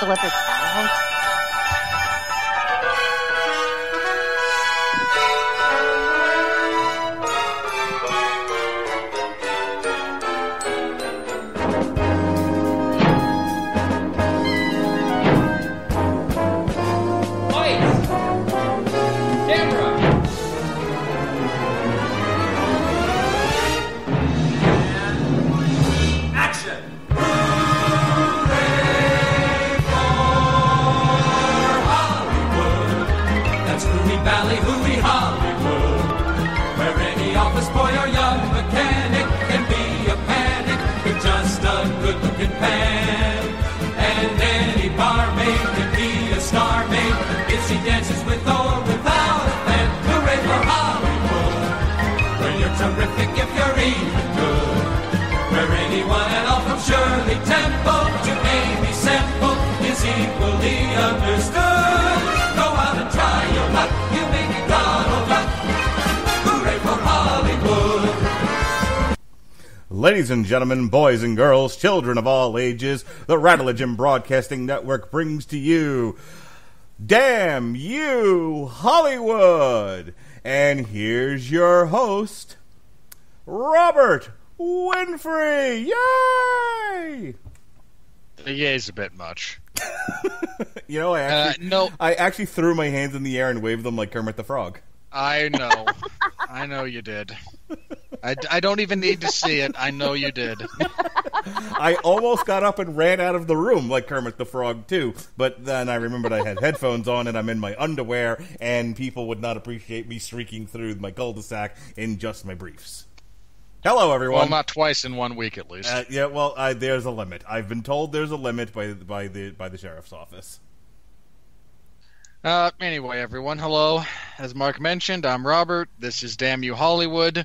Deliver cows? Ladies and gentlemen, boys and girls, children of all ages, the Rattlegion Broadcasting Network brings to you Damn You, Hollywood! And here's your host, Robert Winfrey! Yay! The yay's a bit much. You know, I actually threw my hands in the air and waved them like Kermit the Frog. I know. I know you did. I don't even need to see it. I know you did. I almost got up and ran out of the room like Kermit the Frog, too. But then I remembered I had headphones on and I'm in my underwear, and people would not appreciate me streaking through my cul-de-sac in just my briefs. Hello, everyone. Well, not twice in 1 week, at least. Yeah, well, there's a limit. I've been told there's a limit by the sheriff's office. Anyway, everyone, hello. As Mark mentioned, I'm Robert. This is Damn You Hollywood.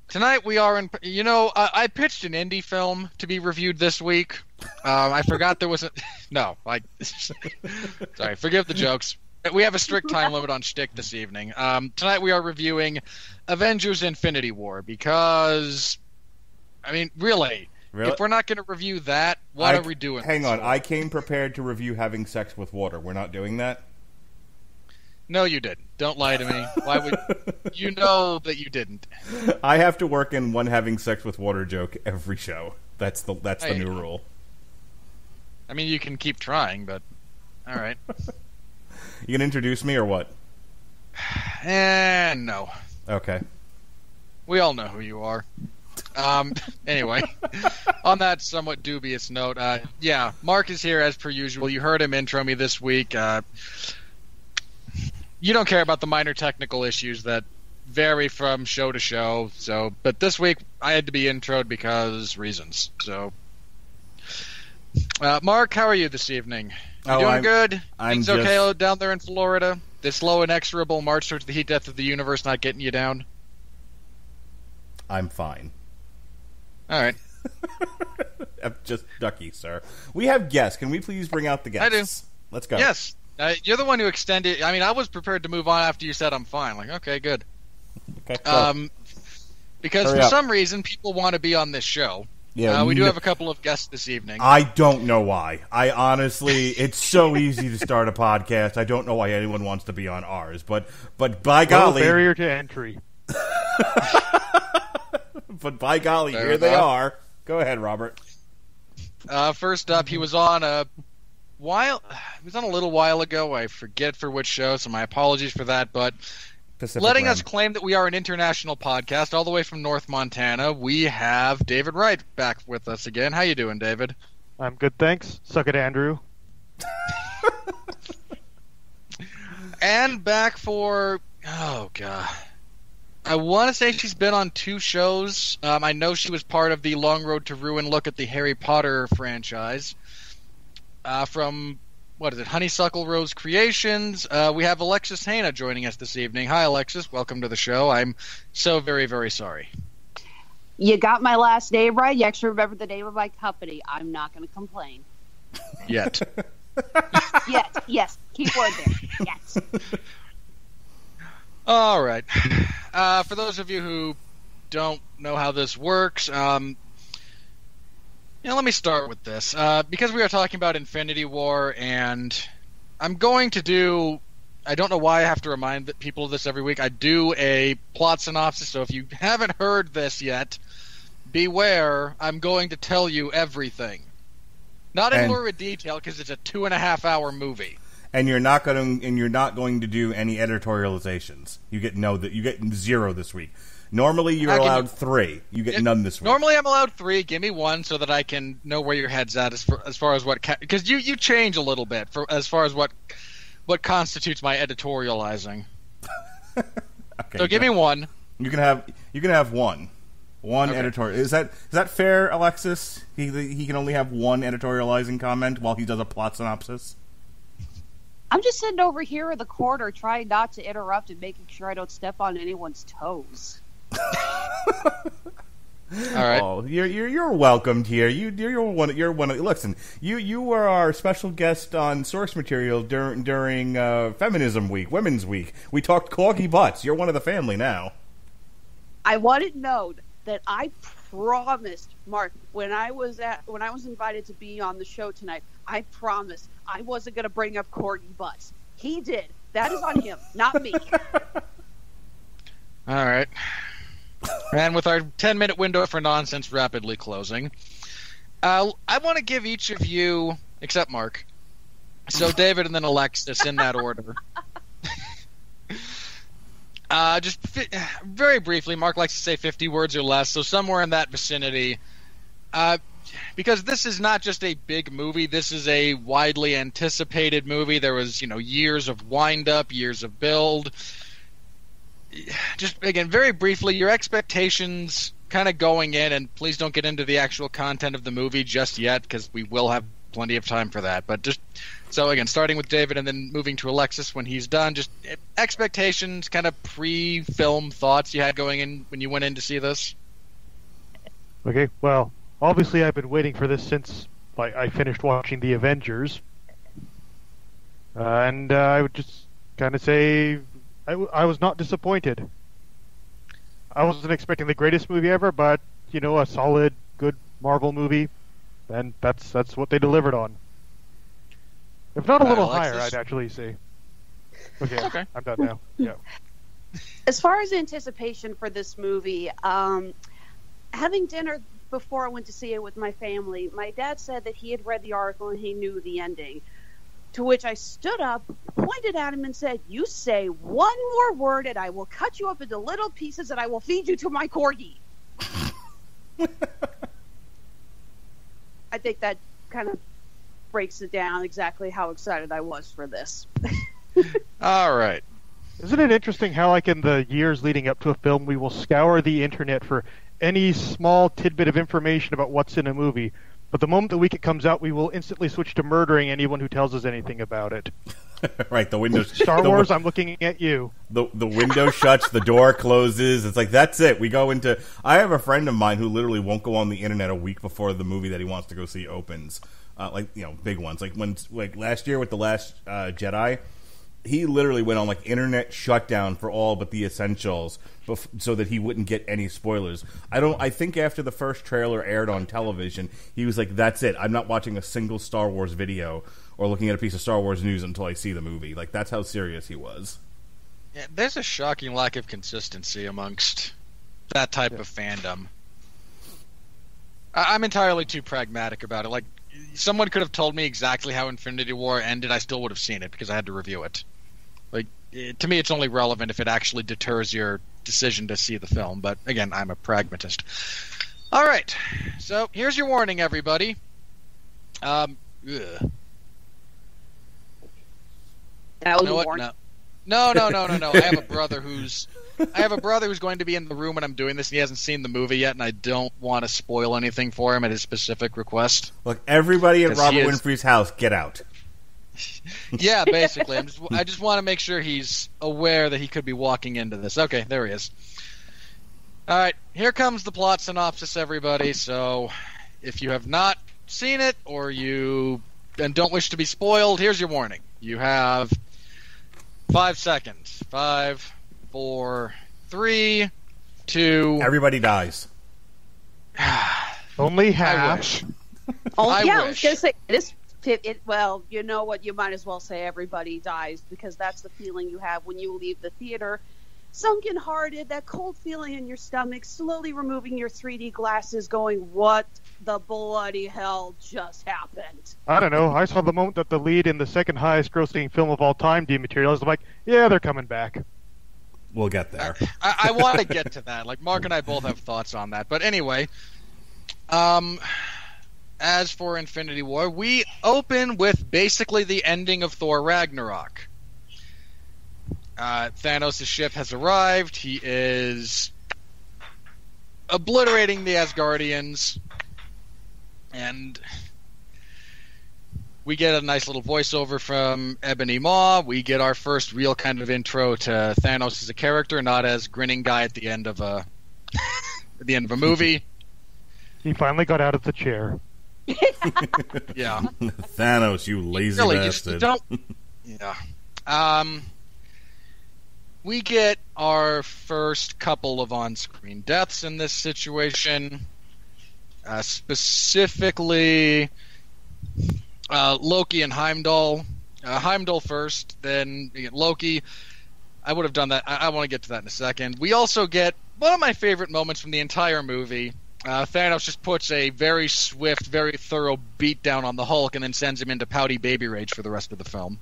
Tonight we are in... You know, I pitched an indie film to be reviewed this week. I forgot there was a... No, sorry, forgive the jokes. We have a strict time limit on shtick this evening. Tonight we are reviewing Avengers Infinity War because... I mean, really? If we're not going to review that, what are we doing? Hang on, I came prepared to review Having Sex with Water. We're not doing that? No, you didn't. Don't lie to me. Why would you know that you didn't? I have to work in one having sex with water joke every show. That's the new rule. I mean, you can keep trying, but all right. You gonna introduce me or what? No. Okay. We all know who you are. Anyway, on that somewhat dubious note, yeah, Mark is here as per usual. You heard him intro me this week. You don't care about the minor technical issues that vary from show to show, but this week I had to be introed because reasons. So, Mark, how are you this evening? You doing good? Things okay down there in Florida? This slow, inexorable march towards the heat death of the universe not getting you down? I'm fine. All right. I'm just ducky, sir. We have guests. Can we please bring out the guests? I do. Let's go. Yes. You're the one who extended... I mean, I was prepared to move on after you said I'm fine. Like, okay, good. Okay, because for some reason, people want to be on this show. Yeah, we do have a couple of guests this evening. I don't know why. I honestly... It's so easy to start a podcast. I don't know why anyone wants to be on ours. But by golly... No barrier to entry. But by golly, here they are. Go ahead, Robert. First up, he was on a little while ago. I forget for which show, so my apologies for that. But letting us claim that we are an international podcast all the way from North Montana, we have David Wright back with us again. How you doing, David? I'm good, thanks. Suck it, Andrew. And back for... Oh, God. I want to say she's been on 2 shows. I know she was part of the Long Road to Ruin look at the Harry Potter franchise. From, Honeysuckle Rose Creations. We have Alexis Haina joining us this evening. Hi, Alexis. Welcome to the show. I'm so very, very sorry. You got my last name right. You actually remember the name of my company. I'm not going to complain. Yet. Yes. Keep word there. Yes. All right. For those of you who don't know how this works, Let me start with this. Because we are talking about Infinity War, and I'm going to do... I don't know why I have to remind people of this every week. I do a plot synopsis, so if you haven't heard this yet, beware, I'm going to tell you everything. Not in lurid detail, because it's a 2.5-hour movie. And you're not going to do any editorializations. You get 0 this week. Normally you're allowed 3. You get none this week. Normally I'm allowed 3. Give me 1 so that I can know where your head's at as far as what, because you change a little bit as far as what constitutes my editorializing. Okay, so give me 1. You can have 1. One okay. Editorial. Is that fair, Alexis? He can only have 1 editorializing comment while he does a plot synopsis. I'm just sitting over here in the corner trying not to interrupt and making sure I don't step on anyone's toes. All right. Oh, you're welcomed here. You're one. Listen, you were our special guest on source material during Feminism Week, Women's Week. We talked cloggy butts. You're one of the family now. I wanted known that I promised Mark when I was invited to be on the show tonight. I promised I wasn't going to bring up corgi butts. He did. That is on him, not me. All right. And with our 10-minute window for nonsense rapidly closing, I want to give each of you, except Mark, so David and then Alexis in that order. Very briefly, Mark likes to say 50 words or less, so somewhere in that vicinity. Because this is not just a big movie, this is a widely anticipated movie. There was, years of wind-up, years of build. Just, again, very briefly, your expectations kind of going in, and please don't get into the actual content of the movie just yet, because we will have plenty of time for that. But just, so again, starting with David and then moving to Alexis when he's done, just expectations, kind of pre-film thoughts you had going in when you went in to see this. Okay, well, obviously I've been waiting for this since I finished watching the Avengers. And I would just kind of say I was not disappointed. I wasn't expecting the greatest movie ever, but, a solid, good Marvel movie. And that's what they delivered on. If not a little higher, I'd actually say. Okay, I'm done now. Yeah. As far as anticipation for this movie, having dinner before I went to see it with my family, my dad said that he had read the article and he knew the ending. To which I stood up, pointed at him and said, "You say one more word and I will cut you up into little pieces and I will feed you to my corgi." I think that kind of breaks it down exactly how excited I was for this. All right. Isn't it interesting how, in the years leading up to a film, we will scour the internet for any small tidbit of information about what's in a movie, but the moment the week it comes out, we will instantly switch to murdering anyone who tells us anything about it. Right, the window... Star Wars, I'm looking at you. The window shuts, the door closes, it's like, that's it. We go into... I have a friend of mine who literally won't go on the internet a week before the movie that he wants to go see opens. Big ones. Last year with The Last Jedi, he literally went on, internet shutdown for all but the essentials so that he wouldn't get any spoilers. I think after the first trailer aired on television, he was like, that's it. I'm not watching a single Star Wars video or looking at a piece of Star Wars news until I see the movie. That's how serious he was. Yeah, there's a shocking lack of consistency amongst that type of fandom. I'm entirely too pragmatic about it. Someone could have told me exactly how Infinity War ended, I still would have seen it because I had to review it. To me, it's only relevant if it actually deters your decision to see the film. But again, I'm a pragmatist. All right, so here's your warning, everybody. That was a warning. No. I have a brother who's going to be in the room when I'm doing this, and he hasn't seen the movie yet, and I don't want to spoil anything for him at his specific request. Look, everybody at Robert Winfrey's house, get out. Yeah, basically. I just want to make sure he's aware that he could be walking into this. Okay, there he is. All right, here comes the plot synopsis, everybody. So, if you have not seen it or you don't wish to be spoiled, here's your warning. You have 5 seconds. 5, 4, 3, 2. Everybody dies. Only half. Oh, I yeah, I was wish. going to say, well, you know what? You might as well say everybody dies, because that's the feeling you have when you leave the theater. Sunken hearted, that cold feeling in your stomach, slowly removing your 3D glasses, going, what the bloody hell just happened? I don't know. I saw the moment that the lead in the second highest grossing film of all time dematerialized. I'm like, yeah, they're coming back. We'll get there. I want to get to that. Like, Mark and I both have thoughts on that. But anyway, as for Infinity War, we open with basically the ending of Thor Ragnarok. Thanos' ship has arrived. He is obliterating the Asgardians. And we get a nice little voiceover from Ebony Maw. We get our first real kind of intro to Thanos as a character, not as grinning guy at the end of a at the end of a movie. He finally got out of the chair. Yeah. Thanos, you lazy Really, bastard. you don't. Yeah. We get our first couple of on-screen deaths in this situation. Specifically, Loki and Heimdall. Heimdall first, then Loki. I would have done that. I want to get to that in a second. We also get one of my favorite moments from the entire movie. Thanos just puts a very swift, very thorough beatdown on the Hulk and then sends him into pouty baby rage for the rest of the film.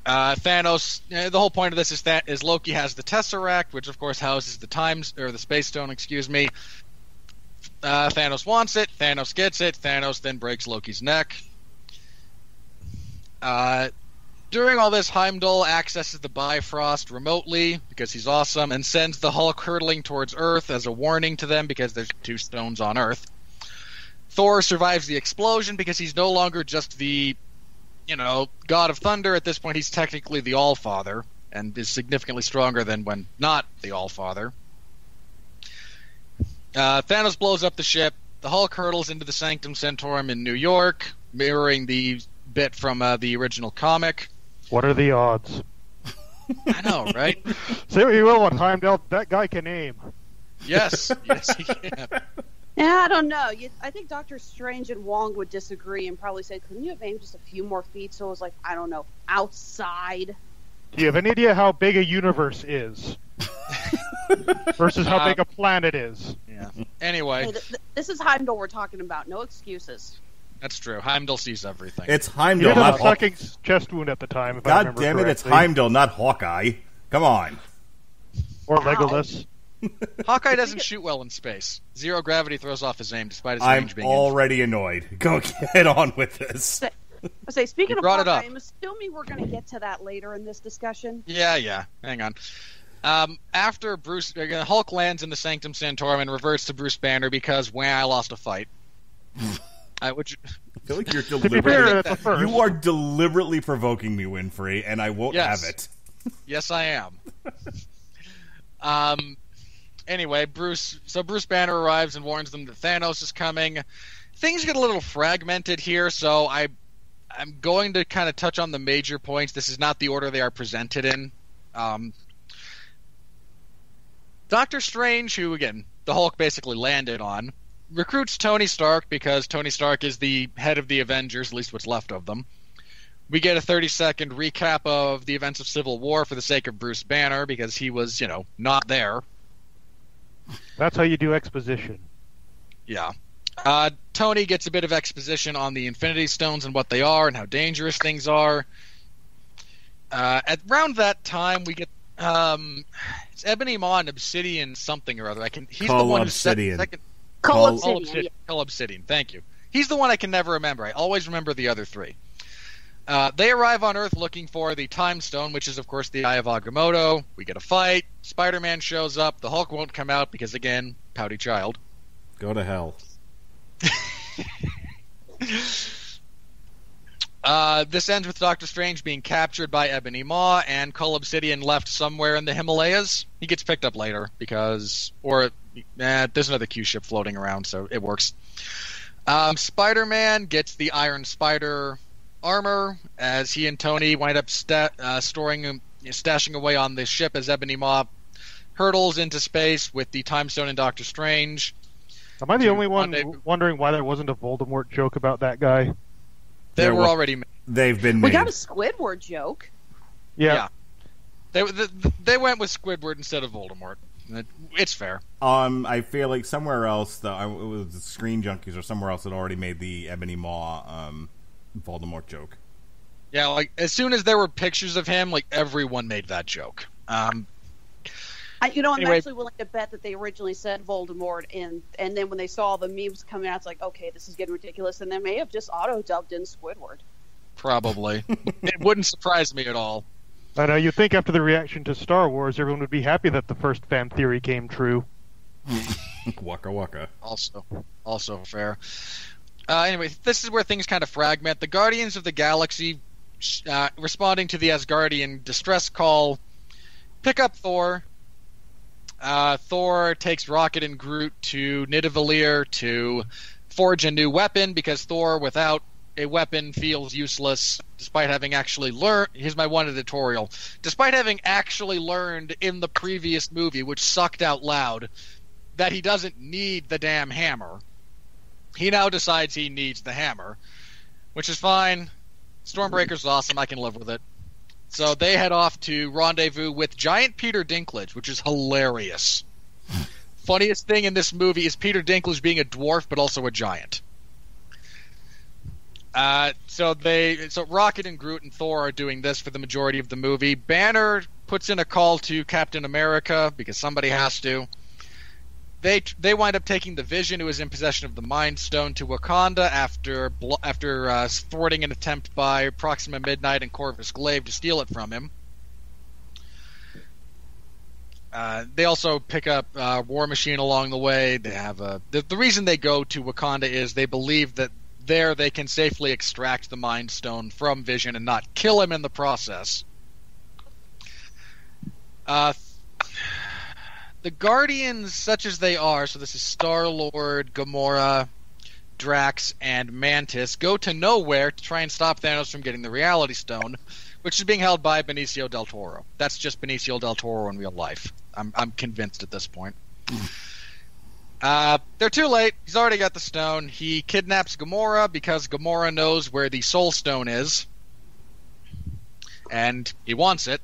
Thanos. The whole point of this is Loki has the Tesseract, which of course houses the Space Stone. Excuse me. Thanos wants it. Thanos gets it. Thanos then breaks Loki's neck. During all this, Heimdall accesses the Bifrost remotely because he's awesome and sends the Hulk hurtling towards Earth as a warning to them because there's 2 stones on Earth. Thor survives the explosion because he's no longer just the God of Thunder. At this point, he's technically the All-Father and is significantly stronger than when not the All-Father. Thanos blows up the ship. The Hulk hurtles into the Sanctum Sanctorum in New York, mirroring the bit from the original comic. What are the odds? I know, right? Say what you will on Heimdall, that guy can aim. Yes, he can. Yeah, I don't know. I think Doctor Strange and Wong would disagree and probably say, couldn't you have aimed just a few more feet so it was like, I don't know, outside? Do you have any idea how big a universe is? Versus how big a planet is? Yeah. Anyway. Hey, this is Heimdall we're talking about. No excuses. That's true. Heimdall sees everything. It's He Heimdall, did have not a sucking chest wound at the time, if I God remember damn it, it's correctly. Heimdall, not Hawkeye. Come on. Or Wow. Legolas. Hawkeye doesn't shoot well in space. Zero gravity throws off his aim despite his I'm range being already annoyed. Go get on with this. I say, speaking You of brought it Hawkeye, up. I'm assuming we're going to get to that later in this discussion. Yeah. Hang on. After Hulk lands in the Sanctum Sanctorum and reverts to Bruce Banner because, I lost a fight. I feel like you're To be fair, deliberately... that's a first. You are deliberately provoking me, Winfrey, and I won't Yes. have it. Yes, I am. Anyway, Bruce Banner arrives and warns them that Thanos is coming. Things get a little fragmented here, so I'm going to kind of touch on the major points. This is not the order they are presented in. Doctor Strange, who, again, the Hulk basically landed on, recruits Tony Stark because Tony Stark is the head of the Avengers, at least what's left of them. We get a 30-second recap of the events of Civil War for the sake of Bruce Banner because he was, not there. That's how you do exposition. Yeah. Tony gets a bit of exposition on the Infinity Stones and what they are and how dangerous things are. At around that time, we get it's Ebony Maw and Obsidian something or other. He's the one who's Obsidian. second. Call Call Obsidian. Call Obsidian. Thank you. He's the one I can never remember. I always remember the other 3. They arrive on Earth looking for the Time Stone, which is, of course, the Eye of Agamotto. We get a fight. Spider-Man shows up. The Hulk won't come out because, again, pouty child. Go to hell. This ends with Doctor Strange being captured by Ebony Maw and Cull Obsidian left somewhere in the Himalayas. He gets picked up later because... there's another Q ship floating around, so it works. Spider-Man gets the Iron Spider armor as he and Tony wind up stashing away on the ship as Ebony Maw hurtles into space with the Time Stone and Doctor Strange. Am I the only one Rendezvous. wondering why there wasn't a Voldemort joke about that guy? They were already made. They've been We made. got a Squidward joke. Yeah. They went with Squidward instead of Voldemort. It's fair. I feel like somewhere else, though, it was the Screen Junkies or somewhere else that already made the Ebony Maw Voldemort joke. Yeah, like as soon as there were pictures of him, like everyone made that joke. I'm Anyway. actually willing to bet that they originally said Voldemort, and then when they saw the memes coming out, it's like, okay, this is getting ridiculous, and they may have just auto-dubbed in Squidward. Probably. It wouldn't surprise me at all. I know, you'd think after the reaction to Star Wars, everyone would be happy that the first fan theory came true. Waka waka. Also fair. Anyway, this is where things kind of fragment. The Guardians of the Galaxy, responding to the Asgardian distress call, pick up Thor. Thor takes Rocket and Groot to Nidavellir to forge a new weapon because Thor, without a weapon, feels useless, despite having actually learned... Here's my one editorial. Despite having actually learned in the previous movie, which sucked out loud, that he doesn't need the damn hammer, he now decides he needs the hammer, which is fine. Stormbreaker's awesome. I can live with it. So they head off to rendezvous with giant Peter Dinklage, which is hilarious. Funniest thing in this movie is Peter Dinklage being a dwarf, but also a giant. So Rocket and Groot and Thor are doing this for the majority of the movie. Banner puts in a call to Captain America because somebody has to. They wind up taking the Vision, who is in possession of the Mind Stone, to Wakanda after thwarting an attempt by Proxima Midnight and Corvus Glaive to steal it from him. They also pick up War Machine along the way. They have the reason they go to Wakanda is they believe that there they can safely extract the Mind Stone from Vision and not kill him in the process. The Guardians, such as they are, so this is Star-Lord, Gamora, Drax, and Mantis, go to nowhere to try and stop Thanos from getting the Reality Stone, which is being held by Benicio del Toro. That's just Benicio del Toro in real life. I'm convinced at this point. They're too late. He's already got the stone. He kidnaps Gamora because Gamora knows where the Soul Stone is, and he wants it.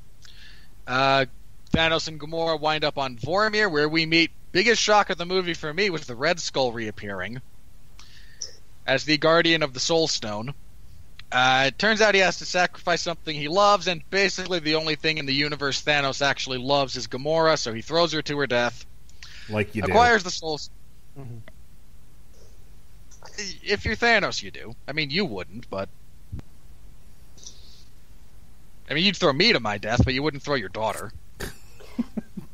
Thanos and Gamora wind up on Vormir, where we meet, biggest shock of the movie for me was the Red Skull reappearing as the guardian of the Soul Stone. It turns out he has to sacrifice something he loves, and basically the only thing in the universe Thanos actually loves is Gamora, so he throws her to her death. Like you do. Acquires the Soul Stone. Mm-hmm. If you're Thanos, you do. I mean, you wouldn't, but... I mean, you'd throw me to my death, but you wouldn't throw your daughter.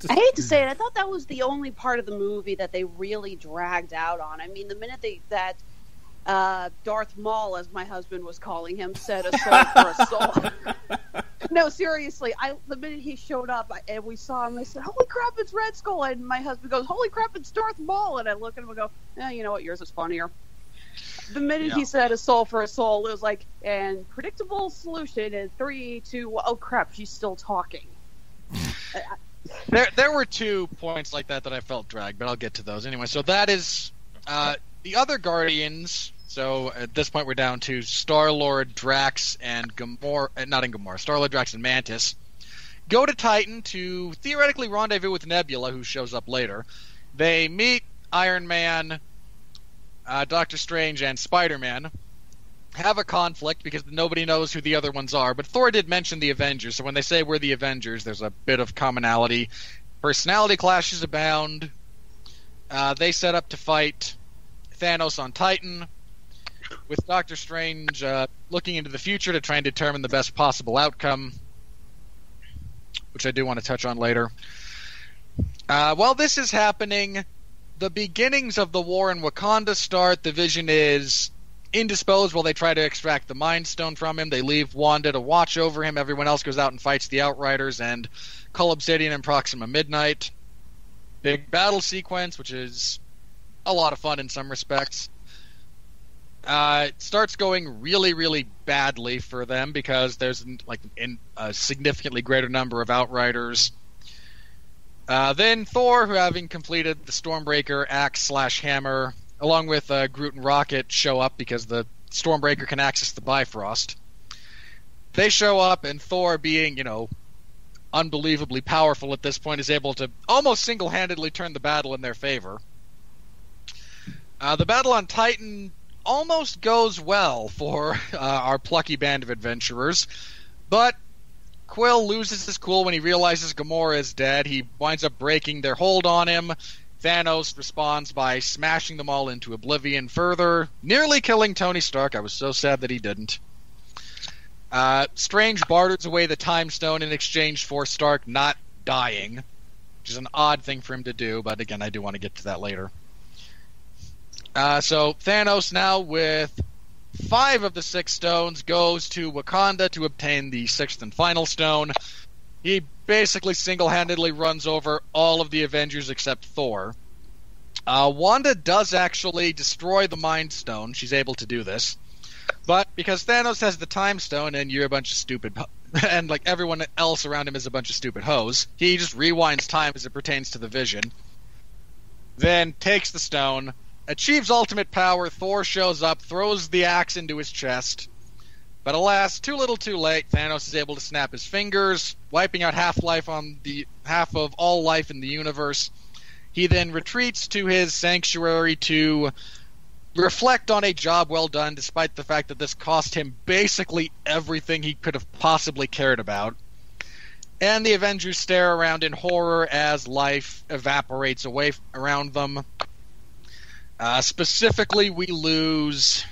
I hate to say it, I thought that was the only part of the movie that they really dragged out on. I mean, the minute that Darth Maul, as my husband was calling him, said a soul for a soul. No, seriously, the minute he showed up and we saw him, I said, holy crap, it's Red Skull. And my husband goes, holy crap, it's Darth Maul. And I look at him and go, you know what, yours is funnier. The minute he said a soul for a soul, it was like, and predictable solution in 3, 2, oh crap, she's still talking. There were 2 points like that I felt dragged, but I'll get to those anyway. So that is the other Guardians. So at this point, we're down to Star-Lord, Drax, and Gamora. Star-Lord, Drax, and Mantis go to Titan to theoretically rendezvous with Nebula, who shows up later. They meet Iron Man, Doctor Strange, and Spider-Man. Have a conflict because nobody knows who the other ones are, but Thor did mention the Avengers, so when they say we're the Avengers, there's a bit of commonality. Personality clashes abound. They set up to fight Thanos on Titan, with Doctor Strange looking into the future to try and determine the best possible outcome, which I do want to touch on later. While this is happening, the beginnings of the war in Wakanda start. The Vision is indisposed while they try to extract the Mind Stone from him. They leave Wanda to watch over him. Everyone else goes out and fights the Outriders and Cull Obsidian and Proxima Midnight. Big battle sequence, which is a lot of fun in some respects. It starts going really, really badly for them because there's a significantly greater number of Outriders. Then Thor, who having completed the Stormbreaker axe/hammer, along with Groot and Rocket, show up because the Stormbreaker can access the Bifrost. They show up, and Thor, being, unbelievably powerful at this point, is able to almost single-handedly turn the battle in their favor. The battle on Titan almost goes well for our plucky band of adventurers, but Quill loses his cool when he realizes Gamora is dead. He winds up breaking their hold on him. Thanos responds by smashing them all into oblivion further, nearly killing Tony Stark. I was so sad that he didn't. Strange barters away the Time Stone in exchange for Stark not dying, which is an odd thing for him to do, but again, I do want to get to that later. So Thanos, now with 5 of the 6 stones, goes to Wakanda to obtain the 6th and final stone. He basically single-handedly runs over all of the Avengers except Thor. Wanda does actually destroy the Mind Stone. She's able to do this. But because Thanos has the Time Stone and you're a bunch of stupid... and like everyone else around him is a bunch of stupid hoes, he just rewinds time as it pertains to the Vision. Then takes the stone, achieves ultimate power. Thor shows up, throws the axe into his chest. But alas, too little too late. Thanos is able to snap his fingers, wiping out half of all life in the universe. He then retreats to his sanctuary to reflect on a job well done, despite the fact that this cost him basically everything he could have possibly cared about. And the Avengers stare around in horror as life evaporates away around them. Specifically, we lose...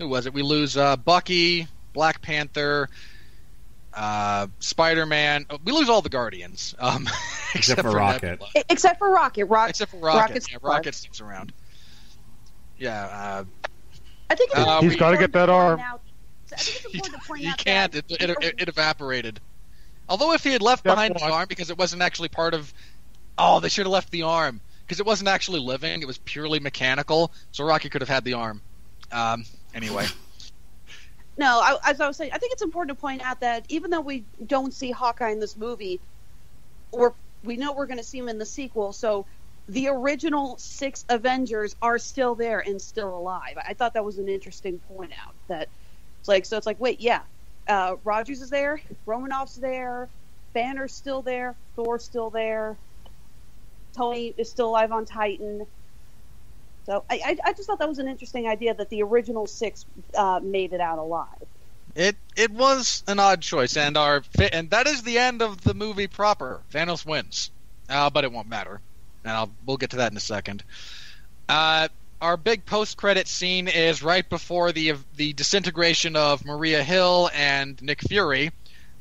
Who was it? We lose Bucky, Black Panther, Spider-Man. We lose all the Guardians. Except for Rocket. Except for Rocket. Except for Rocket. Rocket's Rocket sticks around. Yeah. I think he's got to get that arm. I think it's important to point out he can't. that It evaporated. Although if he had left behind the arm, because it wasn't actually part of... Oh, they should have left the arm. Because it wasn't actually living. It was purely mechanical. So Rocket could have had the arm. Anyway. No, as I was saying, I think it's important to point out that even though we don't see Hawkeye in this movie, we know we're going to see him in the sequel, so the original 6 Avengers are still there and still alive. I thought that was an interesting point out. That it's like, wait, yeah, Rogers is there, Romanoff's there, Banner's still there, Thor's still there, Tony is still alive on Titan. So I just thought that was an interesting idea that the original 6 made it out alive. It was an odd choice, and that is the end of the movie proper. Thanos wins, but it won't matter, and we'll get to that in a second. Our big post-credit scene is right before the disintegration of Maria Hill and Nick Fury,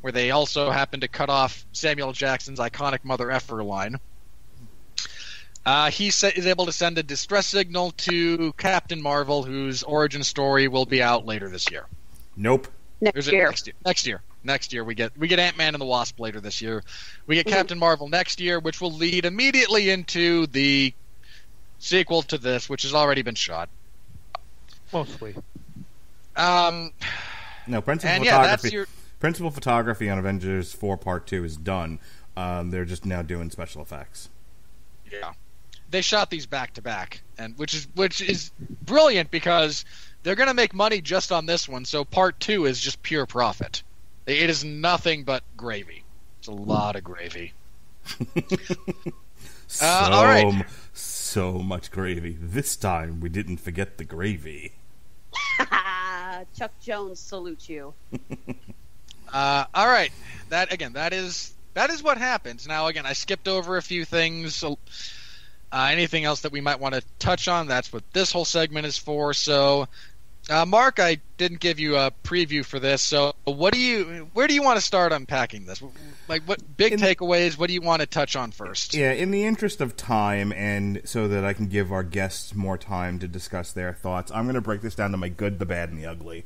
where they also happen to cut off Samuel Jackson's iconic Mother Effer line. He is able to send a distress signal to Captain Marvel, whose origin story will be out later this year. Nope. Next year. Next year we get Ant-Man and the Wasp later this year. We get Captain Marvel next year, which will lead immediately into the sequel to this, which has already been shot. Mostly. No, principal photography on Avengers 4 Part 2 is done. They're just now doing special effects. Yeah. They shot these back to back, and which is brilliant because they're going to make money just on this one. So Part 2 is just pure profit. It is nothing but gravy. It's a lot of gravy. All right. So much gravy. This time we didn't forget the gravy. Chuck Jones salutes you. All right. That is what happens. Now, again, I skipped over a few things. So, anything else that we might want to touch on? That's what this whole segment is for. So, Mark, I didn't give you a preview for this. So, where do you want to start unpacking this? Like, what big takeaways? What do you want to touch on first? Yeah, in the interest of time, and so that I can give our guests more time to discuss their thoughts, I'm going to break this down to my good, the bad, and the ugly.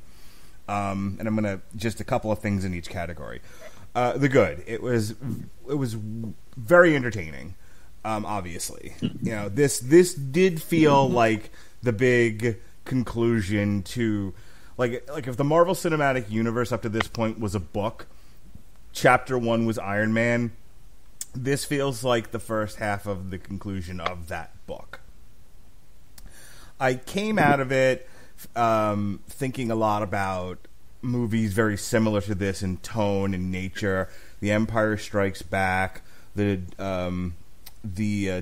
And I'm going to just a couple of things in each category. The good. It was very entertaining. Obviously, this did feel like the big conclusion to like if the Marvel Cinematic Universe up to this point was a book. Chapter 1 was Iron Man. this feels like the first half of the conclusion of that book. I came out of it thinking a lot about movies very similar to this in tone and nature. The Empire Strikes Back, the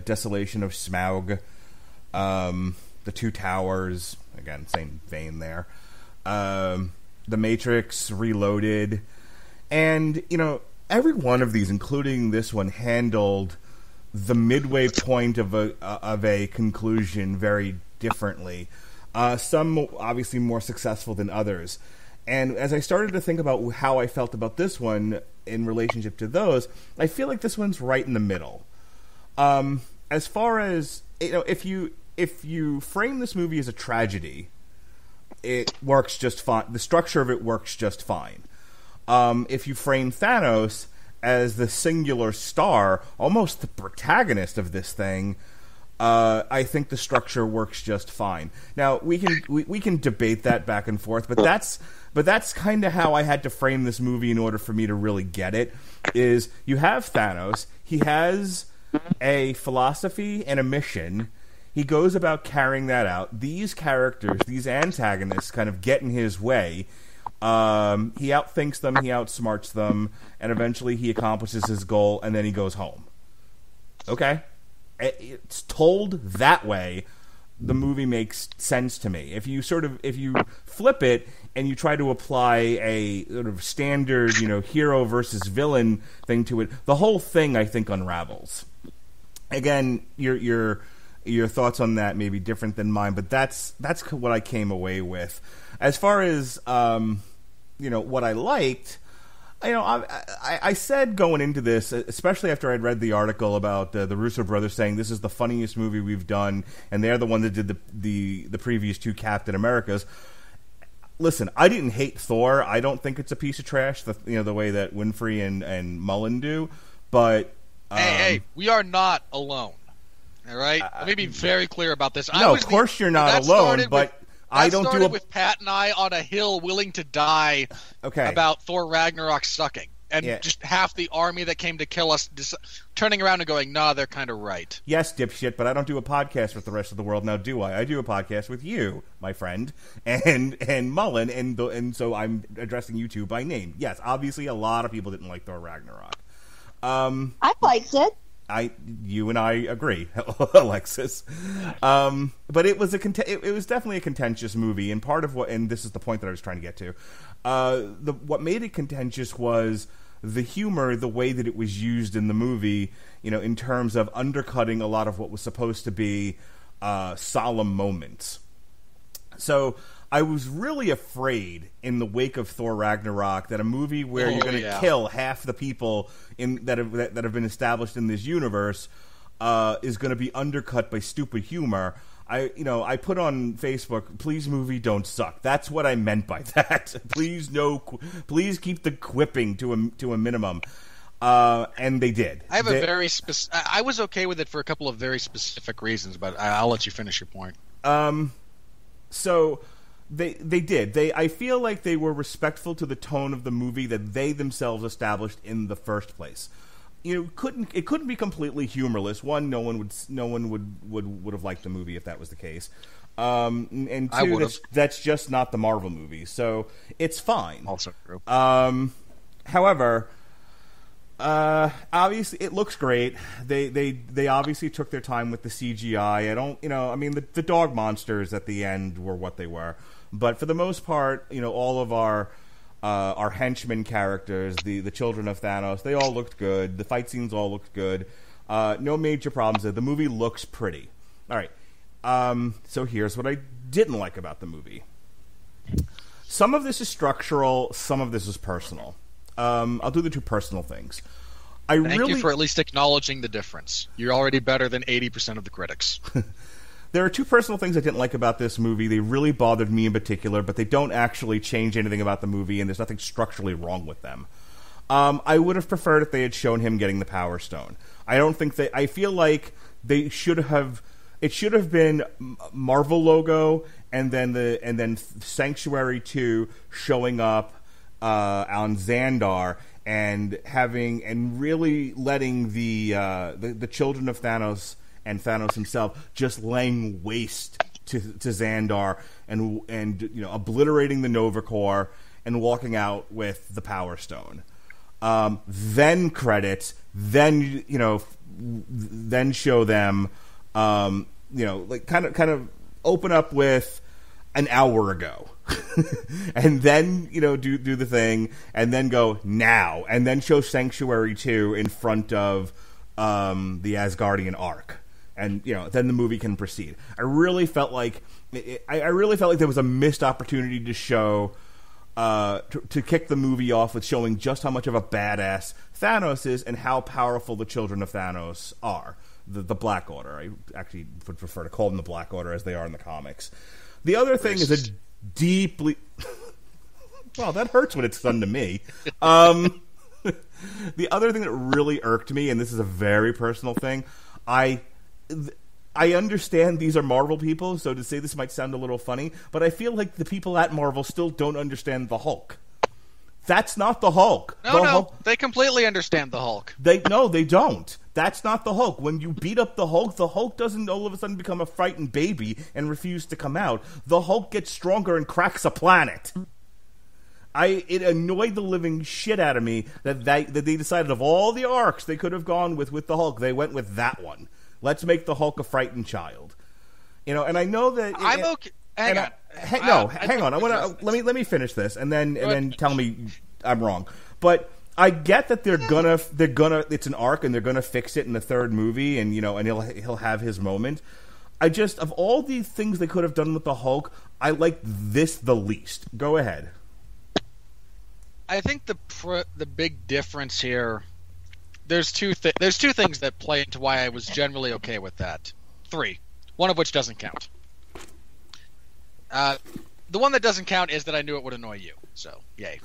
Desolation of Smaug, The Two Towers, again, same vein there. The Matrix Reloaded, and every one of these, including this one, handled the midway point of a conclusion very differently. Some obviously more successful than others. And as I started to think about how I felt about this one in relationship to those, I feel like this one's right in the middle. As far as if you frame this movie as a tragedy, it works just fine. The structure of it works just fine. If you frame Thanos as the singular star, almost the protagonist of this thing, I think the structure works just fine. Now we can debate that back and forth, but that's kind of how I had to frame this movie in order for me to really get it. Is you have Thanos, he has a philosophy and a mission. He goes about carrying that out. These characters, these antagonists, kind of get in his way. He outthinks them, he outsmarts them, and eventually he accomplishes his goal, and then he goes home. Okay? It's told that way. The movie makes sense to me. If you flip it and you try to apply a sort of standard, hero versus villain thing to it, the whole thing, I think, unravels. Again, your thoughts on that may be different than mine, but that's what I came away with. As far as what I liked, I said going into this, especially after I'd read the article about the Russo brothers saying this is the funniest movie we've done, and they're the one that did the previous two Captain Americas. Listen, I didn't hate Thor. I don't think it's a piece of trash, the way that Winfrey and Mullen do. But hey, we are not alone. All right, let me be very clear about this. No, of course you're not alone, but I don't do with Pat and I on a hill, willing to die. Okay. About Thor Ragnarok sucking, and just half the army that came to kill us, turning around and going, "Nah, they're kind of right." Yes, dipshit, but I don't do a podcast with the rest of the world now, do I? I do a podcast with you, my friend, and Mullen, and so I'm addressing you two by name. Yes, obviously, a lot of people didn't like Thor Ragnarok. I liked it. You and I agree, Alexis. But it was it was definitely a contentious movie, and part of and this is the point that I was trying to get to. What made it contentious was the humor, the way that it was used in the movie, in terms of undercutting a lot of what was supposed to be solemn moments. So I was really afraid in the wake of Thor Ragnarok that a movie where you're going to kill half the people that have been established in this universe is going to be undercut by stupid humor. I put on Facebook, please movie don't suck. That's what I meant by that. Please keep the quipping to a minimum. And they did. I have I was okay with it for a couple of very specific reasons, but I'll let you finish your point. So they did. I feel like they were respectful to the tone of the movie that they themselves established in the first place. It couldn't be completely humorless. One, no one would have liked the movie if that was the case. And two, that's just not the Marvel movie, so it's fine. Also true. However, obviously it looks great. They obviously took their time with the CGI. The dog monsters at the end were what they were, but for the most part, all of our henchmen characters, the children of Thanos, they all looked good. The fight scenes all looked good. No major problems there. The movie looks pretty. All right. So here's what I didn't like about the movie. Some of this is structural. Some of this is personal. I'll do the two personal things. Thank you for at least acknowledging the difference. You're already better than 80% of the critics. There are two personal things I didn't like about this movie. They really bothered me in particular, but they don't actually change anything about the movie, and there's nothing structurally wrong with them. I would have preferred if they had shown him getting the Power Stone. I feel like they should have. It should have been Marvel logo, and then Sanctuary 2 showing up on Xandar, and really letting the children of Thanos and Thanos himself just laying waste to Xandar and obliterating the Nova Corps and walking out with the Power Stone. Then credits, then show them, like kind of open up with an hour ago, and then do the thing, and then go now, and then show Sanctuary 2 in front of the Asgardian Arc, and then the movie can proceed. I really felt like there was a missed opportunity to show. To kick the movie off with showing just how much of a badass Thanos is and how powerful the children of Thanos are. The Black Order. I actually would prefer to call them the Black Order as they are in the comics. The other thing is a deeply... well, that hurts when it's done to me. The other thing that really irked me, and this is a very personal thing, I understand these are Marvel people, so to say this might sound a little funny, but I feel like the people at Marvel still don't understand the Hulk. That's not the Hulk. No, they completely understand the Hulk. They don't. That's not the Hulk. When you beat up the Hulk doesn't all of a sudden become a frightened baby and refuse to come out. The Hulk gets stronger and cracks a planet. It annoyed the living shit out of me that they decided of all the arcs they could have gone with the Hulk, they went with that one. Let's make the Hulk a frightened child, and I know that I'm okay. Hang on. Hang on. Let me finish this, and then tell me I'm wrong. But I get that they're gonna it's an arc, and they're gonna fix it in the third movie, and and he'll have his moment. I just, of all the things they could have done with the Hulk, I like this the least. Go ahead. I think the big difference here. There's two things that play into why I was generally okay with that. 3, one of which doesn't count. The one that doesn't count is that I knew it would annoy you. So, yay.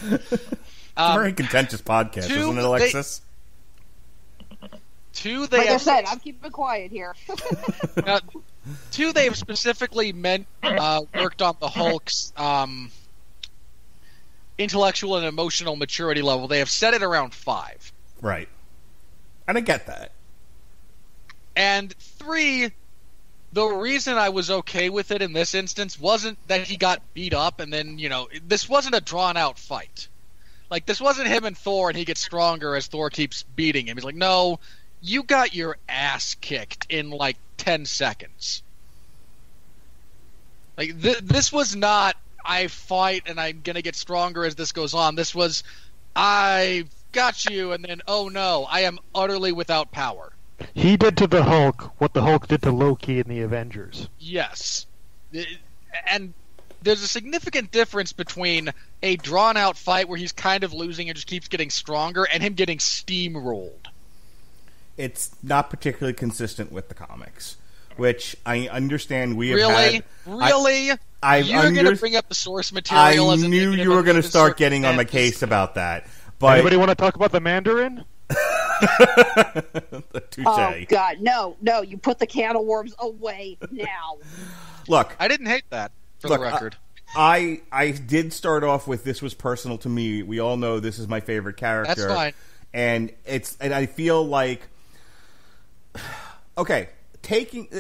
It's a very contentious podcast, isn't it, Alexis? Like I said, I'm keeping quiet here. 2, they have specifically worked on the Hulk's intellectual and emotional maturity level. They have set it around 5. Right. And I get that. And 3, the reason I was okay with it in this instance wasn't that he got beat up and then, this wasn't a drawn-out fight. Like, this wasn't him and Thor and he gets stronger as Thor keeps beating him. He's like, no, you got your ass kicked in, 10 seconds. Like, this was not... I fight and I'm going to get stronger as this goes on. This was, I got you, and then, oh no, I am utterly without power. He did to the Hulk what the Hulk did to Loki in the Avengers. Yes. And there's a significant difference between a drawn-out fight where he's kind of losing and just keeps getting stronger and him getting steamrolled. It's not particularly consistent with the comics, which I understand we have had... Really? You're going to bring up the source material. I knew you were going to start getting on my case about that. But anybody want to talk about the Mandarin? Touché. Oh God, no! You put the can of worms away now. Look, I didn't hate that. For the record, I did start off with this was personal to me. We all know this is my favorite character. That's fine. And I feel like okay.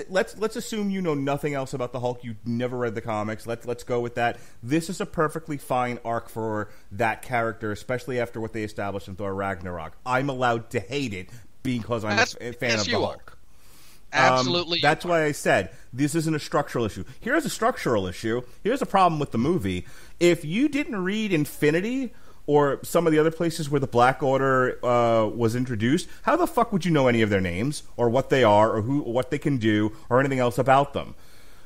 Let's assume you know nothing else about the Hulk. You never read the comics. Let's go with that. This is a perfectly fine arc for that character, especially after what they established in Thor Ragnarok. I'm allowed to hate it because I'm a fan of the Hulk. Absolutely. That's why I said this isn't a structural issue. Here's a structural issue. Here's a problem with the movie. If you didn't read Infinity or some of the other places where the Black Order was introduced, how the fuck would you know any of their names, or what they are, or what they can do, or anything else about them?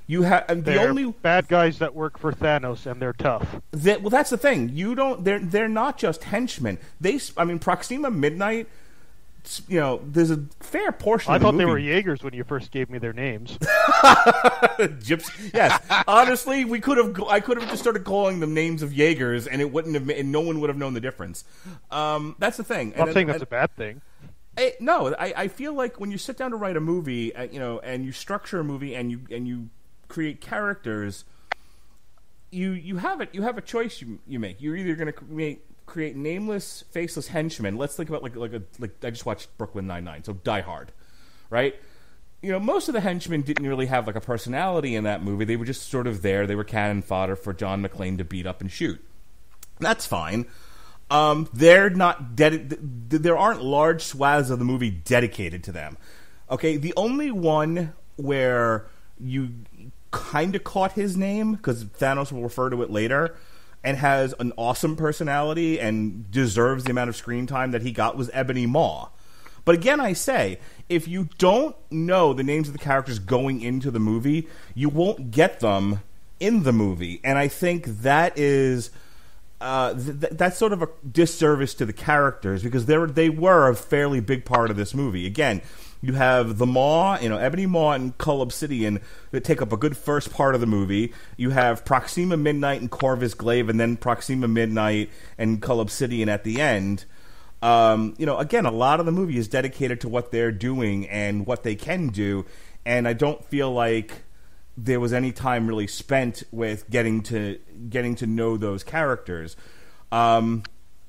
You have they're only bad guys that work for Thanos, and they're tough. Well, that's the thing. You don't. They're not just henchmen. Proxima Midnight. There's a fair portion. I of the thought movie. They were Jaegers when you first gave me their names. Gypsy. Yes, honestly, I could have just started calling them names of Jaegers, and it wouldn't have. And no one would have known the difference. That's the thing. I'm not saying that's a bad thing. I feel like when you sit down to write a movie, and you structure a movie, and you create characters, you have a choice you make. You're either going to create nameless, faceless henchmen. Let's think about like I just watched Brooklyn Nine-Nine, so Die Hard, right? Most of the henchmen didn't really have like a personality in that movie. They were just sort of there. They were cannon fodder for John McClane to beat up and shoot. That's fine. They're not there aren't large swaths of the movie dedicated to them. Okay, the only one where you kind of caught his name, because Thanos will refer to it later, and has an awesome personality and deserves the amount of screen time that he got, was Ebony Maw. But again, I say, if you don't know the names of the characters going into the movie, you won't get them in the movie. And I think that is that's sort of a disservice to the characters, because they were a fairly big part of this movie. Again, you have the Maw, Ebony Maw and Cull Obsidian that take up a good first part of the movie. You have Proxima Midnight and Corvus Glaive, and then Proxima Midnight and Cull Obsidian at the end. Again, a lot of the movie is dedicated to what they're doing and what they can do, and I don't feel like there was any time really spent with getting to know those characters. A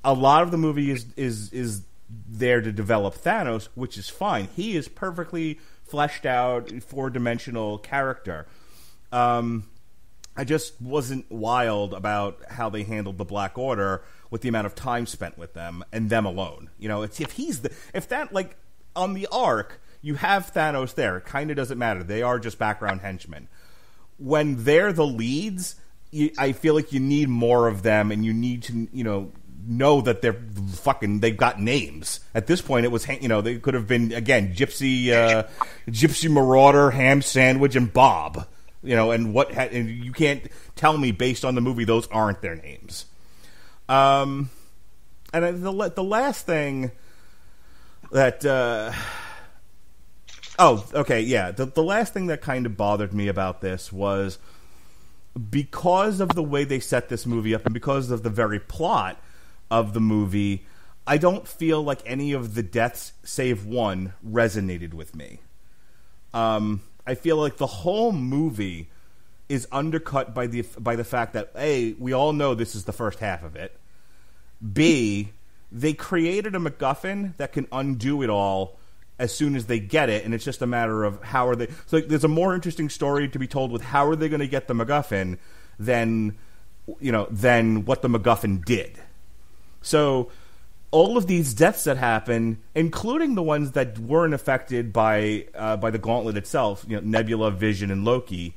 lot of the movie is there to develop Thanos, which is fine. He is perfectly fleshed out, 4-dimensional character. I just wasn't wild about how they handled the Black Order with the amount of time spent with them and them alone. It's if that like on the arc you have Thanos there, it kind of doesn't matter. They are just background henchmen. When they're the leads, I feel like you need more of them, and you need to know that they've got names. At this point, it was they could have been again Gypsy Marauder, Ham Sandwich, and Bob. And you can't tell me based on the movie those aren't their names. And the last thing that the last thing that kind of bothered me about this was, because of the way they set this movie up and because of the very plot of the movie, I don't feel like any of the deaths save one resonated with me. I feel like the whole movie is undercut by the fact that A, we all know this is the first half of it. B, they created a MacGuffin that can undo it all as soon as they get it, and it's just a matter of how are they. So there's a more interesting story to be told with how are they going to get the MacGuffin than what the MacGuffin did. So all of these deaths that happen, including the ones that weren't affected by the Gauntlet itself, Nebula, Vision, and Loki,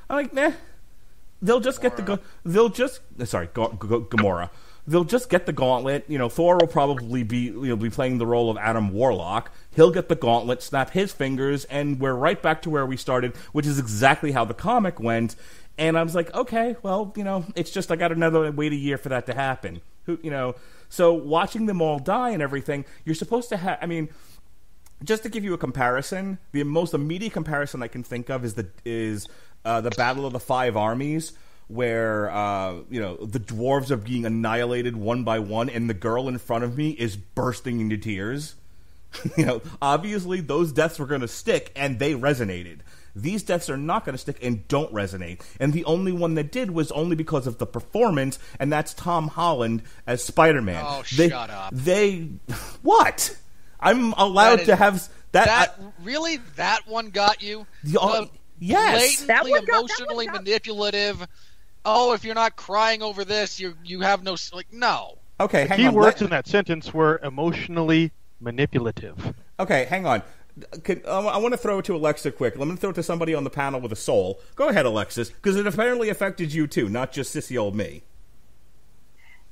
I'm like, nah. They'll just Gamora. Gamora. They'll just get the Gauntlet. Thor will probably be playing the role of Adam Warlock. He'll get the Gauntlet, snap his fingers, and we're right back to where we started, which is exactly how the comic went. And I was like, okay, well, it's just I got another wait a year for that to happen. So watching them all die and everything, you're supposed to have. I mean, just to give you a comparison, the most immediate comparison I can think of is the Battle of the Five Armies, where the dwarves are being annihilated one by one, and the girl in front of me is bursting into tears. Obviously those deaths were going to stick, and they resonated. These deaths are not going to stick and don't resonate. And the only one that did was only because of the performance, and that's Tom Holland as Spider-Man. Oh, shut up. What? I'm allowed to have that. Really? That one got you? Yes. Blatantly emotionally manipulative. Oh, if you're not crying over this, you have no... no. Okay, hang on. Key words in that sentence were emotionally manipulative. Okay, hang on. I want to throw it to Alexa quick. Let me throw it to somebody on the panel with a soul. Go ahead, Alexis, because it apparently affected you too, not just sissy old me.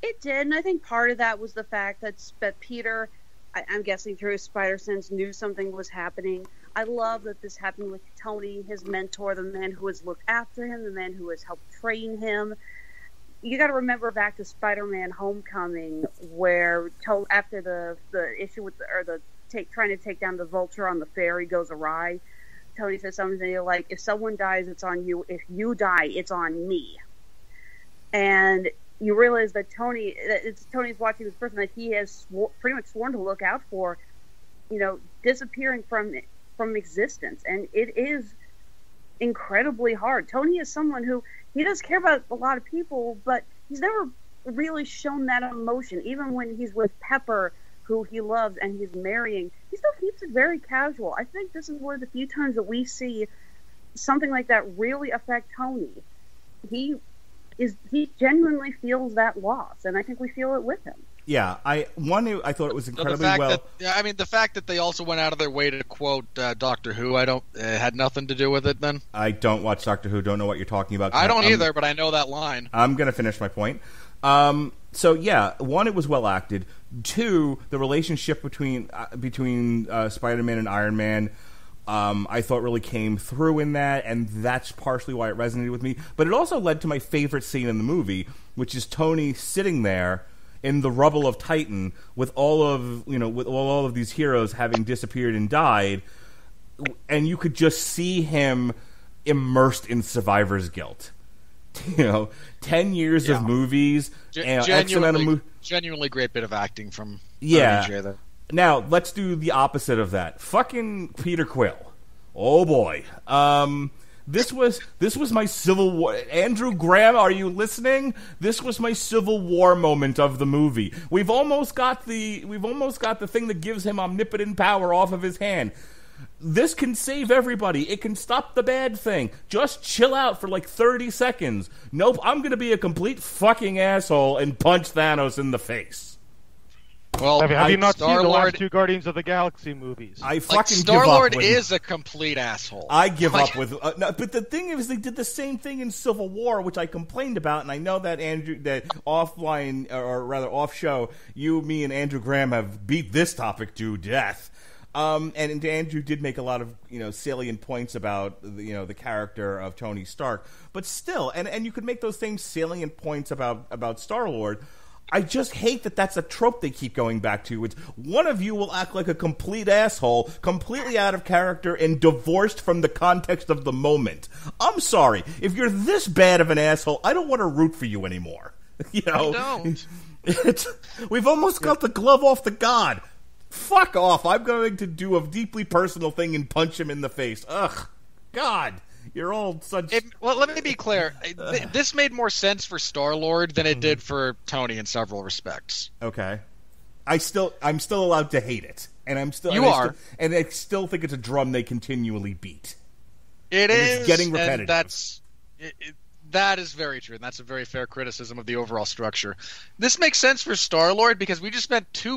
It did, and I think part of that was the fact that Peter, I'm guessing through his spider sense, knew something was happening. I love that this happened with Tony, his mentor, the man who has looked after him, the man who has helped train him. You got to remember back to Spider-Man: Homecoming, where after the issue with trying to take down the Vulture on the ferry goes awry, Tony says something like, "If someone dies, it's on you. If you die, it's on me." And you realize that Tony's watching this person that he has pretty much sworn to look out for, disappearing from existence, and it is incredibly hard. Tony is someone who, he does care about a lot of people, but he's never really shown that emotion. Even when he's with Pepper, who he loves and he's marrying, he still keeps it very casual. I think this is one of the few times that we see something like that really affect Tony. He genuinely feels that loss, and I think we feel it with him. Yeah, I thought it was incredibly the fact that they also went out of their way to quote Doctor Who, had nothing to do with it. Then I don't watch Doctor Who, don't know what you're talking about. I don't either, but I know that line. I'm gonna finish my point. So yeah, one, it was well acted. Two, the relationship between Spider-Man and Iron Man, I thought really came through in that, and that's partially why it resonated with me. But it also led to my favorite scene in the movie, which is Tony sitting there in the rubble of Titan with all of these heroes having disappeared and died, and you could just see him immersed in survivor's guilt. 10 years of movies, and X amount of genuinely great bit of acting from RDJ there. Now let's do the opposite of that. Fucking Peter Quill. Oh boy. This was my Civil War. Andrew Graham, are you listening? This was my Civil War moment of the movie. We've almost got the thing that gives him omnipotent power off of his hand. This can save everybody. It can stop the bad thing. Just chill out for like 30 seconds. Nope, I'm going to be a complete fucking asshole and punch Thanos in the face. Well, have you not seen the last two Guardians of the Galaxy movies? I fucking give up. Star-Lord is a complete asshole. I give up with... no, but the thing is, they did the same thing in Civil War, which I complained about, and I know that offline, or rather off-show, me and Andrew Graham have beat this topic to death. And Andrew did make a lot of salient points about the character of Tony Stark, but still, and you could make those same salient points about Star-Lord. I just hate that that's a trope they keep going back to. It's one of you will act like a complete asshole, completely out of character, and divorced from the context of the moment. I'm sorry. If you're this bad of an asshole, I don't want to root for you anymore. I don't. We've almost got the glove off the god. Fuck off. I'm going to do a deeply personal thing and punch him in the face. Ugh. God. You're all such... Well, let me be clear. This made more sense for Star-Lord than it did for Tony in several respects. Okay. I'm still allowed to hate it. And I still think it's a drum they continually beat. It's getting repetitive. That is very true, and that's a very fair criticism of the overall structure. This makes sense for Star-Lord because we just spent two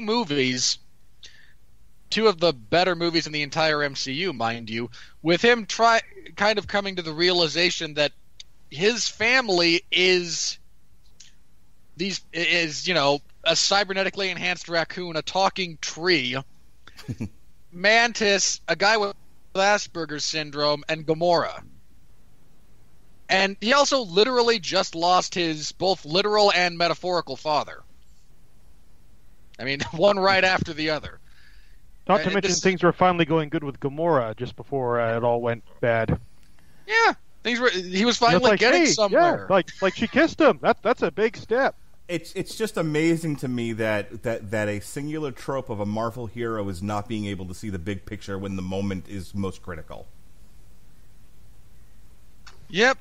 of the better movies in the entire MCU, mind you, with him kind of coming to the realization that his family is a cybernetically enhanced raccoon, a talking tree, Mantis, a guy with Asperger's syndrome, and Gamora. And he also literally just lost his both literal and metaphorical father. I mean, one right after the other. Not to mention things were finally going good with Gamora just before it all went bad. Yeah, he was finally getting somewhere. Yeah, like she kissed him. That's a big step. It's just amazing to me that a singular trope of a Marvel hero is not being able to see the big picture when the moment is most critical. Yep,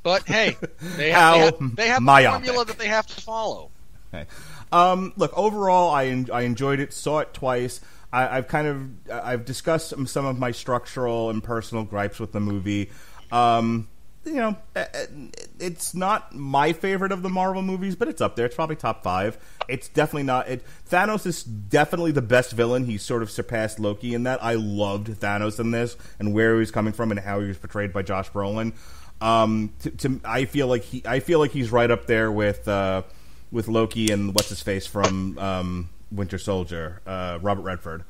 but hey, they have the formula that they have to follow. Okay. Look, overall, I enjoyed it. Saw it twice. I've discussed some of my structural and personal gripes with the movie. It's not my favorite of the Marvel movies, but it's up there. It's probably top 5. It's definitely not. Thanos is definitely the best villain. He's sort of surpassed Loki in that. I loved Thanos in this and where he was coming from and how he was portrayed by Josh Brolin. I feel like he's right up there with Loki and what's his face from Winter Soldier, Robert Redford.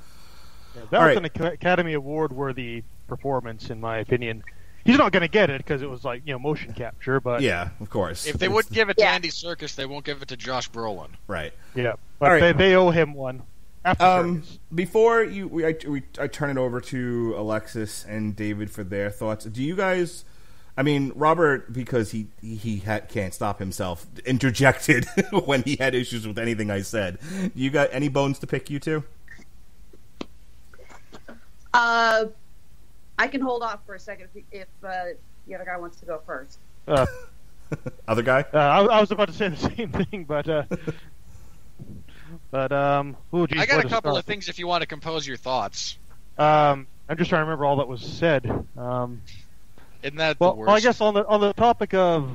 Yeah, that was an Academy Award worthy performance, in my opinion. He's not going to get it because it was like motion capture, but yeah, of course. If they would give it to Andy Serkis, they won't give it to Josh Brolin. Right. Yeah, but they owe him one. Before I turn it over to Alexis and David for their thoughts. Do you guys? I mean, Robert, because he can't stop himself, interjected when he had issues with anything I said. You got any bones to pick, you two? I can hold off for a second if The other guy wants to go first. Other guy? I was about to say the same thing, but oh geez, I got where a to couple start? of things if you want to compose your thoughts. I'm just trying to remember all that was said. Isn't that Well, the worst? I guess on the topic of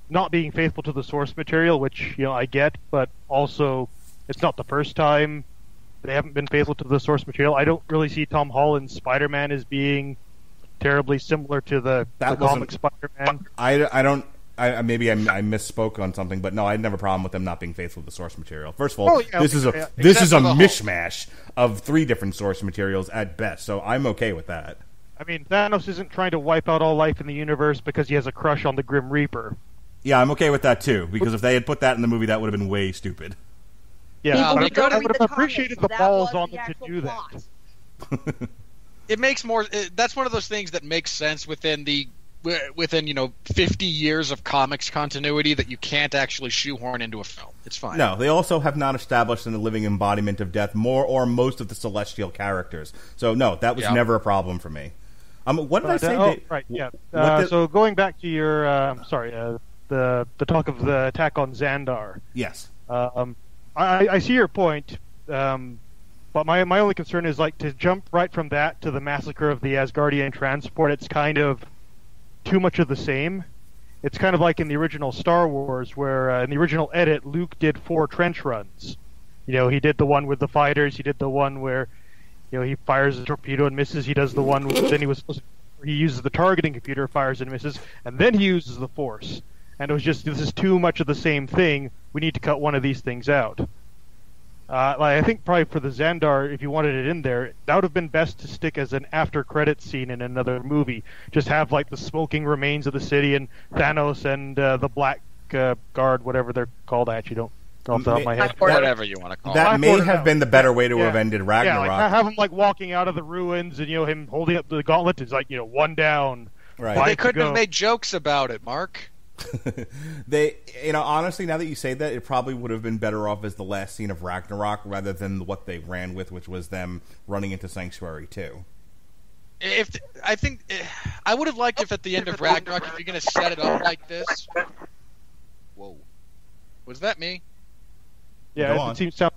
not being faithful to the source material, which I get, but also it's not the first time they haven't been faithful to the source material. I don't really see Tom Holland's Spider-Man as being terribly similar to the comic Spider-Man. I maybe I misspoke on something, but no, I didn't have a problem with them not being faithful to the source material. First of all, this is a mishmash of 3 different source materials at best, so I'm okay with that. I mean, Thanos isn't trying to wipe out all life in the universe because he has a crush on the Grim Reaper. Yeah, I'm okay with that too, because if they had put that in the movie, that would have been way stupid. Yeah, People but I read would the have appreciated the comics. balls That was on the them to actual do plot. that. It makes more. That's one of those things that makes sense within 50 years of comics continuity that you can't actually shoehorn into a film. It's fine. No, they also have not established in the living embodiment of death more or most of the celestial characters. So no, that was never a problem for me. What did I say? Right, yeah. So going back to your, the talk of the attack on Xandar. Yes. I see your point, but my only concern is to jump right from that to the massacre of the Asgardian transport. It's kind of too much of the same. It's kind of like in the original Star Wars, where in the original edit, Luke did 4 trench runs. He did the one with the fighters. He did the one where he fires a torpedo and misses. He does the one then he uses the targeting computer, fires and misses, and then he uses the Force. And it was just, this is too much of the same thing. We need to cut one of these things out. I think probably for the Xandar, if you wanted it in there, that would have been best to stick as an after-credit scene in another movie. Just have the smoking remains of the city and Thanos and the Black Guard, whatever they're called. I actually don't know off the top of my head. Whatever you want to call it. That may have been the better way to have ended Ragnarok. Yeah, have him walking out of the ruins and him holding up the gauntlet is one down. Right. They couldn't have made jokes about it, Mark. They, honestly, now that you say that, it probably would have been better off as the last scene of Ragnarok rather than what they ran with, which was them running into Sanctuary 2. I would have liked if at the end of Ragnarok, if you're going to set it up like this. Whoa, was that me? Yeah, it seems. Okay.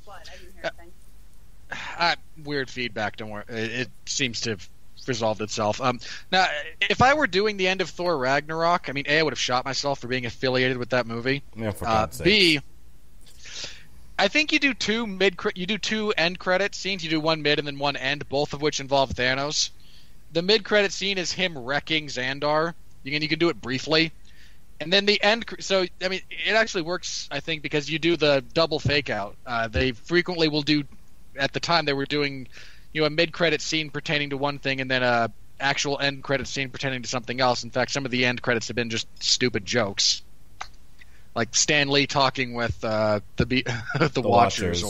What? I didn't hear anything. Weird feedback. Don't worry. It seems to have resolved itself. Now, if I were doing the end of Thor Ragnarok, I mean, A, I would have shot myself for being affiliated with that movie. Yeah, for God's sake. B, I think you do two end credit scenes. You do one mid and then one end, both of which involve Thanos. The mid credit scene is him wrecking Xandar. You can do it briefly. And then the end, so, I mean, it actually works, I think, because you do the double fake out. They frequently will do, at the time they were doing, a mid-credit scene pertaining to one thing and then a actual end credit scene pertaining to something else. In fact, some of the end credits have been just stupid jokes. Like Stan Lee talking with the Watchers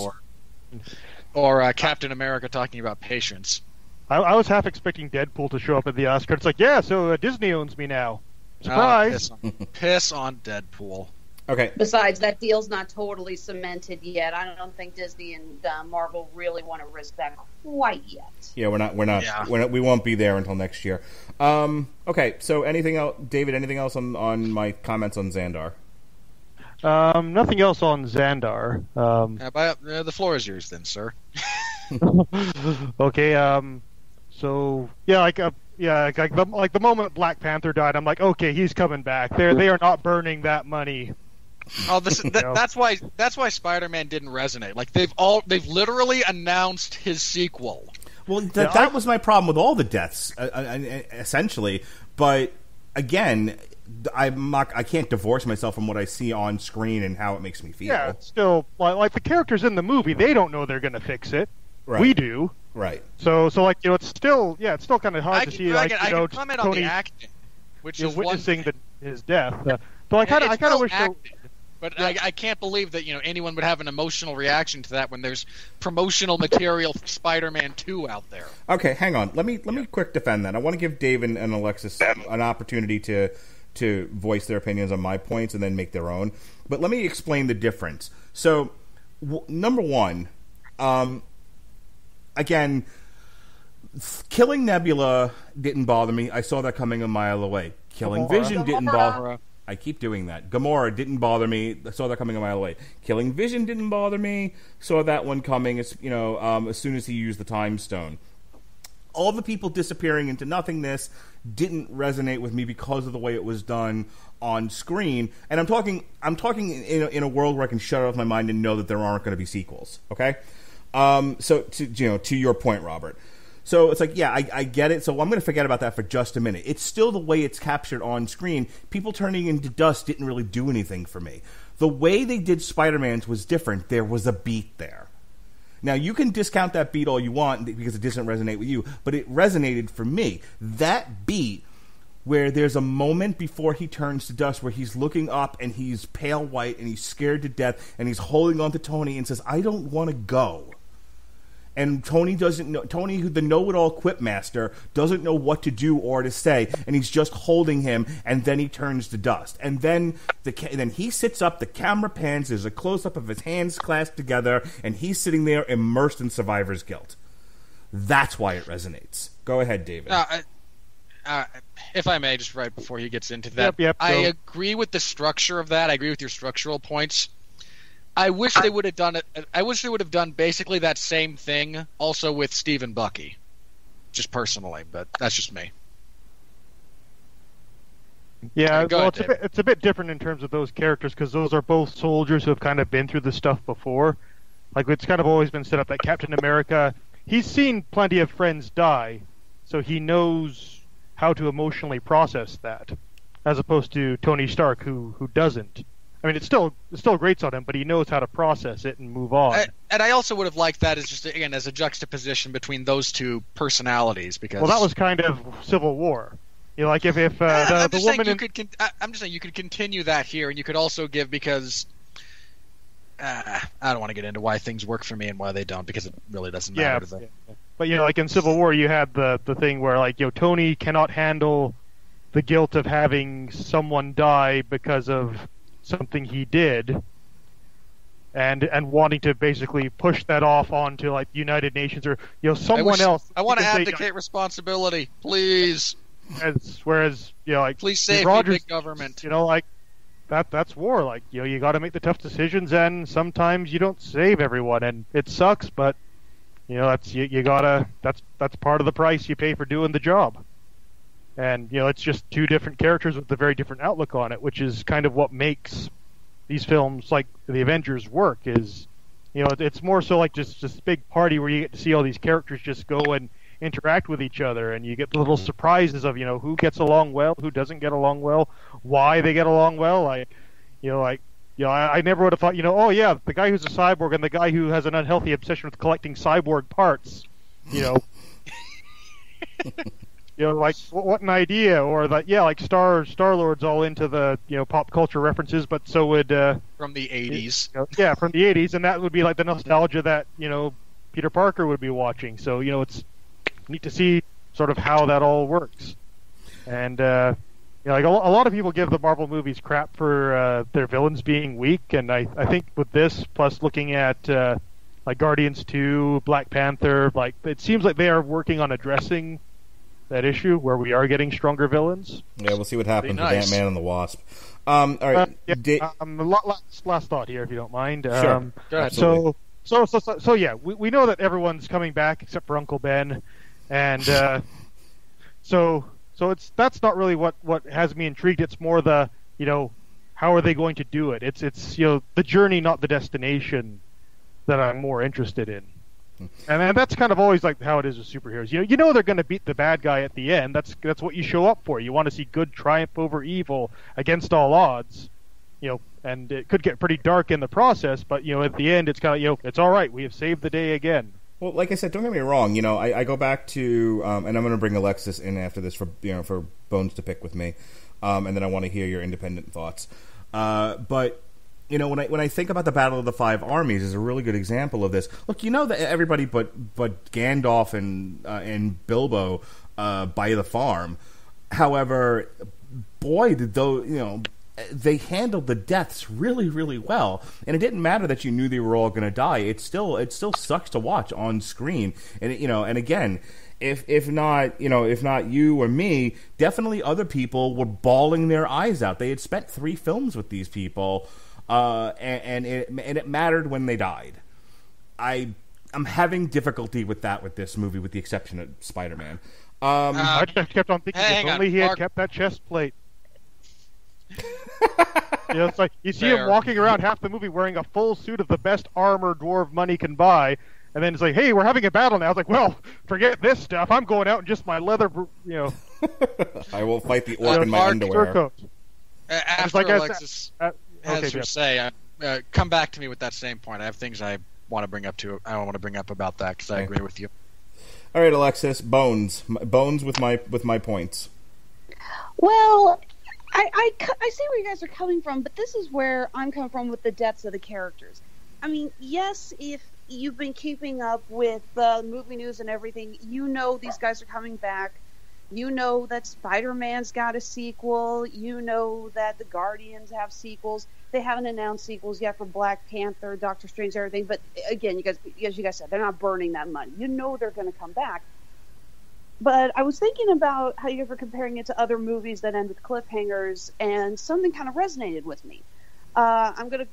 or Captain America talking about patience. I was half expecting Deadpool to show up at the Oscar. It's so Disney owns me now. Surprise! Piss on Deadpool. Okay. Besides, that deal's not totally cemented yet. I don't think Disney and Marvel really want to risk that quite yet. Yeah, we won't be there until next year. Okay, so anything else, David? Anything else on my comments on Xandar? Nothing else on Xandar. The floor is yours, then, sir. Okay. So the moment Black Panther died, I'm like, okay, he's coming back. They are not burning that money. Oh, that's why Spider-Man didn't resonate. They've literally announced his sequel. Well, that was my problem with all the deaths, essentially. But again, I can't divorce myself from what I see on screen and how it makes me feel. Yeah, it's still like the characters in the movie, they don't know they're going to fix it. Right. We do. Right. So it's still kind of hard to see I can comment on the acting, which is witnessing his death. But I kind of wish. But I can't believe that anyone would have an emotional reaction to that when there's promotional material for Spider-Man 2 out there. Okay, hang on. Let me quick defend that. I want to give Dave and Alexis an opportunity to voice their opinions on my points and then make their own. But let me explain the difference. So, number one, again, Killing Nebula didn't bother me. I saw that coming a mile away. Killing Gamora. Vision didn't bother. Gamora. I keep doing that. Gamora didn't bother me. I saw that coming a mile away. Killing Vision didn't bother me. Saw that one coming. As soon as he used the Time Stone. All the people disappearing into nothingness didn't resonate with me because of the way it was done on screen. And I'm talking in a world where I can shut it off my mind and know that there aren't going to be sequels. Okay, so to your point, Robert. So it's like, yeah, I get it. So I'm going to forget about that for just a minute. It's still the way it's captured on screen. People turning into dust didn't really do anything for me. The way they did Spider-Man's was different. There was a beat there. Now, you can discount that beat all you want because it doesn't resonate with you, but it resonated for me. That beat where there's a moment before he turns to dust where he's looking up and he's pale white and he's scared to death and he's holding on to Tony and says, I don't want to go. And Tony doesn't know. Tony, who the know-it-all quip master, doesn't know what to do or to say, and he's just holding him. And then he turns to dust. And then he sits up. The camera pans. There's a close-up of his hands clasped together, and he's sitting there immersed in survivor's guilt. That's why it resonates. Go ahead, David. If I may, just right before he gets into that, Yep, I agree with the structure of that. I agree with your structural points. I wish they would have done it. I wish they would have done basically that same thing also with Steve and Bucky, just personally, but that's just me. Yeah, Go well, ahead, it's a bit different in terms of those characters because those are both soldiers who have kind of been through this stuff before. Like, it's kind of always been set up that Captain America, he's seen plenty of friends die, so he knows how to emotionally process that, as opposed to Tony Stark, who doesn't. I mean, it still grates on him, but he knows how to process it and move on. And I also would have liked that as just, again, as a juxtaposition between those two personalities. Because well, that was kind of Civil War. You know, like if I'm the just woman saying I'm just saying you could continue that here, and you could also give, because I don't want to get into why things work for me and why they don't, because it really doesn't matter to them. Yeah. But like in Civil War, you had the thing where Tony cannot handle the guilt of having someone die because of something he did, and wanting to basically push that off onto United Nations or someone else. I want to abdicate responsibility, please. Whereas please save Rogers, me, big government. That's war. You got to make the tough decisions, and sometimes you don't save everyone, and it sucks. But that's you gotta. That's part of the price you pay for doing the job. And it's just two different characters with a very different outlook on it, which is kind of what makes these films like the Avengers work. Is it's more so like just this big party where you get to see all these characters just go and interact with each other, and you get the little surprises of who gets along well, who doesn't get along well, why they get along well. I never would have thought oh yeah, the guy who's a cyborg and the guy who has an unhealthy obsession with collecting cyborg parts. What an idea, or that Star-Lord's all into the pop culture references, but so would from the 80s. From the 80s, and that would be like the nostalgia that Peter Parker would be watching. So it's neat to see sort of how that all works. And a lot of people give the Marvel movies crap for their villains being weak, and I think with this, plus looking at Guardians 2, Black Panther, it seems like they are working on addressing that issue where we are getting stronger villains. Yeah, we'll see what happens with Ant-Man and the Wasp. All right. Last thought here, if you don't mind. Sure. Go ahead. So yeah, we know that everyone's coming back except for Uncle Ben, and so that's not really what has me intrigued. It's more the how are they going to do it? It's the journey, not the destination, that I'm more interested in. And that's kind of always how it is with superheroes. They're going to beat the bad guy at the end. That's what you show up for. You want to see good triumph over evil against all odds. And it could get pretty dark in the process, but at the end it's kind of it's all right. We have saved the day again. Well, like I said, don't get me wrong. I go back to and I'm going to bring Alexis in after this for for bones to pick with me, and then I want to hear your independent thoughts. But when I think about the Battle of the Five Armies is a really good example of this. Look, that everybody but Gandalf and Bilbo buy the farm. However, boy, did they handled the deaths really, really well, and it didn't matter that you knew they were all going to die. It still sucks to watch on screen, and and again, if not you or me, definitely other people were bawling their eyes out. They had spent 3 films with these people, and it mattered when they died. I'm having difficulty with that with this movie, with the exception of Spider-Man. I just kept on thinking if only he had kept that chest plate. It's like you see him walking around half the movie wearing a full suit of the best armor dwarf money can buy. And then it's like, hey, we're having a battle now. It's like, well, forget this stuff. I'm going out in just my leather, I will fight the orc in my underwear. After like Alexis has her say, come back to me with that same point. I have things I want to bring up about that because I agree with you. All right, Alexis, bones with my points. Well, I see where you guys are coming from, but this is where I'm coming from with the depths of the characters. I mean, yes, if you've been keeping up with the movie news and everything, you know these guys are coming back. You know that Spider-Man's got a sequel. You know that the Guardians have sequels. They haven't announced sequels yet for Black Panther, Doctor Strange, everything. But again, as you guys said, they're not burning that money. You know they're going to come back. But I was thinking about how you guys were comparing it to other movies that end with cliffhangers, and something kind of resonated with me. I'm going to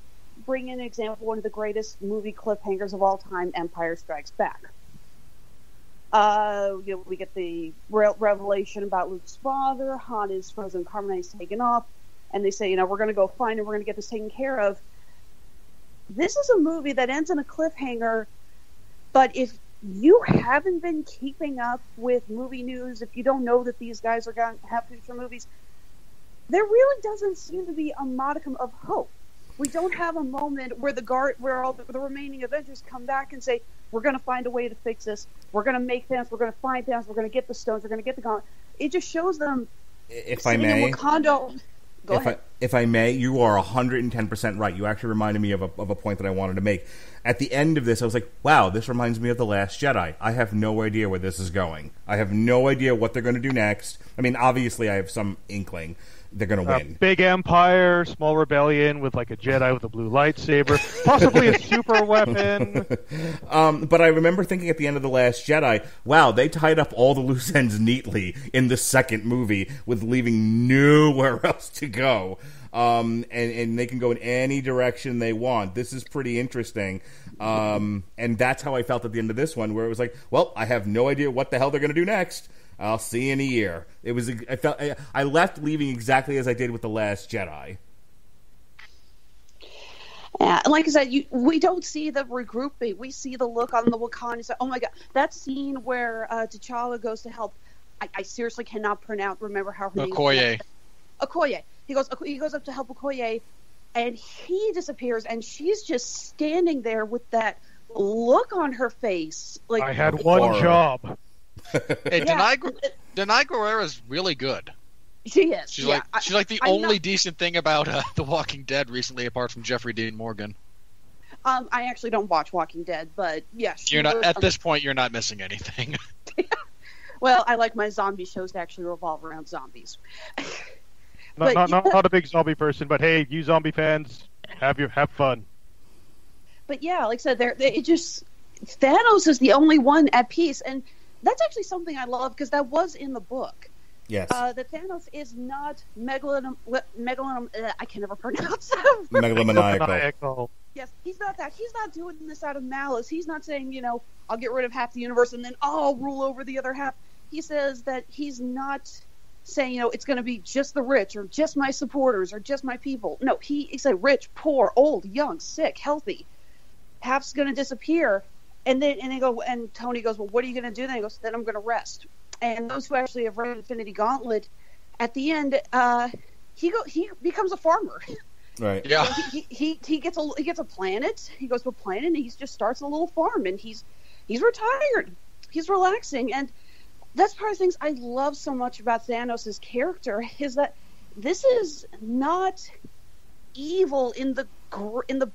bring in an example, one of the greatest movie cliffhangers of all time, Empire Strikes Back. We get the revelation about Luke's father. Han is frozen carbonite, he's taken off, and they say, we're going to go find him, we're going to get this taken care of. This is a movie that ends in a cliffhanger, but if you haven't been keeping up with movie news, if you don't know that these guys are going to have future movies, there really doesn't seem to be a modicum of hope. We don't have a moment where where all the remaining Avengers come back and say, we're going to find a way to fix this. We're going to make Thanos. We're going to find Thanos. We're going to get the stones. We're going to get the gauntlet. It just shows them. If I may, in Wakanda. Go ahead. If I may, you are 110% right. You actually reminded me of a point that I wanted to make. At the end of this, I was like, wow, this reminds me of The Last Jedi. I have no idea where this is going. I have no idea what they're going to do next. I mean, obviously, I have some inkling they're going to win. Big empire, small rebellion with like a Jedi with a blue lightsaber, possibly a super weapon. But I remember thinking at the end of The Last Jedi, wow, they tied up all the loose ends neatly in the second movie with leaving nowhere else to go. And they can go in any direction they want. This is pretty interesting. And that's how I felt at the end of this one, where it was like, well, I have no idea what the hell they're going to do next. I'll see you in a year. I left leaving exactly as I did with The Last Jedi. Yeah, like I said, we don't see the regrouping. We see the look on the Wakanda. Oh my god, that scene where T'Challa goes to help. I seriously cannot remember how her name is. Okoye. He goes up to help Okoye, and he disappears, and she's just standing there with that look on her face. Like, I had one job. Hey, Denai Guerrera's really good. She is. She's like the only decent thing about The Walking Dead recently, apart from Jeffrey Dean Morgan. I actually don't watch Walking Dead, but yes. At this point, you're not missing anything. Well, I like my zombie shows to actually revolve around zombies. Not a big zombie person, but hey, you zombie fans, have fun. But yeah, like I said, Thanos is the only one at peace, and that's actually something I love because that was in the book. Yes. That Thanos is not I can never pronounce megalomaniacal. Yes, he's not that. He's not doing this out of malice. He's not saying, I'll get rid of half the universe and then I'll rule over the other half. He says that he's not saying, it's going to be just the rich or just my supporters or just my people. No, he said rich, poor, old, young, sick, healthy. Half's going to disappear. And Tony goes, well, what are you going to do? Then he goes, then I'm going to rest. And those who actually have read Infinity Gauntlet, at the end, he becomes a farmer. Right. Yeah. He gets a planet. He goes to a planet and he just starts a little farm and he's retired. He's relaxing, and that's part of the things I love so much about Thanos' character is that this is not evil in the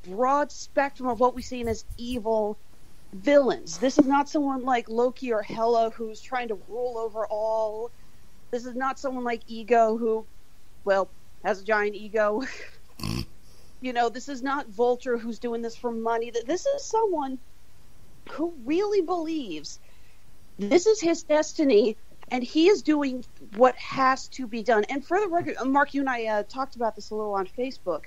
broad spectrum of what we see as evil villains. This is not someone like Loki or Hela who's trying to rule over all. This is not someone like Ego who, has a giant ego. This is not Vulture who's doing this for money. This is someone who really believes This is his destiny, and he is doing what has to be done. And for the record, Mark, you and I talked about this a little on Facebook.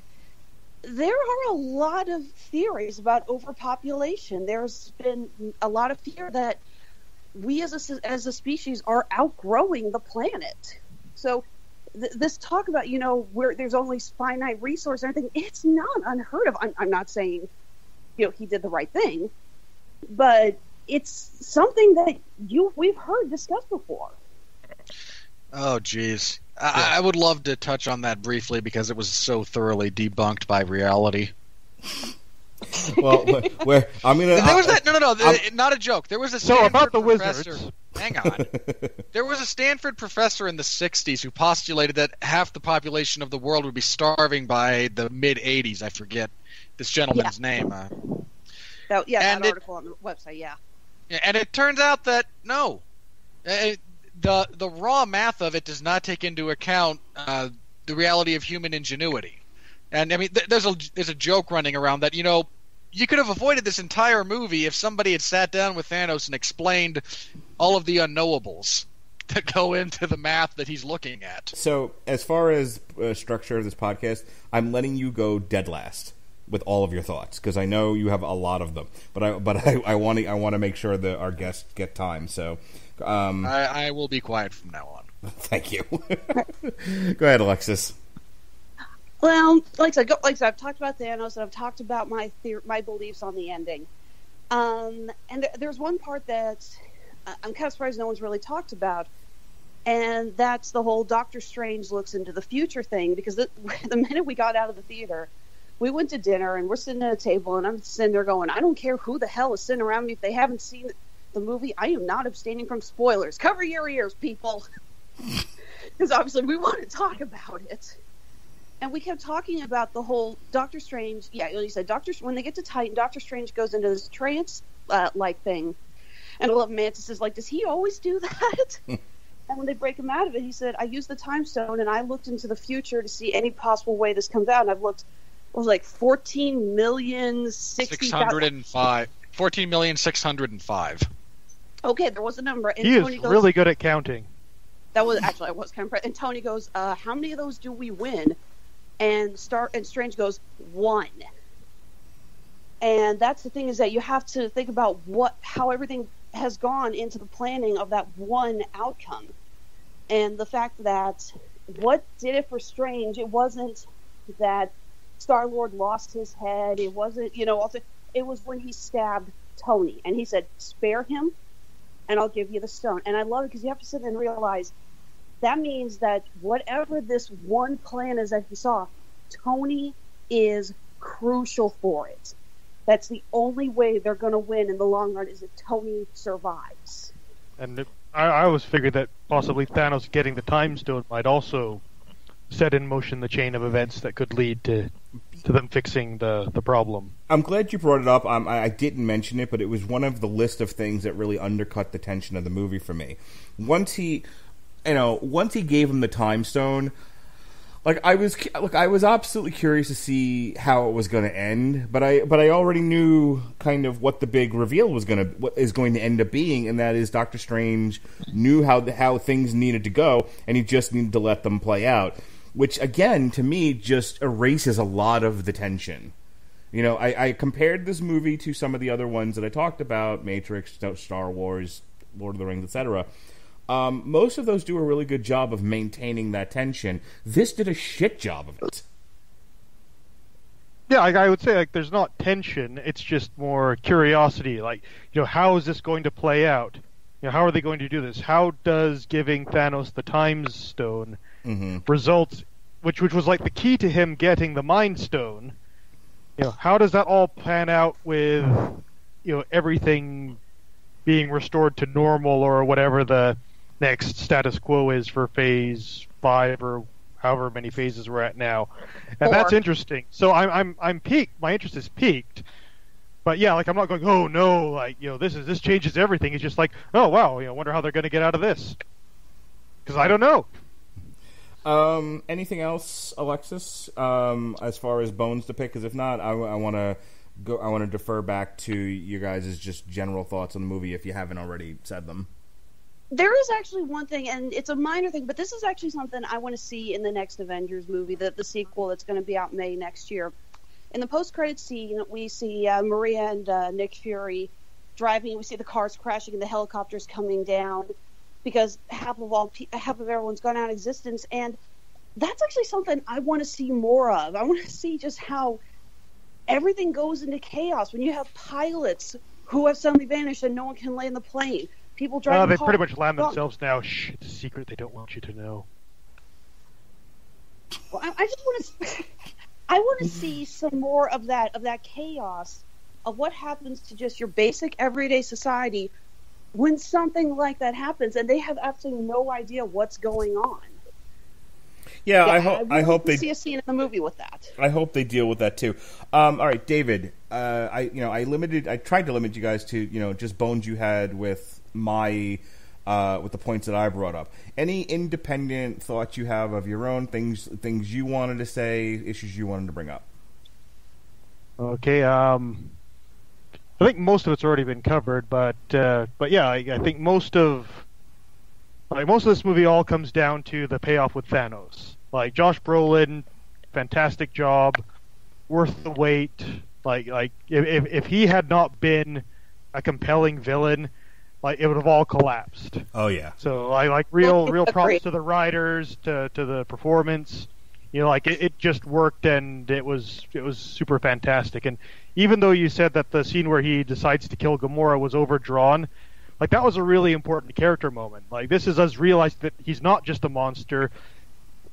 There are a lot of theories about overpopulation. There's been a lot of fear that we as a species are outgrowing the planet. So this talk about, where there's only finite resource and everything, it's not unheard of. I'm not saying, he did the right thing, but it's something that we've heard discussed before. Oh, geez. I would love to touch on that briefly because it was so thoroughly debunked by reality. Well, where I'm gonna. There was that. No, not a joke. There was a Stanford about the professor. wizards. Hang on. There was a Stanford professor in the '60s who postulated that half the population of the world would be starving by the mid '80s. I forget this gentleman's name. That article on the website. Yeah. And it turns out that no. The raw math of it does not take into account the reality of human ingenuity, and I mean, there's a joke running around that you could have avoided this entire movie if somebody had sat down with Thanos and explained all of the unknowables that go into the math that he's looking at. So, as far as structure of this podcast, I'm letting you go dead last with all of your thoughts because I know you have a lot of them, but I want to make sure that our guests get time. So. I will be quiet from now on. Thank you. Go ahead, Alexis. Well, like I said, I've talked about Thanos, and I've talked about my beliefs on the ending. And there's one part that I'm kind of surprised no one's really talked about, and that's the whole Doctor Strange looks into the future thing. Because the minute we got out of the theater, we went to dinner, and we're sitting at a table, and I'm sitting there going, I don't care who the hell is sitting around me if they haven't seen the movie. I am not abstaining from spoilers. Cover your ears, people, because obviously we want to talk about it. And we kept talking about the whole Doctor Strange. Yeah, you said when they get to Titan, Doctor Strange goes into this trance like thing, and I love Mantis is like, does he always do that? And when they break him out of it, he said, I used the time stone and I looked into the future to see any possible way this comes out, and I've looked. It was like 14,060,000. 14,605. Okay, there was a number. And he Tony is goes, really good at counting. That was actually I was kind of impressed. And Tony goes, "How many of those do we win?" And Strange goes, 1. And that's the thing, is that you have to think about how everything has gone into the planning of that one outcome, and the fact that what did it for Strange? It wasn't that Star-Lord lost his head. It wasn't, also, it was when he stabbed Tony, and he said, spare him, and I'll give you the stone. And I love it because you have to sit there and realize that means that whatever this one plan is that he saw, Tony is crucial for it. That's the only way they're going to win in the long run, is if Tony survives. And I always figured that possibly Thanos getting the Time Stone might also set in motion the chain of events that could lead to them fixing the problem. I'm glad you brought it up. I didn't mention it, but it was one of the list of things that really undercut the tension of the movie for me. Once he gave him the Time Stone, I was absolutely curious to see how it was going to end, but I already knew kind of what the big reveal what is going to end up being, and that is Doctor Strange knew how things needed to go, and he just needed to let them play out. Which, again, to me, just erases a lot of the tension. I compared this movie to some of the other ones that I talked about, Matrix, Star Wars, Lord of the Rings, etc. Most of those do a really good job of maintaining that tension. This did a shit job of it. Yeah, I would say there's not tension. It's just more curiosity. How is this going to play out? How are they going to do this? How does giving Thanos the Time Stone result, which was the key to him getting the Mind Stone? How does that all pan out with everything being restored to normal, or whatever the next status quo is for Phase 5 or however many phases we're at now? And that's interesting. So I'm peaked. My interest is peaked. But yeah, I'm not going, oh no, this changes everything. It's just oh wow, I wonder how they're going to get out of this, because I don't know. Anything else, Alexis? As far as bones to pick, because if not, I want to go. I want to defer back to you guys' just general thoughts on the movie if you haven't already said them. There is actually one thing, and it's a minor thing, but this is actually something I want to see in the next Avengers movie, the sequel that's going to be out May next year. In the post-credits scene, we see Maria and Nick Fury driving. We see the cars crashing and the helicopters coming down because half of everyone's gone out of existence, and that's actually something I want to see more of. I want to see just how everything goes into chaos when you have pilots who have suddenly vanished and no one can land the plane. People driving they cars. pretty much land themselves now. Shh, it's a secret they don't want you to know. Well, I just want to. I want to see some more of that chaos of what happens to just your basic everyday society when something like that happens, and they have absolutely no idea what's going on. Yeah, I hope they see a scene in the movie with that. I hope they deal with that too. All right, David. I tried to limit you guys to just bones you had with my with the points that I brought up. Any independent thoughts you have of your own things you wanted to say, issues you wanted to bring up? Okay. I think most of it's already been covered, but yeah, I think most of this movie all comes down to the payoff with Thanos. Like Josh Brolin, fantastic job, worth the wait. Like if he had not been a compelling villain, like it would have all collapsed. Oh yeah. So I like real props to the writers, to the performance. Like it just worked, and it was super fantastic. And even though you said that the scene where he decides to kill Gamora was overdrawn, like that was a really important character moment. Like this is us realizing that he's not just a monster.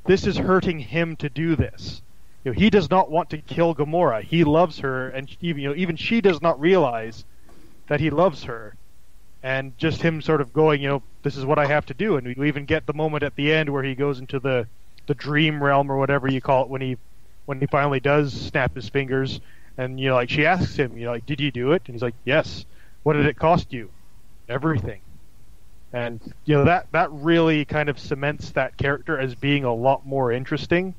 This is hurting him to do this. He does not want to kill Gamora. He loves her, and even she does not realize that he loves her. And just him sort of going, this is what I have to do. And we even get the moment at the end where he goes into the dream realm or whatever you call it when he finally does snap his fingers. And like she asks him, did you do it? And he's like, yes. What did it cost you? Everything. And that really kind of cements that character as being a lot more interesting.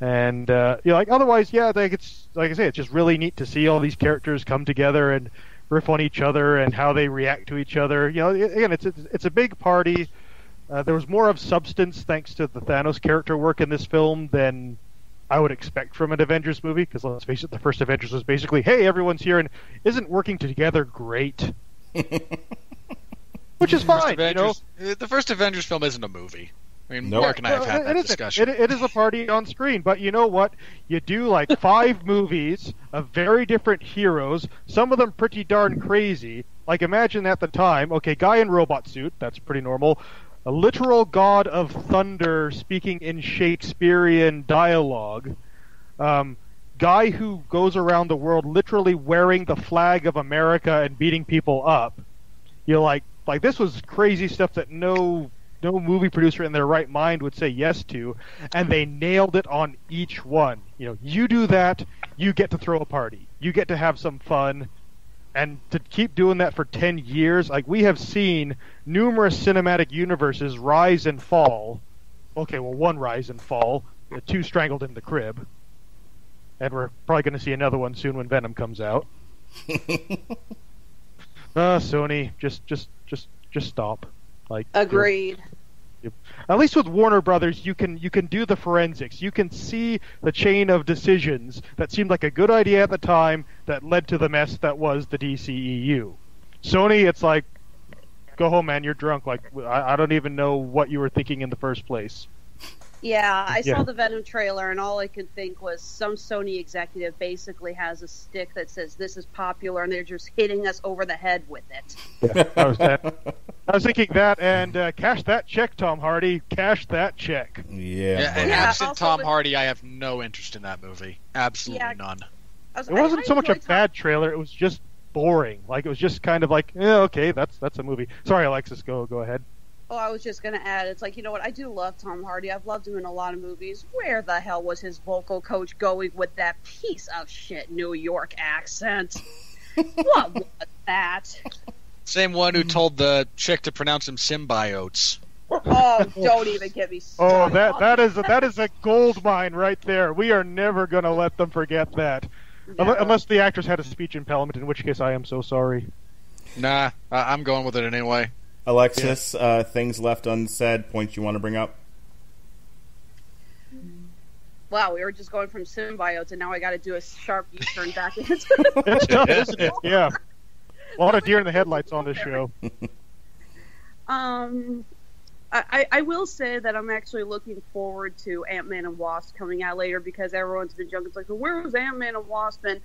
And otherwise, yeah, it's like I say, it's just really neat to see all these characters come together and riff on each other and how they react to each other. Again, it's a big party. There was more of substance thanks to the Thanos character work in this film than I would expect from an Avengers movie. Because let's face it, the first Avengers was basically, hey, everyone's here and isn't working together great. Which is fine, The first Avengers film isn't a movie. I mean, Nope. Mark and I have had that discussion. It is a party on screen, but you know what? You do like 5 movies of very different heroes, some of them pretty darn crazy. Like imagine at the time, okay, guy in robot suit, that's pretty normal. A literal god of thunder speaking in Shakespearean dialogue. Guy who goes around the world literally wearing the flag of America and beating people up. Like this was crazy stuff that no movie producer in their right mind would say yes to, and they nailed it on each one. You do that, you get to throw a party. You get to have some fun, and to keep doing that for 10 years, like we have seen numerous cinematic universes rise and fall. Okay, well, one rise and fall, 2 strangled in the crib, and we're probably going to see another one soon when Venom comes out. Sony, just stop. Like Agreed. At least with Warner Brothers, you can do the forensics. You can see the chain of decisions that seemed like a good idea at the time that led to the mess that was the DCEU. Sony, it's like, go home, man. You're drunk. Like I don't even know what you were thinking in the first place. Yeah, I saw the Venom trailer, and all I could think was some Sony executive basically has a stick that says this is popular, and they're just hitting us over the head with it. Yeah, I was thinking that, and cash that check, Tom Hardy. Cash that check. Yeah. And Yeah, absent also Tom with- Hardy, I have no interest in that movie. Absolutely Yeah. none. It wasn't so much a bad trailer; it was just boring. Like it was just kind of like, yeah, okay, that's a movie. Sorry, Alexis, go ahead. Oh, I was just going to add, it's like, you know what, I do love Tom Hardy. I've loved him in a lot of movies. Where the hell was his vocal coach going with that piece of shit New York accent? What was that? Same one who told the chick to pronounce him symbiotes. Oh, don't even get me started. that is a gold mine right there. We are never going to let them forget that. No. Unless the actress had a speech impediment, in which case I am so sorry. Nah, I'm going with it anyway. Alexis, things left unsaid, points you want to bring up? Wow, we were just going from symbiotes, and now I got to do a sharp U-turn back into. It's tough, isn't it? Yeah. A lot of deer in the headlights on this show. I will say that I'm actually looking forward to Ant-Man and Wasp coming out later, because everyone's been joking, like, well, where was Ant-Man and Wasp? And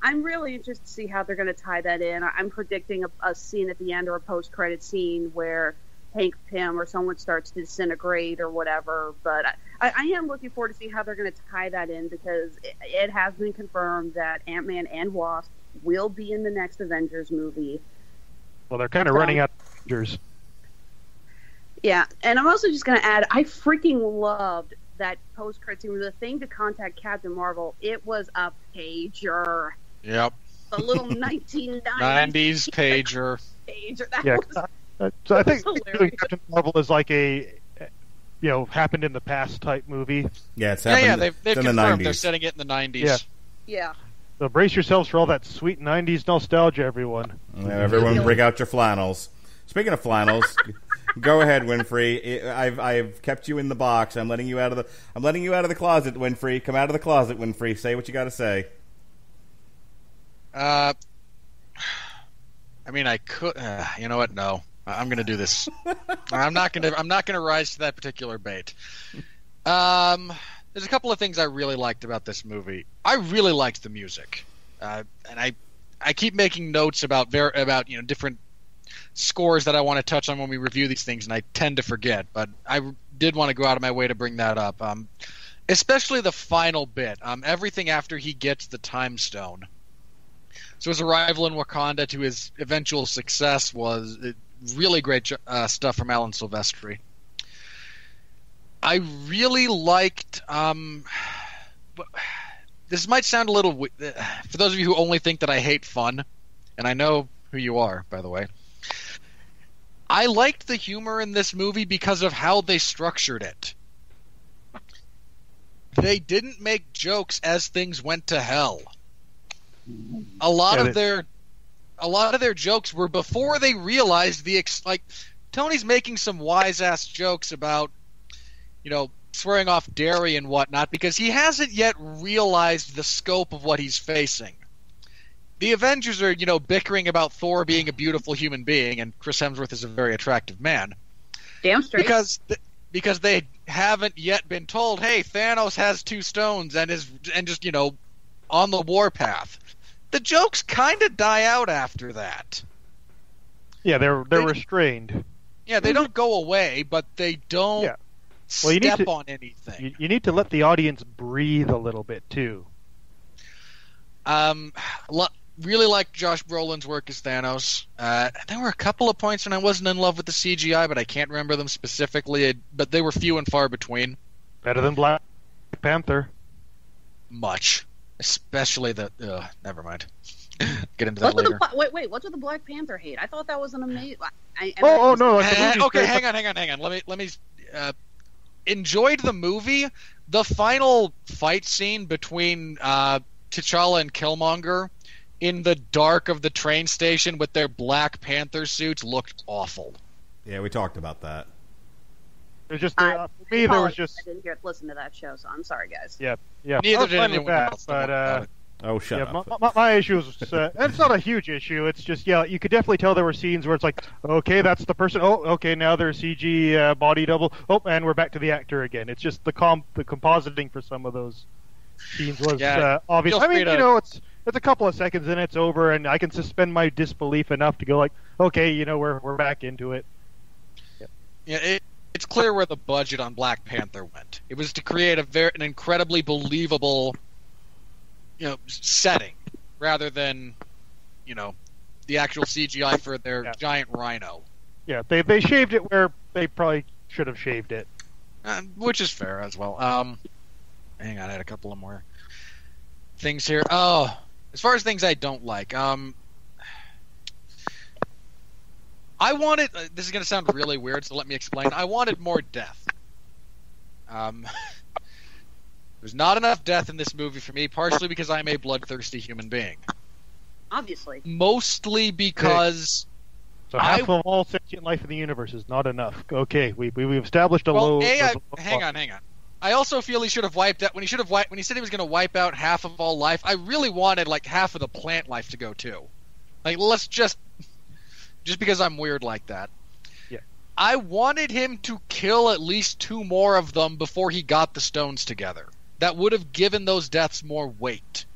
I'm really interested to see how they're going to tie that in. I'm predicting a scene at the end, or a post-credit scene where Hank Pym or someone starts to disintegrate or whatever. But I am looking forward to see how they're going to tie that in, because it has been confirmed that Ant-Man and Wasp will be in the next Avengers movie. Well, they're kind of running out of Avengers. Yeah, and I'm also just going to add, I freaking loved that post-credit scene. The thing to contact Captain Marvel, it was a pager. Yep. A little 1990s 90s pager. That Yeah, was, so I think hilarious. Captain Marvel is like a, happened in the past type movie. Yeah, it's happened. They've it's in the confirmed 90s. they're setting it in the 90s. Yeah. Yeah. So brace yourselves for all that sweet 90s nostalgia, everyone. Everyone bring out your flannels. Speaking of flannels, go ahead, Winfrey. I've kept you in the box. I'm letting you out of the closet, Winfrey. Come out of the closet, Winfrey. Say what you got to say. I mean, I could. You know what? No, I'm going to do this. I'm not going to rise to that particular bait. There's a couple of things I really liked about this movie. I really liked the music, and I keep making notes about different scores that I want to touch on when we review these things, and I tend to forget. But I did want to go out of my way to bring that up, especially the final bit. Everything after he gets the Time Stone. So his arrival in Wakanda to his eventual success was really great stuff from Alan Silvestri. I really liked. This might sound a little. For those of you who only think that I hate fun, and I know who you are, by the way. I liked the humor in this movie because of how they structured it. They didn't make jokes as things went to hell. A lot of their jokes were before they realized like Tony's making some wise ass jokes about swearing off dairy and whatnot because he hasn't yet realized the scope of what he's facing. The Avengers are, bickering about Thor being a beautiful human being, and Chris Hemsworth is a very attractive man. Damn straight. Because they haven't yet been told, hey, Thanos has 2 stones and just on the warpath. The jokes kind of die out after that. Yeah, they're restrained. Yeah, they don't go away, but they don't step on anything. You need to let the audience breathe a little bit too. Really liked Josh Brolin's work as Thanos. There were a couple of points when I wasn't in love with the CGI, but I can't remember them specifically. But they were few and far between. Better than Black Panther. Much. Especially the... never mind. Get into that later. Wait, what's with the Black Panther hate? I thought that was an amazing... No. Okay, hang on. Let me... enjoyed the movie. The final fight scene between T'Challa and Killmonger in the dark of the train station with their Black Panther suits looked awful. Yeah, we talked about that. It was just for me. There was just. I didn't listen to that show, so I'm sorry, guys. Yeah. Neither did anyone else. But oh, shut up. My issue was. It's not a huge issue. It's just you could definitely tell there were scenes where it's like, okay, that's the person. Oh, okay, now there's CG body double. Oh, and we're back to the actor again. It's just the compositing for some of those scenes was obvious. I mean, it's a couple of seconds and it's over, and I can suspend my disbelief enough to go like, okay, we're back into it. Yeah, it's clear where the budget on Black Panther went. It was to create an incredibly believable, setting, rather than, the actual CGI for their giant rhino. Yeah, they shaved it where they probably should have shaved it. Which is fair as well. Hang on, I had a couple of more things here. Oh, as far as things I don't like, I wanted... this is going to sound really weird, so let me explain. I wanted more death. There's not enough death in this movie for me, partially because I'm a bloodthirsty human being. Obviously. Mostly because So half of all sentient life in the universe is not enough. Okay, we've established a low. Hang on. I also feel he should have wiped out when he said he was going to wipe out half of all life. I really wanted like half of the plant life to go too. Like let's just because I'm weird like that. Yeah. I wanted him to kill at least 2 more of them before he got the stones together. That would have given those deaths more weight.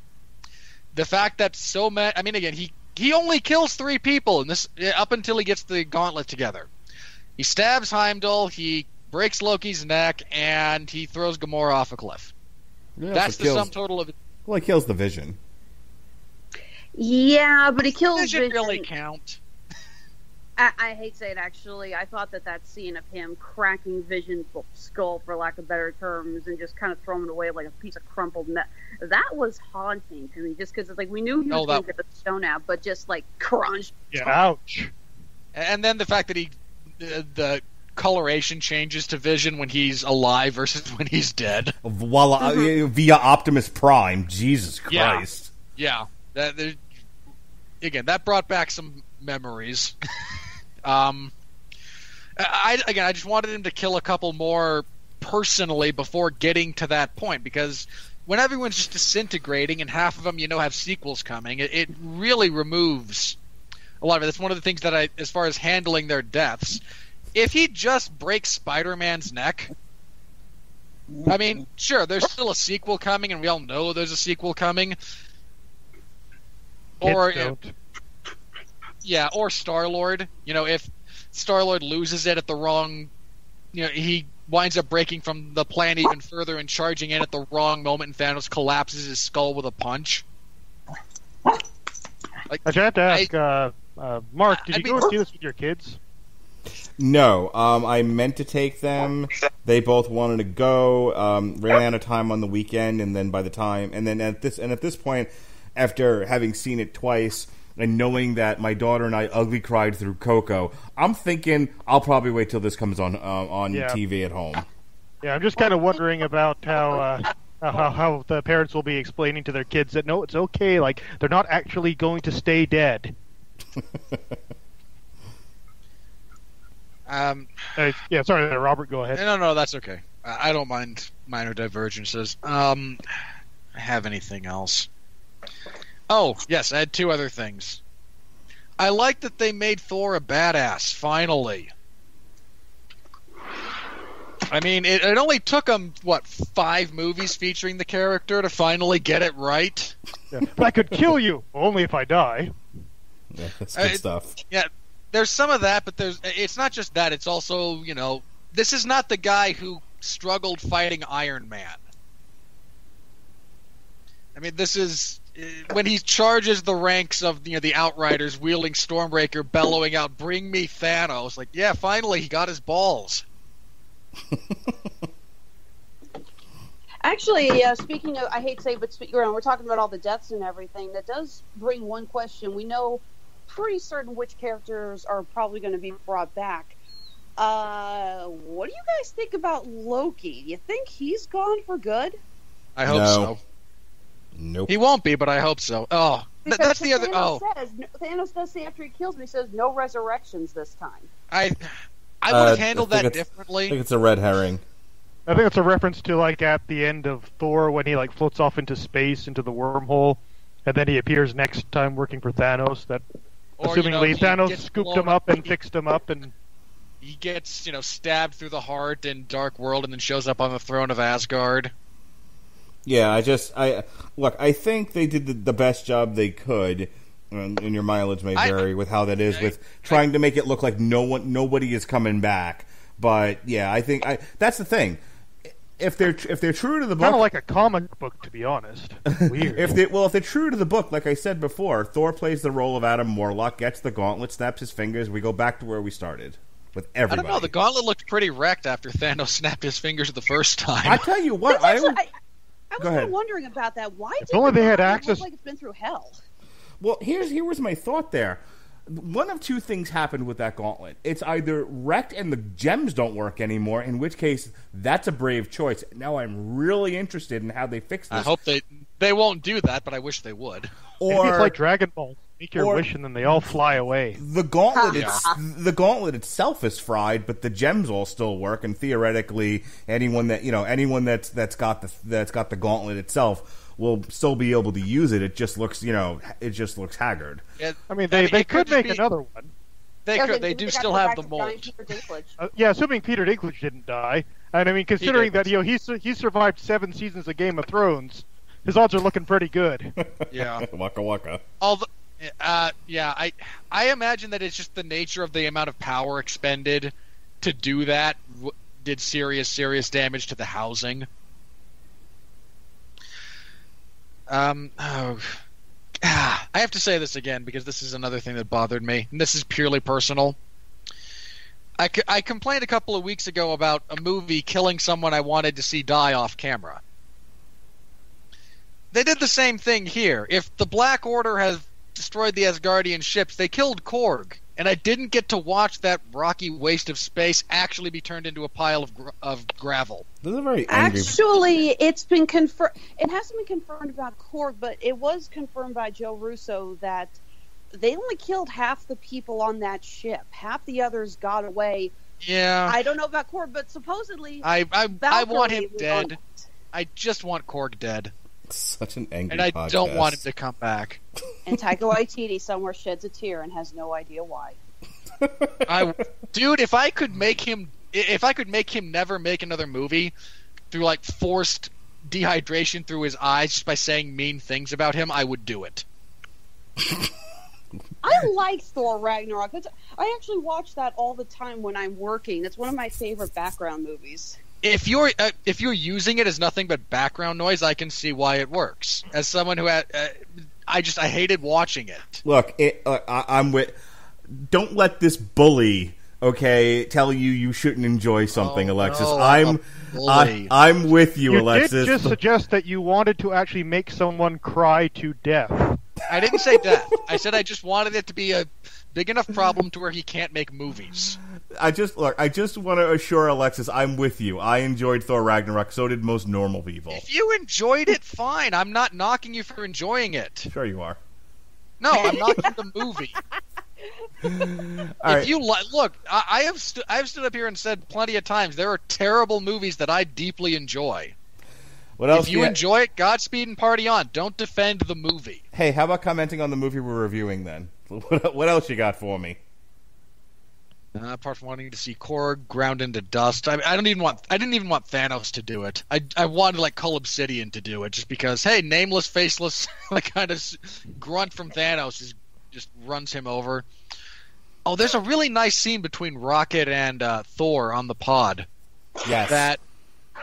The fact that so many, I mean, again, he only kills 3 people in this up until he gets the gauntlet together. He stabs Heimdall, he breaks Loki's neck, and he throws Gamora off a cliff. That's the sum total of it. Well, he kills the Vision. Yeah, but he kills Vision. Really count? I hate to say it, actually. I thought that scene of him cracking Vision's skull, for lack of better terms, and just kind of throwing it away like a piece of crumpled metal, that was haunting to me, just because it's like we knew he was going to get the stone out, but just like crunch. Yeah, ouch. And then the fact that the coloration changes to Vision when he's alive versus when he's dead. Via Optimus Prime. Jesus Christ. Yeah. That brought back some memories. I just wanted him to kill a couple more personally before getting to that point, because when everyone's just disintegrating and half of them, have sequels coming, it really removes a lot of it. That's one of the things that as far as handling their deaths, if he just breaks Spider-Man's neck, I mean, sure, there's still a sequel coming, and we all know there's a sequel coming. Or Star-Lord. If Star-Lord loses it at the wrong, he winds up breaking from the plan even further and charging in at the wrong moment, and Thanos collapses his skull with a punch. I have to ask, Mark, did you go and see this with your kids? No, I meant to take them. They both wanted to go. Ran out of time on the weekend, and then at this point, after having seen it twice and knowing that my daughter and I ugly cried through Coco, I'm thinking I'll probably wait till this comes on TV at home. Yeah, I'm just kind of wondering about how the parents will be explaining to their kids that no, it's okay. Like they're not actually going to stay dead. Sorry, Robert, go ahead. No, that's okay. I don't mind minor divergences. I have anything else? Oh, yes, I had 2 other things. I like that they made Thor a badass, finally. I mean, it only took them, 5 movies featuring the character to finally get it right? Yeah. But I could kill you, only if I die. Yeah, that's good stuff. Yeah, there's some of that, but it's not just that. It's also, this is not the guy who struggled fighting Iron Man. I mean, this is when he charges the ranks of the Outriders, wielding Stormbreaker, bellowing out, "Bring me Thanos!" Like, yeah, finally he got his balls. Actually, speaking of, I hate to say, but we're talking about all the deaths and everything. That does bring one question. We know pretty certain which characters are probably going to be brought back. What do you guys think about Loki? Do you think he's gone for good? I hope so. Nope. He won't be, but I hope so. Oh, that's the other. Thanos does say after he kills me, he says no resurrections this time. I would have handled that differently. I think it's a red herring. I think it's a reference to at the end of Thor when he floats off into space into the wormhole, and then he appears next time working for Thanos. Assumingly Thanos scooped him up and fixed him up, and he gets stabbed through the heart in Dark World, and then shows up on the throne of Asgard. Yeah, I think they did the best job they could, and your mileage may vary with how that is, with trying to make it look like nobody is coming back. But yeah, I think that's the thing. If they're true to the book, kind of like a comic book, to be honest. Weird. if they're true to the book, like I said before, Thor plays the role of Adam Warlock, gets the gauntlet, snaps his fingers. We go back to where we started with everybody. I don't know. The gauntlet looked pretty wrecked after Thanos snapped his fingers the first time. I tell you what, I was kind of wondering about that. Why did only they had access? Look like it's been through hell. Well, here was my thought there. One of 2 things happened with that gauntlet. It's either wrecked and the gems don't work anymore, in which case that's a brave choice. Now I'm really interested in how they fix this. I hope they won't do that, but I wish they would. Or it's like Dragon Ball. Make your wish, and then they all fly away. The gauntlet itself is fried, but the gems all still work, and theoretically, anyone that's got the gauntlet itself will still be able to use it. It just looks haggard. Yeah, I mean, they could make another one. They could. They do still have the mold. Assuming Peter Dinklage didn't die, and I mean, considering that he survived 7 seasons of Game of Thrones, his odds are looking pretty good. Yeah, waka waka. I imagine that it's just the nature of the amount of power expended to do that did serious damage to the housing. I have to say this again because this is another thing that bothered me, and this is purely personal. I complained a couple of weeks ago about a movie killing someone I wanted to see die off camera. They did the same thing here. If the Black Order has destroyed the Asgardian ships, they killed Korg, and I didn't get to watch that rocky waste of space actually be turned into a pile of gravel. This is a very angry... Actually, it's been confirmed. It hasn't been confirmed about Korg, but it was confirmed by Joe Russo that they only killed half the people on that ship. Half the others got away. Yeah. I don't know about Korg, but supposedly I want him dead. I just want Korg dead. Such an angry and I podcast. don't want him to come back. And Taika Waititi somewhere sheds a tear and has no idea why. Dude, if I could make him never make another movie through like forced dehydration through his eyes just by saying mean things about him, I would do it. I like Thor Ragnarok. I actually watch that all the time when I'm working. It's one of my favorite background movies. If you're using it as nothing but background noise, I can see why it works. As someone who I hated watching it. Look, I'm with. Don't let this bully, tell you shouldn't enjoy something, Alexis. No, I'm with you, Alexis. You did just suggest that you wanted to actually make someone cry to death. I didn't say death. I said I just wanted it to be a big enough problem to where he can't make movies. I just want to assure Alexis, I'm with you. I enjoyed Thor Ragnarok. So did most normal people. If you enjoyed it, fine. I'm not knocking you for enjoying it. Sure you are. No, I'm knocking the movie. Right. You look, I've stood up here and said plenty of times there are terrible movies that I deeply enjoy. What else? If you enjoy it, Godspeed and party on. Don't defend the movie. Hey, how about commenting on the movie we're reviewing then? What else you got for me? Apart from wanting to see Korg ground into dust, I didn't even want Thanos to do it. I wanted like Cull Obsidian to do it, just because hey, nameless, faceless, like kind of grunt from Thanos just runs him over. Oh, there's a really nice scene between Rocket and Thor on the pod. Yes, that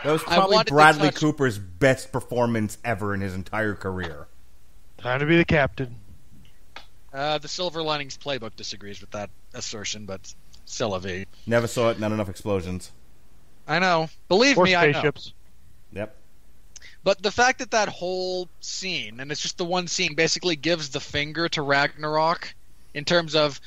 was probably Bradley Cooper's best performance ever in his entire career. Time to be the captain. The Silver Linings Playbook disagrees with that assertion, but still a V. Never saw it. Not enough explosions. I know. Believe me, spaceships. I know. Yep. But the fact that whole scene, and it's just the one scene, basically gives the finger to Ragnarok in terms of,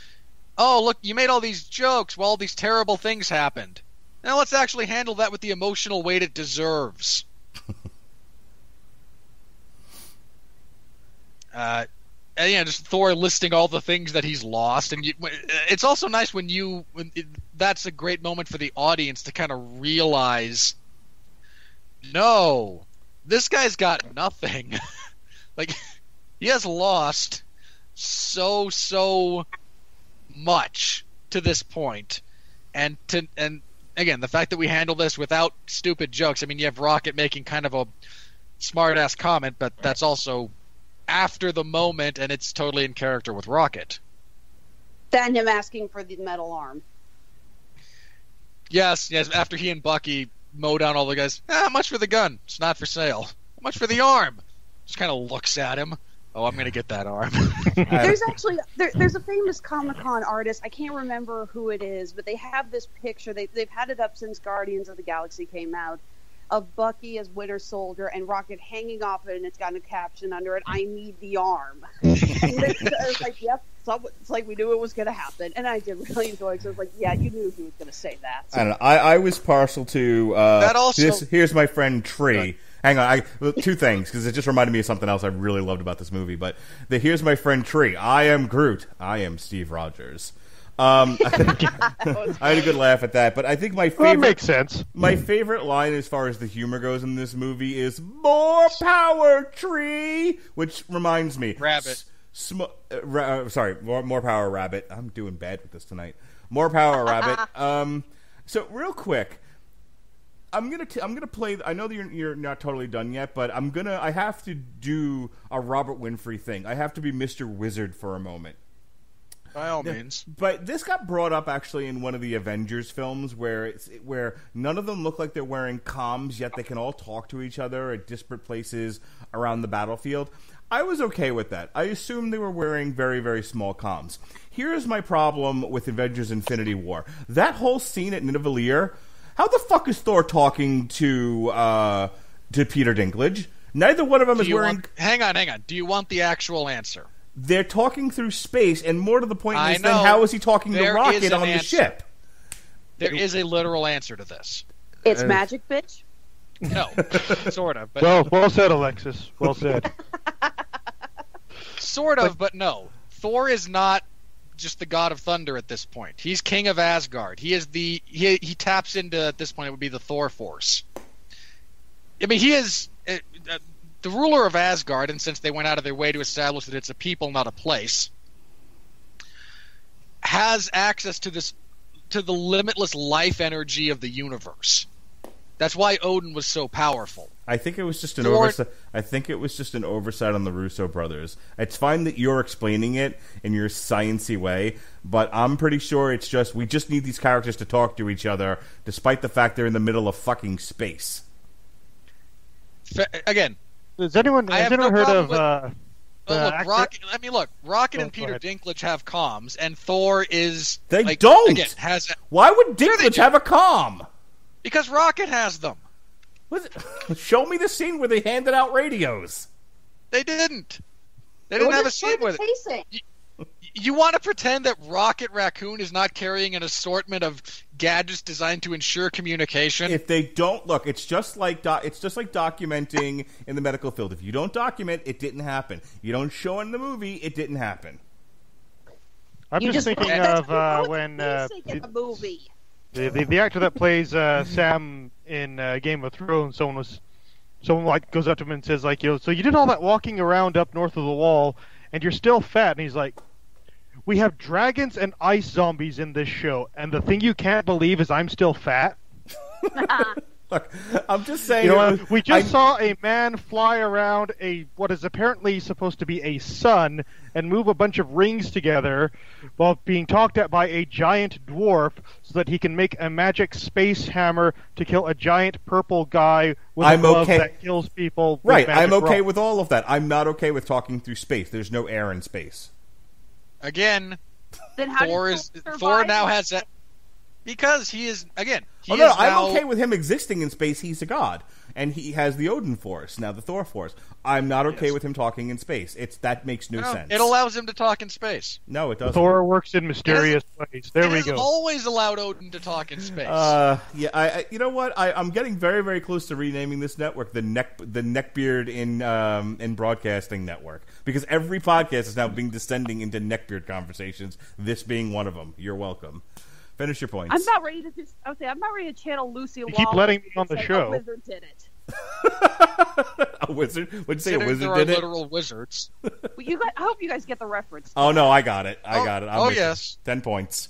oh, look, you made all these jokes while all these terrible things happened. Now let's actually handle that with the emotional weight it deserves. And yeah, just Thor listing all the things that he's lost, and it's also nice when that's a great moment for the audience to kind of realize, no, this guy's got nothing. Like, he has lost so much to this point, and again, the fact that we handle this without stupid jokes. I mean, you have Rocket making kind of a smart-ass comment, but that's also after the moment, and it's totally in character with Rocket. Then him asking for the metal arm. Yes, after he and Bucky mow down all the guys. How much for the gun? It's not for sale. How much for the arm? Just kind of looks at him. Oh, I'm going to get that arm. There's actually there's a famous Comic-Con artist. I can't remember who it is, but they have this picture. They've had it up since Guardians of the Galaxy came out, of Bucky as Winter Soldier and Rocket hanging off it, and it's got a caption under it, "I need the arm." And it's like, yep, it's like we knew it was going to happen, and I did really enjoy it. So I was like, yeah, you knew he was going to say that. I don't know. I was partial to that also. Here's my friend Tree. Hang on, two things, because it just reminded me of something else I really loved about this movie. But here's my friend Tree. I am Groot. I am Steve Rogers. I had a good laugh at that, but I think my favorite makes sense. My favorite line, as far as the humor goes in this movie, is "More power, Tree," which reminds me, Rabbit. More power, Rabbit. I'm doing bad with this tonight. More power, Rabbit. So real quick, I'm gonna play. I know that you're not totally done yet, but I have to do a Robert Winfrey thing. I have to be Mr. Wizard for a moment. By all means. But this got brought up actually in one of the Avengers films where none of them look like they're wearing comms, yet they can all talk to each other at disparate places around the battlefield. I was okay with that. I assumed they were wearing very, very small comms. Here's my problem with Avengers Infinity War. That whole scene at Nidavellir, how the fuck is Thor talking to Peter Dinklage? Neither one of them is wearing... Hang on. Do you want the actual answer? They're talking through space, and more to the point is, then how is he talking to Rocket on the ship? There is a literal answer to this. It's magic, bitch? No, sort of. But Well said, Alexis. Well said. Sort of, but no. Thor is not just the god of thunder at this point. He's king of Asgard. He is he taps into, at this point, it would be the Thor force. I mean, he is... the ruler of Asgard, and since they went out of their way to establish that it's a people, not a place, has access to the limitless life energy of the universe. That's why Odin was so powerful. I think it was just an oversight. I think it was just an oversight on the Russo brothers. It's fine that you're explaining it in your sciencey way, but I'm pretty sure it's just we just need these characters to talk to each other, despite the fact they're in the middle of fucking space. Again. Has anyone heard of Rocket and Peter Dinklage have comms, and Thor is... They don't! Again, Why would Dinklage have a comm? Because Rocket has them. Show me the scene where they handed out radios. They didn't. They didn't have a scene with it. You want to pretend that Rocket Raccoon is not carrying an assortment of gadgets designed to ensure communication? If they don't look, it's just like documenting in the medical field. If you don't document, it didn't happen. You don't show in the movie, it didn't happen. I'm just thinking of when the movie. The actor that plays Sam in Game of Thrones, someone goes up to him and says so you did all that walking around up north of the wall, and you're still fat, and he's like, we have dragons and ice zombies in this show, and the thing you can't believe is I'm still fat. Look, I'm just saying. We just saw a man fly around what is apparently supposed to be a sun and move a bunch of rings together while being talked at by a giant dwarf so that he can make a magic space hammer to kill a giant purple guy with a glove that kills people. Right, I'm okay with all of that. I'm not okay with talking through space. There's no air in space. Again, then how Thor now has that because he is again. I'm okay with him existing in space. He's a god, and he has the Odin Force, now the Thor Force. I'm not okay with him talking in space. That makes no sense. It allows him to talk in space. No, it doesn't. Thor works in mysterious ways. There we go. It always allowed Odin to talk in space. You know what? I'm getting very, very close to renaming this network the Neckbeard in Broadcasting Network, because every podcast is now being descending into neckbeard conversations. This being one of them. You're welcome. Finish your points. I'm not ready to channel Lucy Lawless. You keep letting me on the show. A wizard did it. A wizard? Would you say a wizard there did are it? Literal wizards. I hope you guys get the reference. Oh no, I got it. I got it. Yes. 10 points.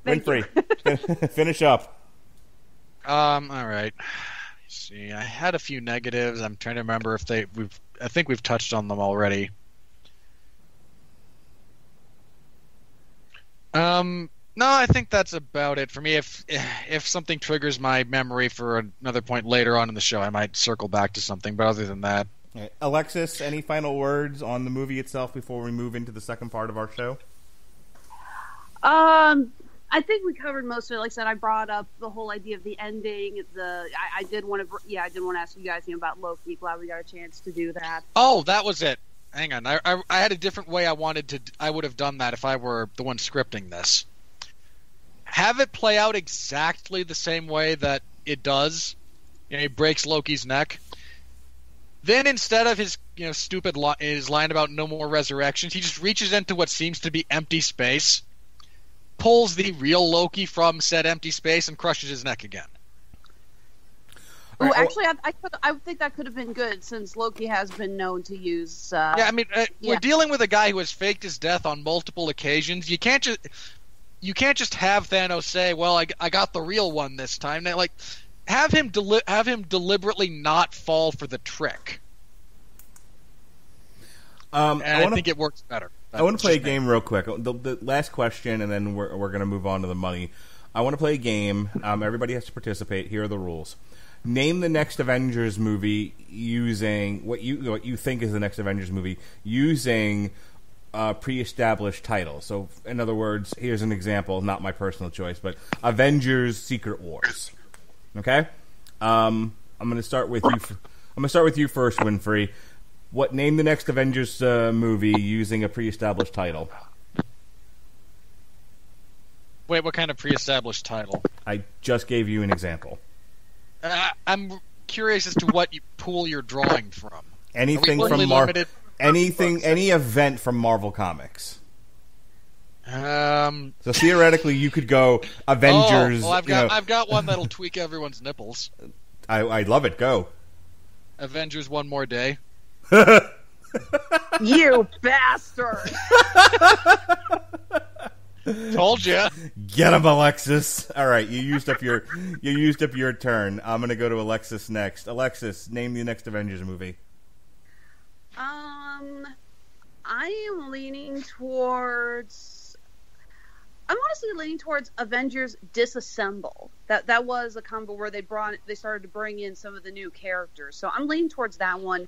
Thank Winfrey, finish up. All right. Let's see, I had a few negatives. I'm trying to remember if I think we've touched on them already. No, I think that's about it for me. If something triggers my memory for another point later on in the show, I might circle back to something. But other than that, right. Alexis, any final words on the movie itself before we move into the second part of our show? I think we covered most of it. Like I said, I brought up the whole idea of the ending. I did want to ask you guys about Loki. Glad we got a chance to do that. Oh, that was it. Hang on, I had a different way I would have done that if I were the one scripting this. Have it play out exactly the same way that it does. He breaks Loki's neck. Then instead of his stupid his line about no more resurrections, he just reaches into what seems to be empty space, pulls the real Loki from said empty space, and crushes his neck again. Oh, actually, I think that could have been good since Loki has been known to use. We're dealing with a guy who has faked his death on multiple occasions. You can't just have Thanos say, "Well, I got the real one this time." Like, have him deliberately not fall for the trick. I think it works better. I want to play a game real quick. The last question, and then we're going to move on to the money. I want to play a game. Everybody has to participate. Here are the rules. Name the next Avengers movie using what you think is the next Avengers movie using pre-established titles. So, in other words, here's an example, not my personal choice, but Avengers: Secret Wars. Okay, I'm going to start with you. I'm going to start with you first, Winfrey. Name the next Avengers movie using a pre-established title? Wait, what kind of pre-established title? I just gave you an example. I'm curious as to what pool you're drawing from. Anything from Marvel. Any event from Marvel Comics. So theoretically, you could go Avengers. I've got one that'll tweak everyone's nipples. I love it. Go. Avengers: One More Day. You bastard! Told you. Get him, Alexis. All right, you used up your turn. I'm gonna go to Alexis next. Alexis, name the next Avengers movie. I am leaning towards. I'm honestly leaning towards Avengers Disassemble. That was a combo where they started to bring in some of the new characters. So I'm leaning towards that one.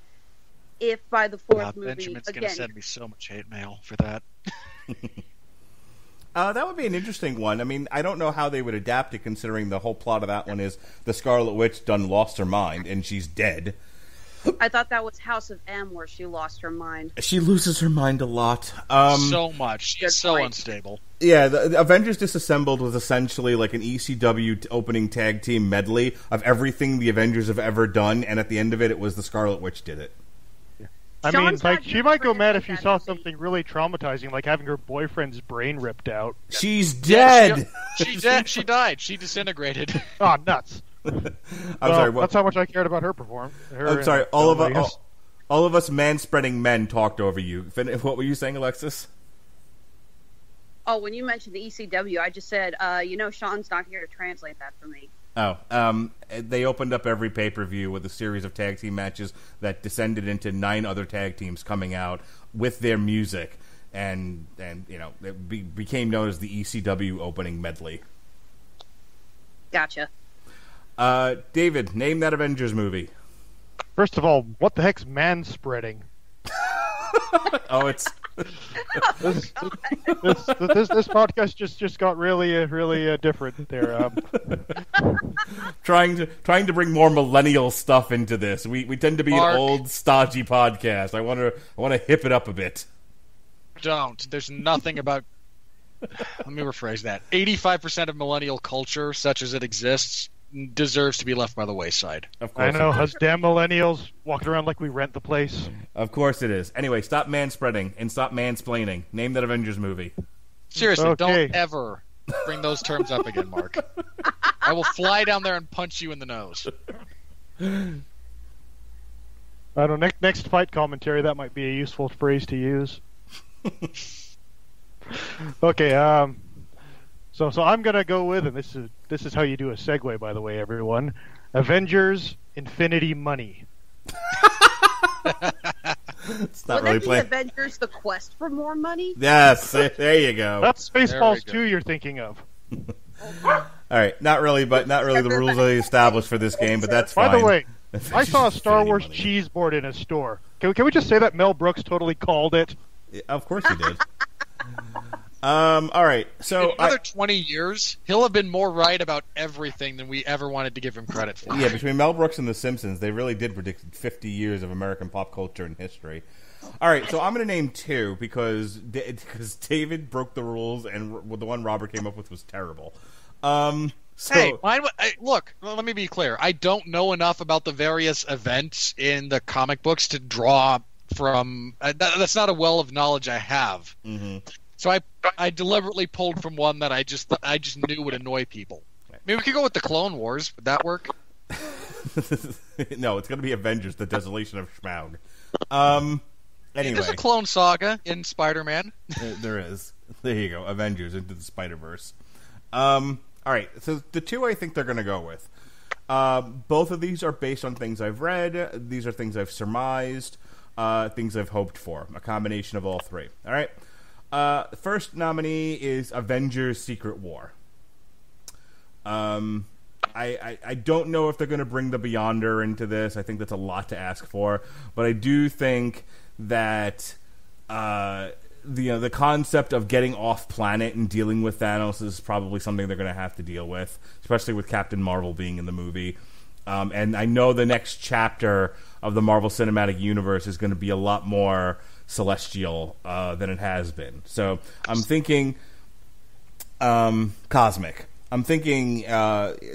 If by the fourth movie, Benjamin's again, gonna send me so much hate mail for that. That would be an interesting one. I mean, I don't know how they would adapt it, considering the whole plot of that one is the Scarlet Witch done lost her mind, and she's dead. I thought that was House of M, where she lost her mind. She loses her mind a lot. So much. She's so unstable. Yeah, the Avengers Disassembled was essentially like an ECW opening tag team medley of everything the Avengers have ever done, and at the end of it, it was the Scarlet Witch did it. I mean, like, she might go mad if she saw something really traumatizing, like having her boyfriend's brain ripped out. She's dead! She died. She disintegrated. Oh, nuts. Sorry, that's how much I cared about her performance. I'm sorry, all of us man-spreading men talked over you. What were you saying, Alexis? Oh, when you mentioned the ECW, I just said, Sean's not here to translate that for me. Oh, they opened up every pay-per-view with a series of tag team matches that descended into 9 other tag teams coming out with their music, and it became known as the ECW opening medley. Gotcha. David, name that Avengers movie. First of all, what the heck's manspreading? Oh, it's... this podcast just got really different there. Trying to bring more millennial stuff into this. We tend to be Mark, an old stodgy podcast. I want to hip it up a bit. Don't. There's nothing about. Let me rephrase that. 85% of millennial culture, such as it exists, deserves to be left by the wayside. Of course, I know, us damn millennials walking around like we rent the place. Of course it is. Anyway, stop manspreading and stop mansplaining. Name that Avengers movie. Seriously, Okay. Don't ever bring those terms up again, Mark. I will fly down there and punch you in the nose. I don't know, next fight commentary, that might be a useful phrase to use. Okay, So I'm gonna go with, and this is how you do a segue, by the way, everyone. Avengers: Infinity Money. It's not Would really that be playing. Avengers: The Quest for More Money? Yes, there you go. That's There we Spaceballs go. 2 you're thinking of. All right, not really the rules they established for this game, but that's fine. By the way, I saw a Infinity Star Wars Money. cheese board in a store. Can we just say that Mel Brooks totally called it? Of course he did. All right, so In another 20 years, he'll have been more right about everything than we ever wanted to give him credit for. yeah, between Mel Brooks and The Simpsons, they really did predict 50 years of American pop culture and history. All right, so I'm going to name 2 because David broke the rules, and the one Robert came up with was terrible. So, Hey, look, let me be clear. I don't know enough about the various events in the comic books to draw from. That's not a well of knowledge I have. mm-hmm. So I deliberately pulled from one that I just knew would annoy people. Maybe we could go with the Clone Wars. Would that work? No, it's going to be Avengers: The Desolation of Smaug. Anyway, There's a clone saga in Spider-Man. There is. There you go. Avengers into the Spider-Verse. All right. So the two I think they're going to go with. Both of these are based on things I've read. These are things I've surmised. Things I've hoped for. A combination of all three. All right. First nominee is Avengers: Secret War. I don't know if they're going to bring the Beyonder into this. I think that's a lot to ask for. But I do think that the concept of getting off planet and dealing with Thanos is probably something they're going to have to deal with, especially with Captain Marvel being in the movie. And I know the next chapter of the Marvel Cinematic Universe is going to be a lot more celestial than it has been. So I'm thinking cosmic. I'm thinking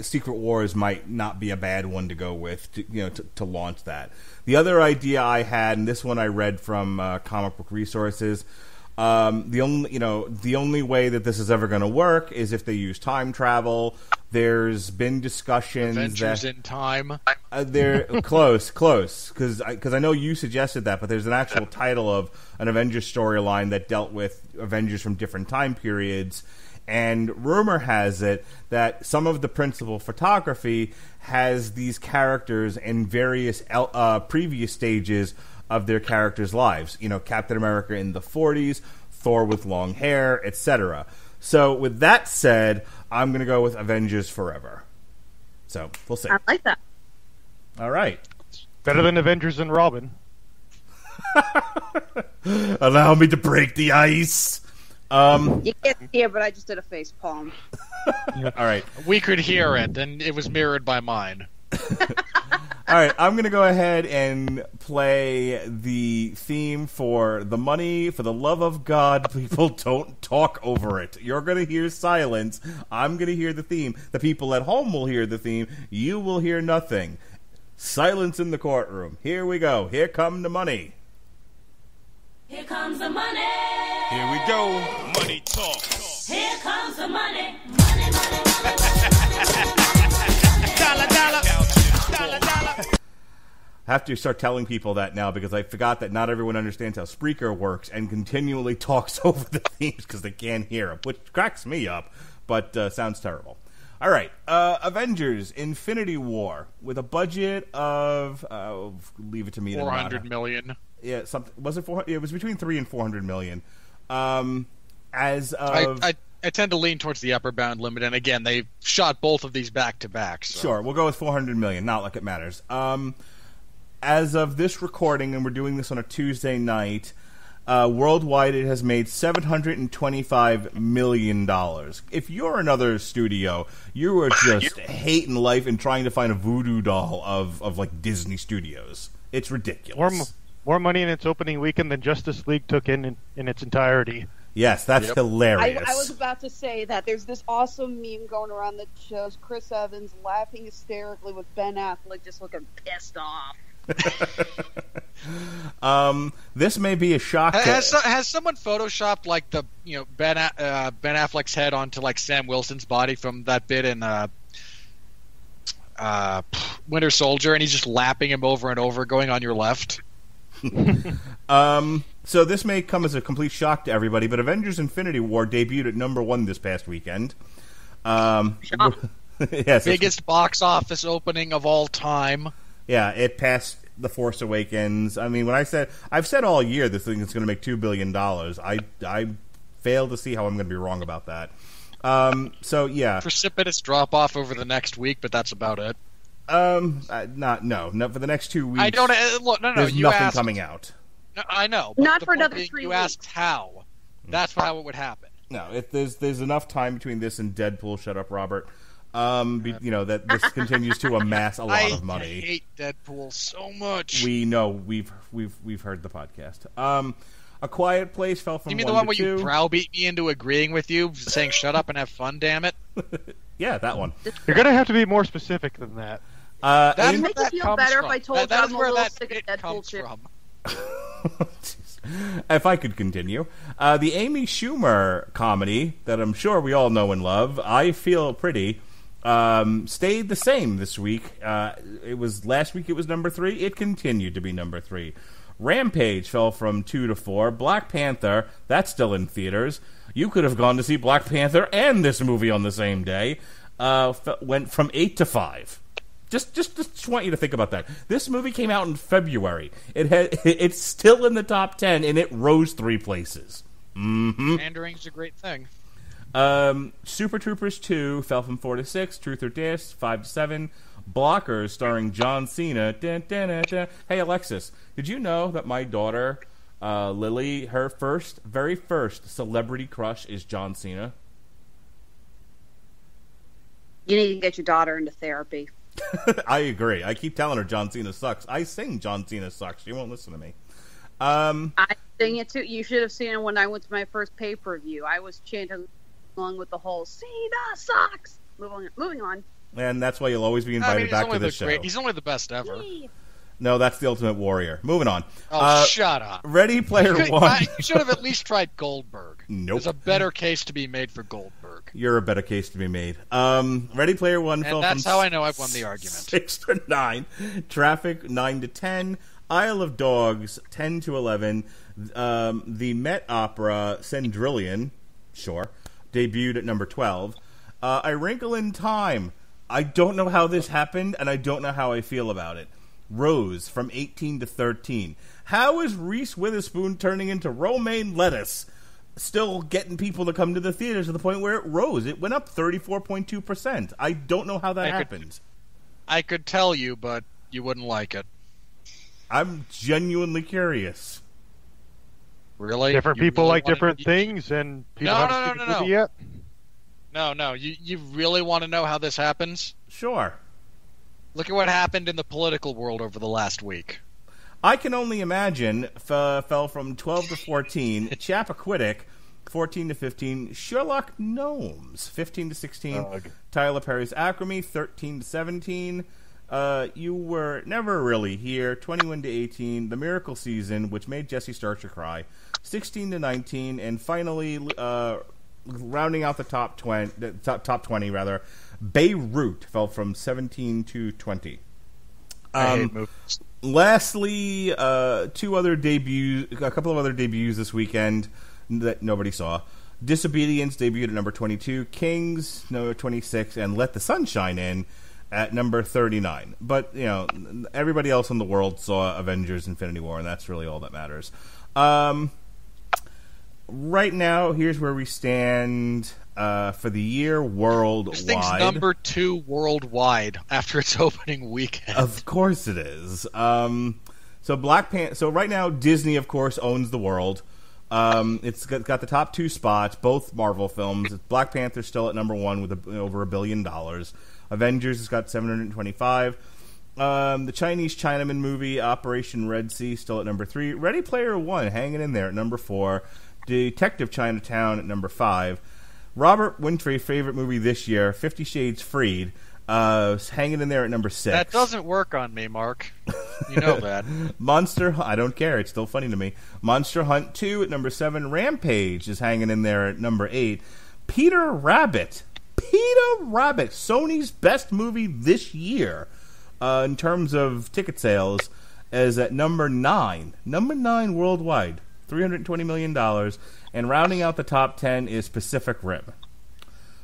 Secret Wars might not be a bad one to go with to launch that. The other idea I had, and this one I read from Comic Book Resources, the only way that this is ever going to work is if they use time travel. There's been discussions Adventures that in time. they're close, because I know you suggested that, but there's an actual title of an Avengers storyline that dealt with Avengers from different time periods. And rumor has it that some of the principal photography has these characters in various previous stages of their characters' lives. Captain America in the 40s, Thor with long hair, etc. So with that said, I'm going to go with Avengers Forever. So we'll see. I like that. All right. Better than Avengers and Robin. Allow me to break the ice. You can't see it, but I just did a face palm. All right. We could hear it, and it was mirrored by mine. All right, I'm going to go ahead and play the theme for The Money. For the love of God, people, don't talk over it. You're going to hear silence. I'm going to hear the theme. The people at home will hear the theme. You will hear nothing. Silence in the courtroom. Here we go. Here come the money. Here comes the money. Here we go. Money talk. Here comes the money. Money, money, Dollar, dollar. Dollar, dollar. I have to start telling people that now because I forgot that not everyone understands how Spreaker works and continually talks over the themes because they can't hear them, which cracks me up, but sounds terrible. All right, Avengers: Infinity War with a budget of leave it to me. $400 million. Yeah, something was it? It was between $300 and $400 million. As of, I tend to lean towards the upper bound limit, and again, they shot both of these back to back. So. Sure, we'll go with $400 million. Not like it matters. As of this recording, and we're doing this on a Tuesday night, worldwide it has made $725 million. If you're another studio, you are just hating life and trying to find a voodoo doll of like Disney Studios. It's ridiculous. More money in its opening weekend than Justice League took in its entirety. Yes, that's hilarious. I was about to say that there's this awesome meme going around that shows Chris Evans laughing hysterically with Ben Affleck just looking pissed off. This may be a shock. Has someone photoshopped like the Ben Affleck's head onto like Sam Wilson's body from that bit in Winter Soldier, and he's just lapping him over and over, going on your left? So this may come as a complete shock to everybody, but Avengers: Infinity War debuted at #1 this past weekend. Yes, biggest box office opening of all time. Yeah, it passed The Force Awakens. I mean, I've said all year this thing is going to make $2 billion. I fail to see how I'm going to be wrong about that. So yeah, precipitous drop off over the next week, but that's about it. No, for the next 2 weeks. I don't look. No. There's you nothing asked, coming out. No, I know. But Not the for point another being, 3 you weeks. asked how. That's how it would happen. No, there's enough time between this and Deadpool. Shut up, Robert. That this continues to amass a lot of money. I hate Deadpool so much. We know we've heard the podcast. A Quiet Place fell from You mean 1 the one to where 2. you browbeat me into agreeing with you, saying shut up and have fun, damn it? Yeah, that one. You're gonna have to be more specific than that. That's It'd where make that it feel comes better from. if I told that you is I'm a where little that sick of bit Deadpool comes shit. from. If I could continue. The Amy Schumer comedy that I'm sure we all know and love, I Feel Pretty, stayed the same this week. It was last week. It was number 3. It continued to be number 3. Rampage fell from 2 to 4. Black Panther, that's still in theaters. You could have gone to see Black Panther and this movie on the same day. Went from 8 to 5. Just want you to think about that. This movie came out in February. It's still in the top 10, and it rose 3 places. Pandering's a great thing. Super Troopers 2 fell from 4 to 6. Truth or Dare 5 to 7. Blockers starring John Cena. Dun, dun, dun, dun. Hey Alexis, did you know that my daughter Lily, her very first celebrity crush is John Cena? You need to get your daughter into therapy. I agree. I keep telling her John Cena sucks. I sing John Cena sucks. She won't listen to me. I sing it too. You should have seen it when I went to my first pay-per-view. I was chanting along with the whole "Cena sucks." Moving on. And that's why you'll always be invited back to the show. He's only the best ever. No, that's the Ultimate Warrior. Moving on. Shut up. Ready Player One. You should have at least tried Goldberg. Nope. There's a better case to be made for Goldberg. You're a better case to be made. Ready Player One fell And that's from how I know I've won the argument. 6 to 9. Traffic 9 to 10. Isle of Dogs 10 to 11. The Met Opera Cendrillon, sure, debuted at number 12. A Wrinkle in Time. I don't know how this happened, and I don't know how I feel about it. Rose from 18 to 13. How is Reese Witherspoon turning into romaine lettuce? Still getting people to come to the theaters to the point where it rose. It went up 34.2%. I don't know how that happened. I could tell you, but you wouldn't like it. I'm genuinely curious. Really? Different You people really like different things, and people haven't seen the movie yet. No. You really want to know how this happens? Sure. Look at what happened in the political world over the last week. I can only imagine fell from 12 to 14. Chappaquiddick, 14 to 15. Sherlock Gnomes, 15 to 16. Tyler Perry's Acrimony, 13 to 17. You Were Never Really Here, 21 to 18. The Miracle Season, which made Jesse Starcher cry, 16 to 19. And finally, rounding out the top 20 rather, Beirut fell from 17 to 20. I hate movies. Lastly, a couple of other debuts this weekend that nobody saw. Disobedience debuted at number 22, Kings number 26, and Let the Sun Shine In at number 39. But, everybody else in the world saw Avengers Infinity War, and that's really all that matters. Right now, here's where we stand for the year worldwide. This thing's number 2 worldwide after its opening weekend. Of course it is. So right now, Disney, of course, owns the world. It's got the top 2 spots, both Marvel films. Black Panther's still at number 1 with over $1 billion. Avengers has got 725. The Chinese Chinaman movie, Operation Red Sea, still at number 3. Ready Player One hanging in there at number 4. Detective Chinatown at number 5. Robert Winfrey's favorite movie this year, 50 Shades Freed, hanging in there at number 6. That doesn't work on me, Mark. You know that. I don't care. It's still funny to me. Monster Hunt 2 at number 7. Rampage is hanging in there at number 8. Peter Rabbit, Sony's best movie this year in terms of ticket sales, is at number 9. Number 9 worldwide. $320 million, and rounding out the top 10 is Pacific Rim.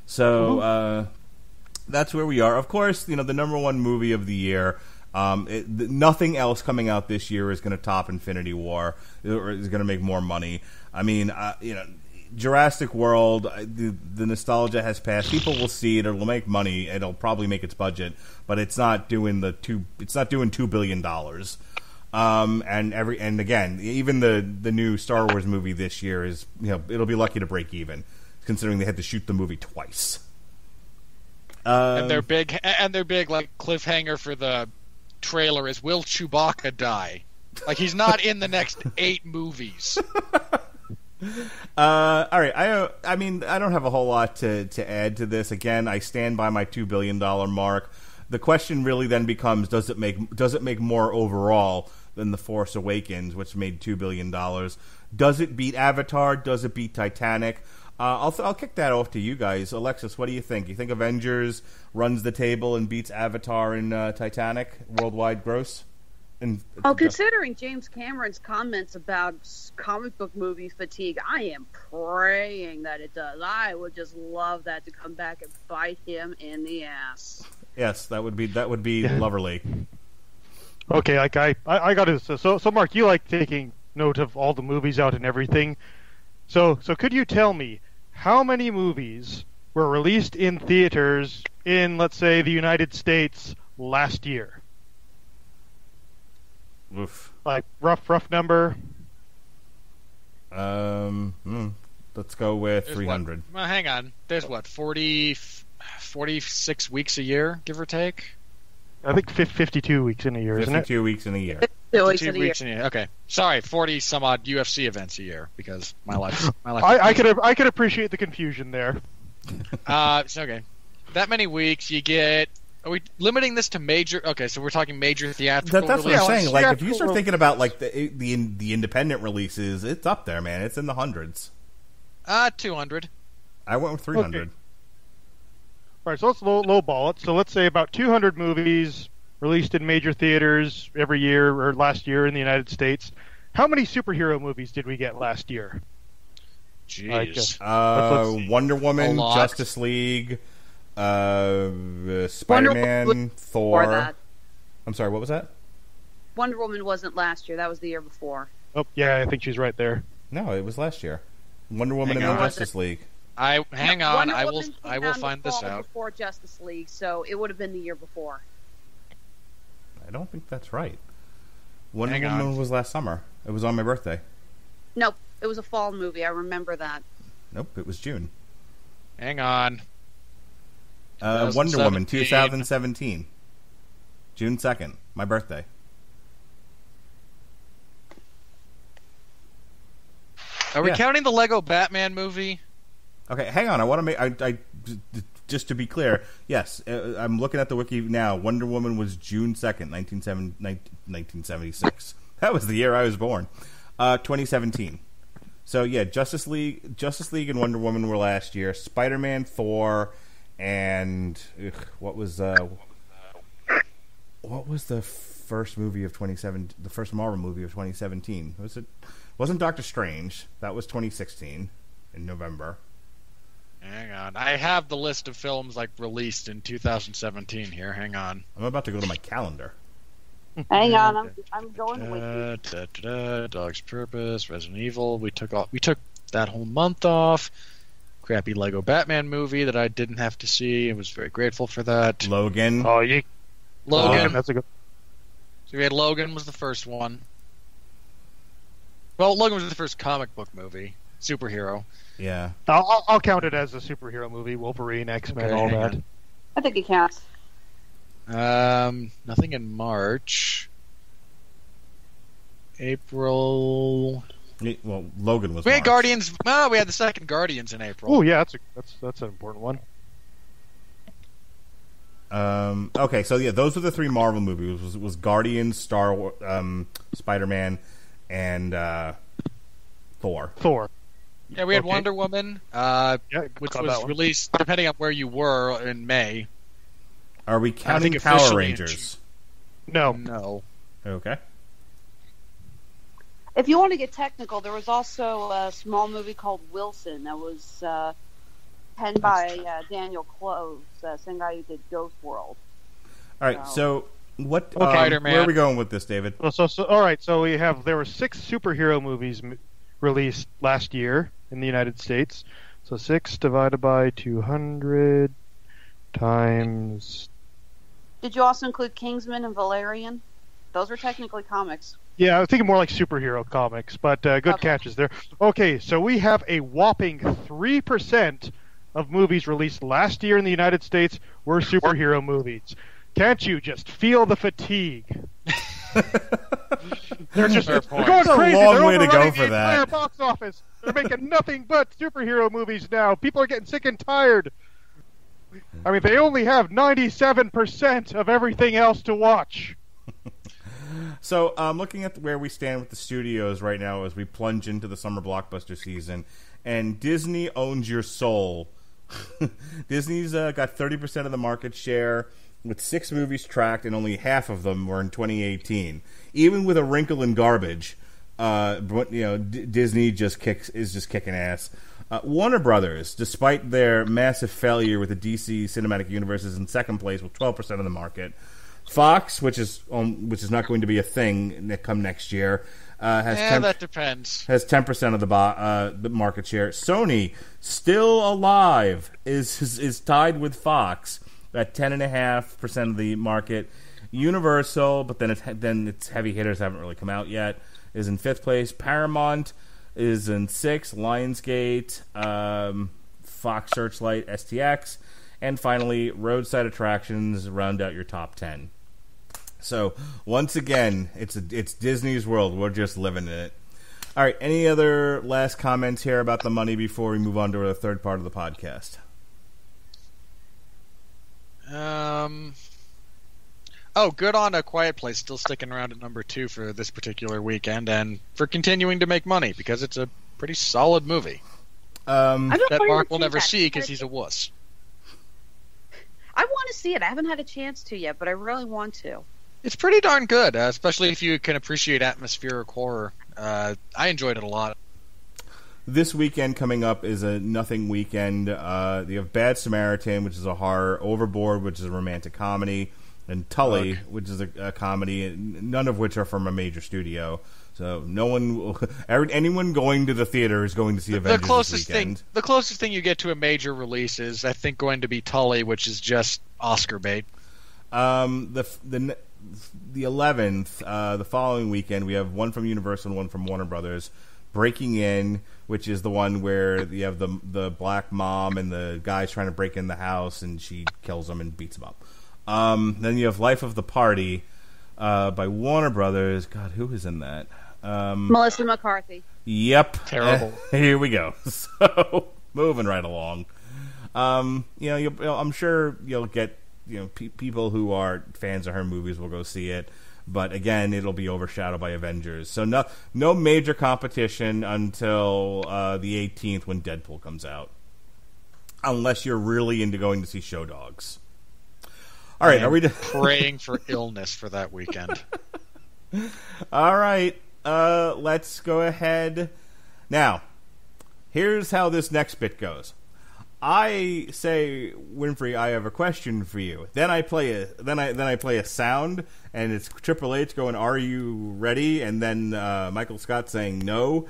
So that's where we are. Of course, the number 1 movie of the year. Nothing else coming out this year is going to top Infinity War, or is going to make more money. I mean, Jurassic World, the nostalgia has passed. People will see it. It'll make money. It'll probably make its budget, but it's not doing $2 billion. And again, even the new Star Wars movie this year is, it'll be lucky to break even, considering they had to shoot the movie twice. And their big like cliffhanger for the trailer is, will Chewbacca die? Like, he's not in the next 8 movies. All right. I mean, I don't have a whole lot to add to this. Again, I stand by my $2 billion mark. The question really then becomes: Does it make more overall than The Force Awakens, which made $2 billion? Does it beat Avatar? Does it beat Titanic? I'll kick that off to you guys. Alexis, what do you think? You think Avengers runs the table and beats Avatar and Titanic worldwide gross? Considering James Cameron's comments about comic book movie fatigue, I am praying that it does. I would just love that to come back and bite him in the ass. Yes, that would be lovely. Okay, like I got to. So Mark, you like taking note of all the movies out and everything. So could you tell me how many movies were released in theaters in, let's say, the United States last year? Oof. Like rough number. Let's go with 300. Well, hang on. There's 46 weeks a year, give or take. I think 52 weeks in a year, isn't it? 52 weeks in a year. 52 weeks in a year. Okay, sorry, 40 some odd UFC events a year because my life. I could appreciate the confusion there. It's okay. That many weeks you get. Are we limiting this to major? Okay, so we're talking major theatrical. That's what releases? I'm saying. Like, if you start thinking about like the independent releases, it's up there, man. It's in the hundreds. 200. I went with 300. Okay. All right, so let's lowball it. So let's say about 200 movies released in major theaters every year or last year in the United States. How many superhero movies did we get last year? Jeez. Let's Wonder Woman, Justice League, Spider-Man, Thor. I'm sorry, what was that? Wonder Woman wasn't last year. That was the year before. Oh, yeah, I think she's right there. No, it was last year. Wonder Woman and the Justice League. Hang on. I will find this out. Before Justice League, so it would have been the year before. I don't think that's right. Wonder Woman was last summer. It was on my birthday. Nope, it was a fall movie. I remember that. Nope, it was June. Hang on. Wonder Woman 2017. June 2nd, my birthday. Are we counting the Lego Batman movie? Okay, hang on. I want to make. I just to be clear. Yes, I'm looking at the wiki now. Wonder Woman was June 2nd, 1976. That was the year I was born. 2017. So yeah, Justice League, and Wonder Woman were last year. Spider-Man, Thor, and what was the first movie of 2017? The first Marvel movie of 2017 was it? Wasn't Doctor Strange? That was 2016 in November. Hang on, I have the list of films released in 2017 here. Hang on. I'm about to go to my calendar. Hang on, I'm going with you. Dog's Purpose, Resident Evil. We took that whole month off. Crappy Lego Batman movie that I didn't have to see. I was very grateful for that. Logan. Oh, yeah. Logan. That's a good. So we had Logan was the first one. Well, Logan was the first comic book movie, superhero. Yeah. I'll count it as a superhero movie. Wolverine, X-Men, all that. I think it counts. Nothing in March. April. Well, Logan was. We had March. Guardians. No, we had the second Guardians in April. Oh yeah, that's an important one. Okay, so yeah, those were the three Marvel movies. Was Guardians, Star Wars, Spider-Man, and Thor. Yeah, we had Wonder Woman, which was released depending on where you were in May. Are we counting Power Rangers? No. Okay. If you want to get technical, there was also a small movie called Wilson that was penned by Daniel Close, same guy who did Ghost World. All right, so what? Spider-Man. Where are we going with this, David? So all right. So there were 6 superhero movies released last year in the United States. So 6 divided by 200 times. Did you also include Kingsman and Valerian? Those were technically comics. Yeah, I was thinking more like superhero comics, but good catches there. Okay, so we have a whopping 3% of movies released last year in the United States were superhero movies. Can't you just feel the fatigue? They're just Fair they're point. going It's a crazy. long They're way to go overrunning for the that. entire box office. They're making nothing but superhero movies now. People are getting sick and tired. I mean, they only have 97% of everything else to watch. So, looking at where we stand with the studios right now as we plunge into the summer blockbuster season, and Disney owns your soul. Disney's got 30% of the market share, with 6 movies tracked, and only half of them were in 2018. Even with A Wrinkle in Garbage, Disney is just kicking ass. Warner Brothers, despite their massive failure with the DC Cinematic Universe, is in second place with 12% of the market. Fox, which is not going to be a thing come next year, has that depends. has 10% of the market share. Sony, still alive, is tied with Fox at 10.5% of the market. Universal, but then its heavy hitters haven't really come out yet, is in 5th place. Paramount is in 6th. Lionsgate, Fox Searchlight, STX, and finally Roadside Attractions round out your top 10. So once again, it's Disney's world. We're just living in it. All right. Any other last comments here about the money before we move on to the third part of the podcast? Good on A Quiet Place, still sticking around at number 2 for this particular weekend, and for continuing to make money, because it's a pretty solid movie. That Mark will never see because he's a wuss. I want to see it. I haven't had a chance to yet, but I really want to. It's pretty darn good, especially if you can appreciate atmospheric horror. I enjoyed it a lot. This weekend coming up is a nothing weekend. You have Bad Samaritan, which is a horror, Overboard, which is a romantic comedy, and Tully, which is a comedy, none of which are from a major studio. So anyone going to the theater is going to see Avengers this weekend. The closest thing you get to a major release is, I think, going to be Tully, which is just Oscar bait. The 11th, the following weekend, we have one from Universal and one from Warner Brothers. Breaking In, which is the one where you have the black mom and the guy's trying to break in the house, and she kills him and beats him up. Then you have Life of the Party by Warner Brothers. God, who is in that? Melissa McCarthy. Yep. Terrible. Here we go. So, moving right along. I'm sure you'll get people who are fans of her movies will go see it. But again, it'll be overshadowed by Avengers. So no major competition until the 18th when Deadpool comes out. Unless you're really into going to see Show Dogs. All right, are we praying for illness for that weekend? All right, let's go ahead. Now, here's how this next bit goes. I say, Winfrey, I have a question for you. Then I play a sound, and it's Triple H going, "Are you ready?" And then Michael Scott saying no.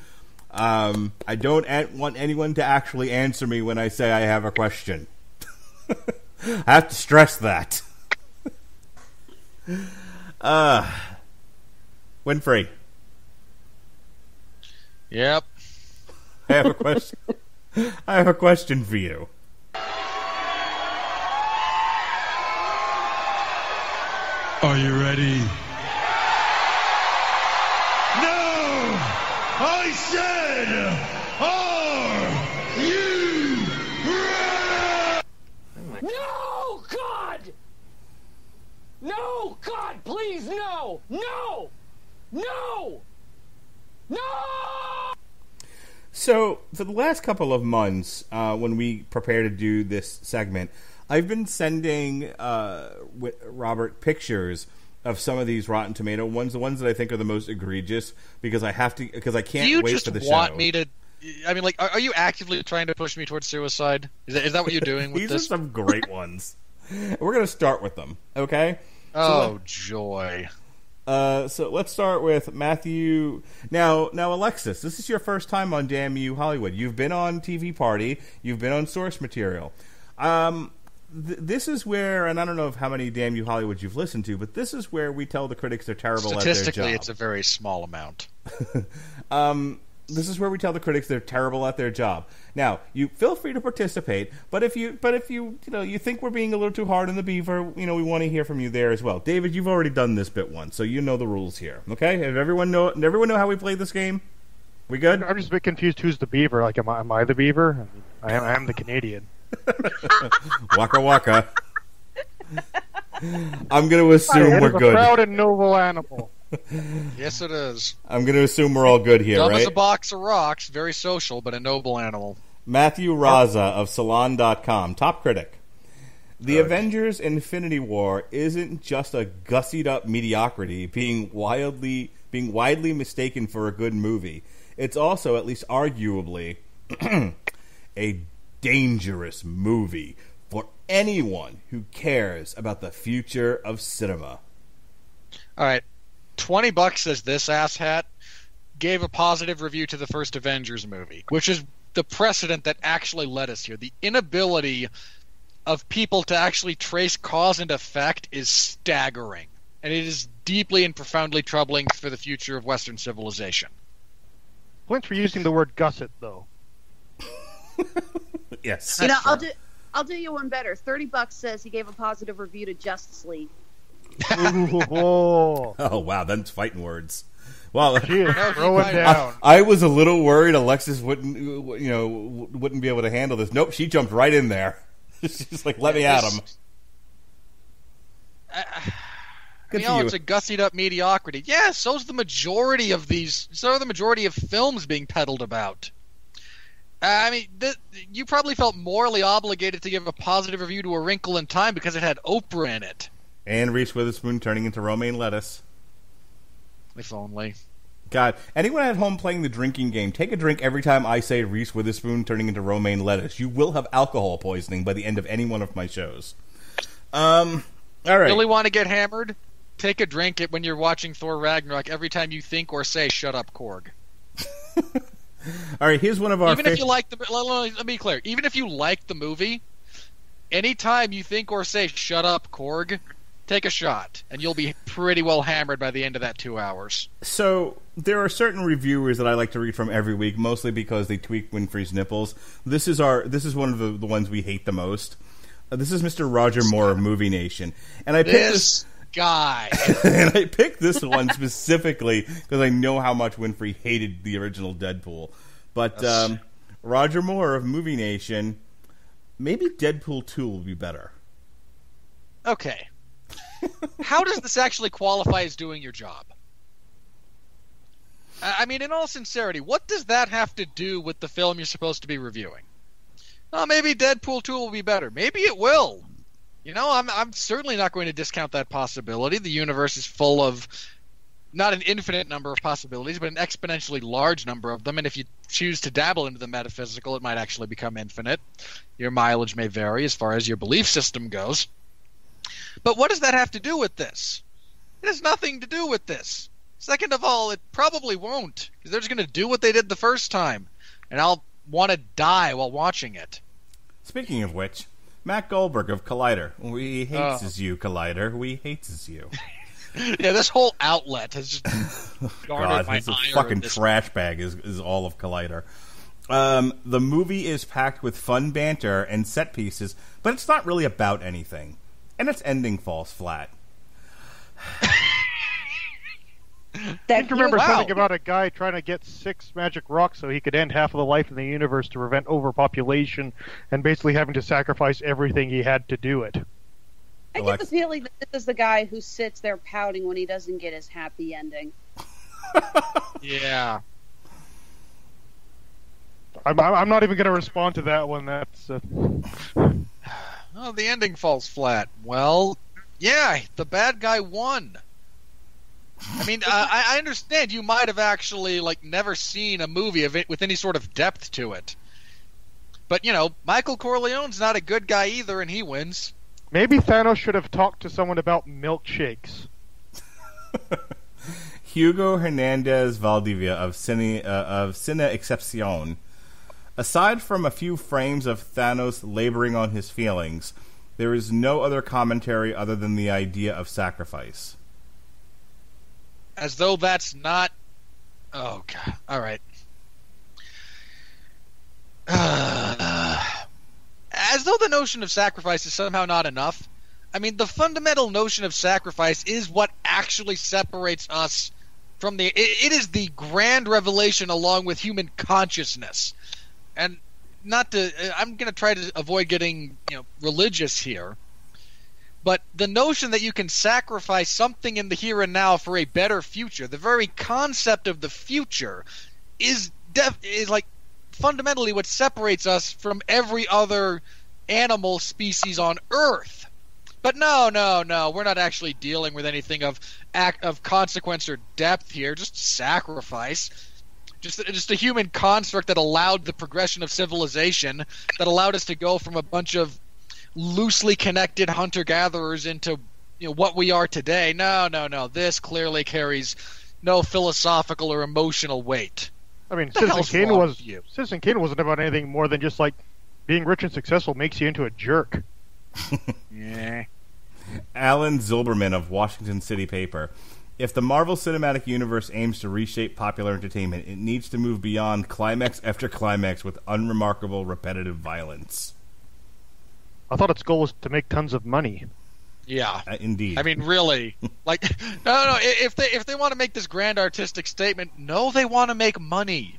I don't want anyone to actually answer me when I say I have a question. I have to stress that. Winfrey. Yep. I have a question. I have a question for you. Are you ready? No! I said, are you ready? No, God! No, God, please, no! No! No! No! So, for the last couple of months, when we prepare to do this segment, I've been sending Robert pictures of some of these Rotten Tomato ones, the ones that I think are the most egregious, because I can't wait for the show. Do you just want me to? I mean, like, are you actively trying to push me towards suicide? Is that what you're doing with These this? are some great ones. We're going to start with them, okay? Joy. So let's start with Matthew. Now, Alexis, this is your first time on Damn You Hollywood. You've been on TV Party. You've been on Source Material. This is where, and I don't know how many Damn You Hollywoods you've listened to, but this is where we tell the critics they're terrible at their job. Statistically, it's a very small amount. This is where we tell the critics they're terrible at their job. Now, you feel free to participate, but if you you think we're being a little too hard on the beaver, we want to hear from you there as well. David, you've already done this bit once, so you know the rules here. Okay? Does everyone know how we play this game? We good? I'm just a bit confused. Who's the beaver? Like, am I the beaver? I am the Canadian. Waka waka. I'm going to assume we're good. A proud and noble animal. Yes, it is. I'm going to assume we're all good here, Dumb right? as a box of rocks, very social, but a noble animal. Matthew Raza of Salon.com, top critic. The Avengers Infinity War isn't just a gussied up mediocrity being widely mistaken for a good movie. It's also, at least arguably, a dangerous movie for anyone who cares about the future of cinema. All right. $20 says this asshat gave a positive review to the first Avengers movie, which is the precedent that actually led us here. The inability of people to actually trace cause and effect is staggering, and it is deeply and profoundly troubling for the future of Western civilization. Points for using the word gusset, though. Yes. I'll do you one better. $30 says he gave a positive review to Justice League. Oh, wow, that's fighting words. Well, she is throwing down. I was a little worried Alexis wouldn't be able to handle this. Nope, she jumped right in there. She's like, let me at him. It's a gussied up mediocrity. Yeah, so's the majority of these. So are the majority of films being peddled about. You probably felt morally obligated to give a positive review to A Wrinkle in Time because it had Oprah in it. And Reese Witherspoon turning into romaine lettuce. If only. God, anyone at home playing the drinking game, take a drink every time I say Reese Witherspoon turning into romaine lettuce. You will have alcohol poisoning by the end of any one of my shows. All right. Really want to get hammered? Take a drink when you're watching Thor Ragnarok every time you think or say, shut up, Korg. All right, here's one of our... Even if you like the... Let me be clear. Even if you like the movie, anytime you think or say, shut up, Korg, take a shot, and you'll be pretty well hammered by the end of that 2 hours. So, there are certain reviewers that I like to read from every week, mostly because they tweak Winfrey's nipples. This is one of the ones we hate the most. This is Mr. Roger Moore of Movie Nation. And I picked this guy. And I picked this one specifically because I know how much Winfrey hated the original Deadpool. But Roger Moore of Movie Nation, maybe Deadpool 2 will be better. Okay. How does this actually qualify as doing your job? I mean, in all sincerity, what does that have to do with the film you're supposed to be reviewing? Maybe Deadpool 2 will be better. Maybe it will. I'm certainly not going to discount that possibility. The universe is full of not an infinite number of possibilities, but an exponentially large number of them. And if you choose to dabble into the metaphysical, it might actually become infinite. Your mileage may vary as far as your belief system goes. But what does that have to do with this? It has nothing to do with this. Second of all, it probably won't, because they're just going to do what they did the first time, and I'll want to die while watching it. Speaking of which, Matt Goldberg of Collider. We hates you, Collider. We hates you. Yeah, this whole outlet has just garnered my ire. God, this fucking trash bag is all of Collider. The movie is packed with fun banter and set pieces, but it's not really about anything. And its ending falls flat. I remember something about a guy trying to get 6 magic rocks so he could end half of the life in the universe to prevent overpopulation, and basically having to sacrifice everything he had to do it. I get the feeling that this is the guy who sits there pouting when he doesn't get his happy ending. Yeah. I'm not even going to respond to that one. That's... Oh, the ending falls flat. Well, yeah, the bad guy won. I mean, I understand you might have actually never seen a movie of it with any sort of depth to it. But, Michael Corleone's not a good guy either, and he wins. Maybe Thanos should have talked to someone about milkshakes. Hugo Hernandez Valdivia of Cine Excepcion. Aside from a few frames of Thanos laboring on his feelings, there is no other commentary other than the idea of sacrifice. As though that's not... Oh, God. All right. know the notion of sacrifice is somehow not enough. I mean, the fundamental notion of sacrifice is what actually separates us from the... It is the grand revelation along with human consciousness. And not to... I'm going to try to avoid getting, religious here. But the notion that you can sacrifice something in the here and now for a better future, the very concept of the future, is like fundamentally what separates us from every other animal species on Earth. But no, we're not actually dealing with anything of consequence or depth here. Just sacrifice, just a human construct that allowed the progression of civilization, that allowed us to go from a bunch of loosely connected hunter-gatherers into what we are today. No. This clearly carries no philosophical or emotional weight. I mean, Citizen Kane wasn't about anything more than just like being rich and successful makes you into a jerk. Yeah. Alan Zilberman of Washington City Paper. If the Marvel Cinematic Universe aims to reshape popular entertainment, it needs to move beyond climax after climax with unremarkable repetitive violence. I thought its goal was to make tons of money. Yeah, indeed. I mean, really, like, no. If they want to make this grand artistic statement, no, they want to make money.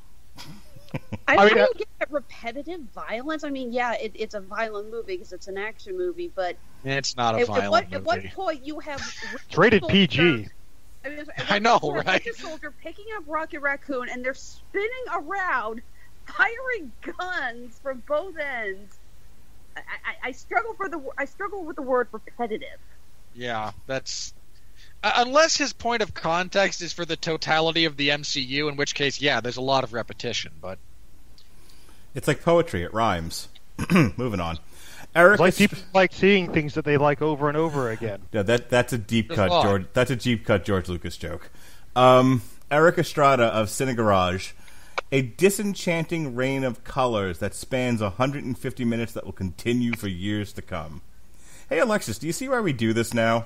I don't get that repetitive violence. I mean, yeah, it's a violent movie because it's an action movie, but it's not a violent movie. At what point you have it's rated PG? I know, right? Winter Soldier picking up Rocket Raccoon and they're spinning around, firing guns from both ends. I struggle with the word repetitive. Yeah, that's unless his point of context is for the totality of the MCU, in which case, yeah, there's a lot of repetition. But it's like poetry; it rhymes. Moving on. Eric, people like seeing things that they like over and over again. Yeah, that's a deep cut, George. That's a deep cut George Lucas joke. Eric Estrada of Cinegarage. A disenchanting reign of colors that spans 150 minutes that will continue for years to come. Hey, Alexis, do you see why we do this now?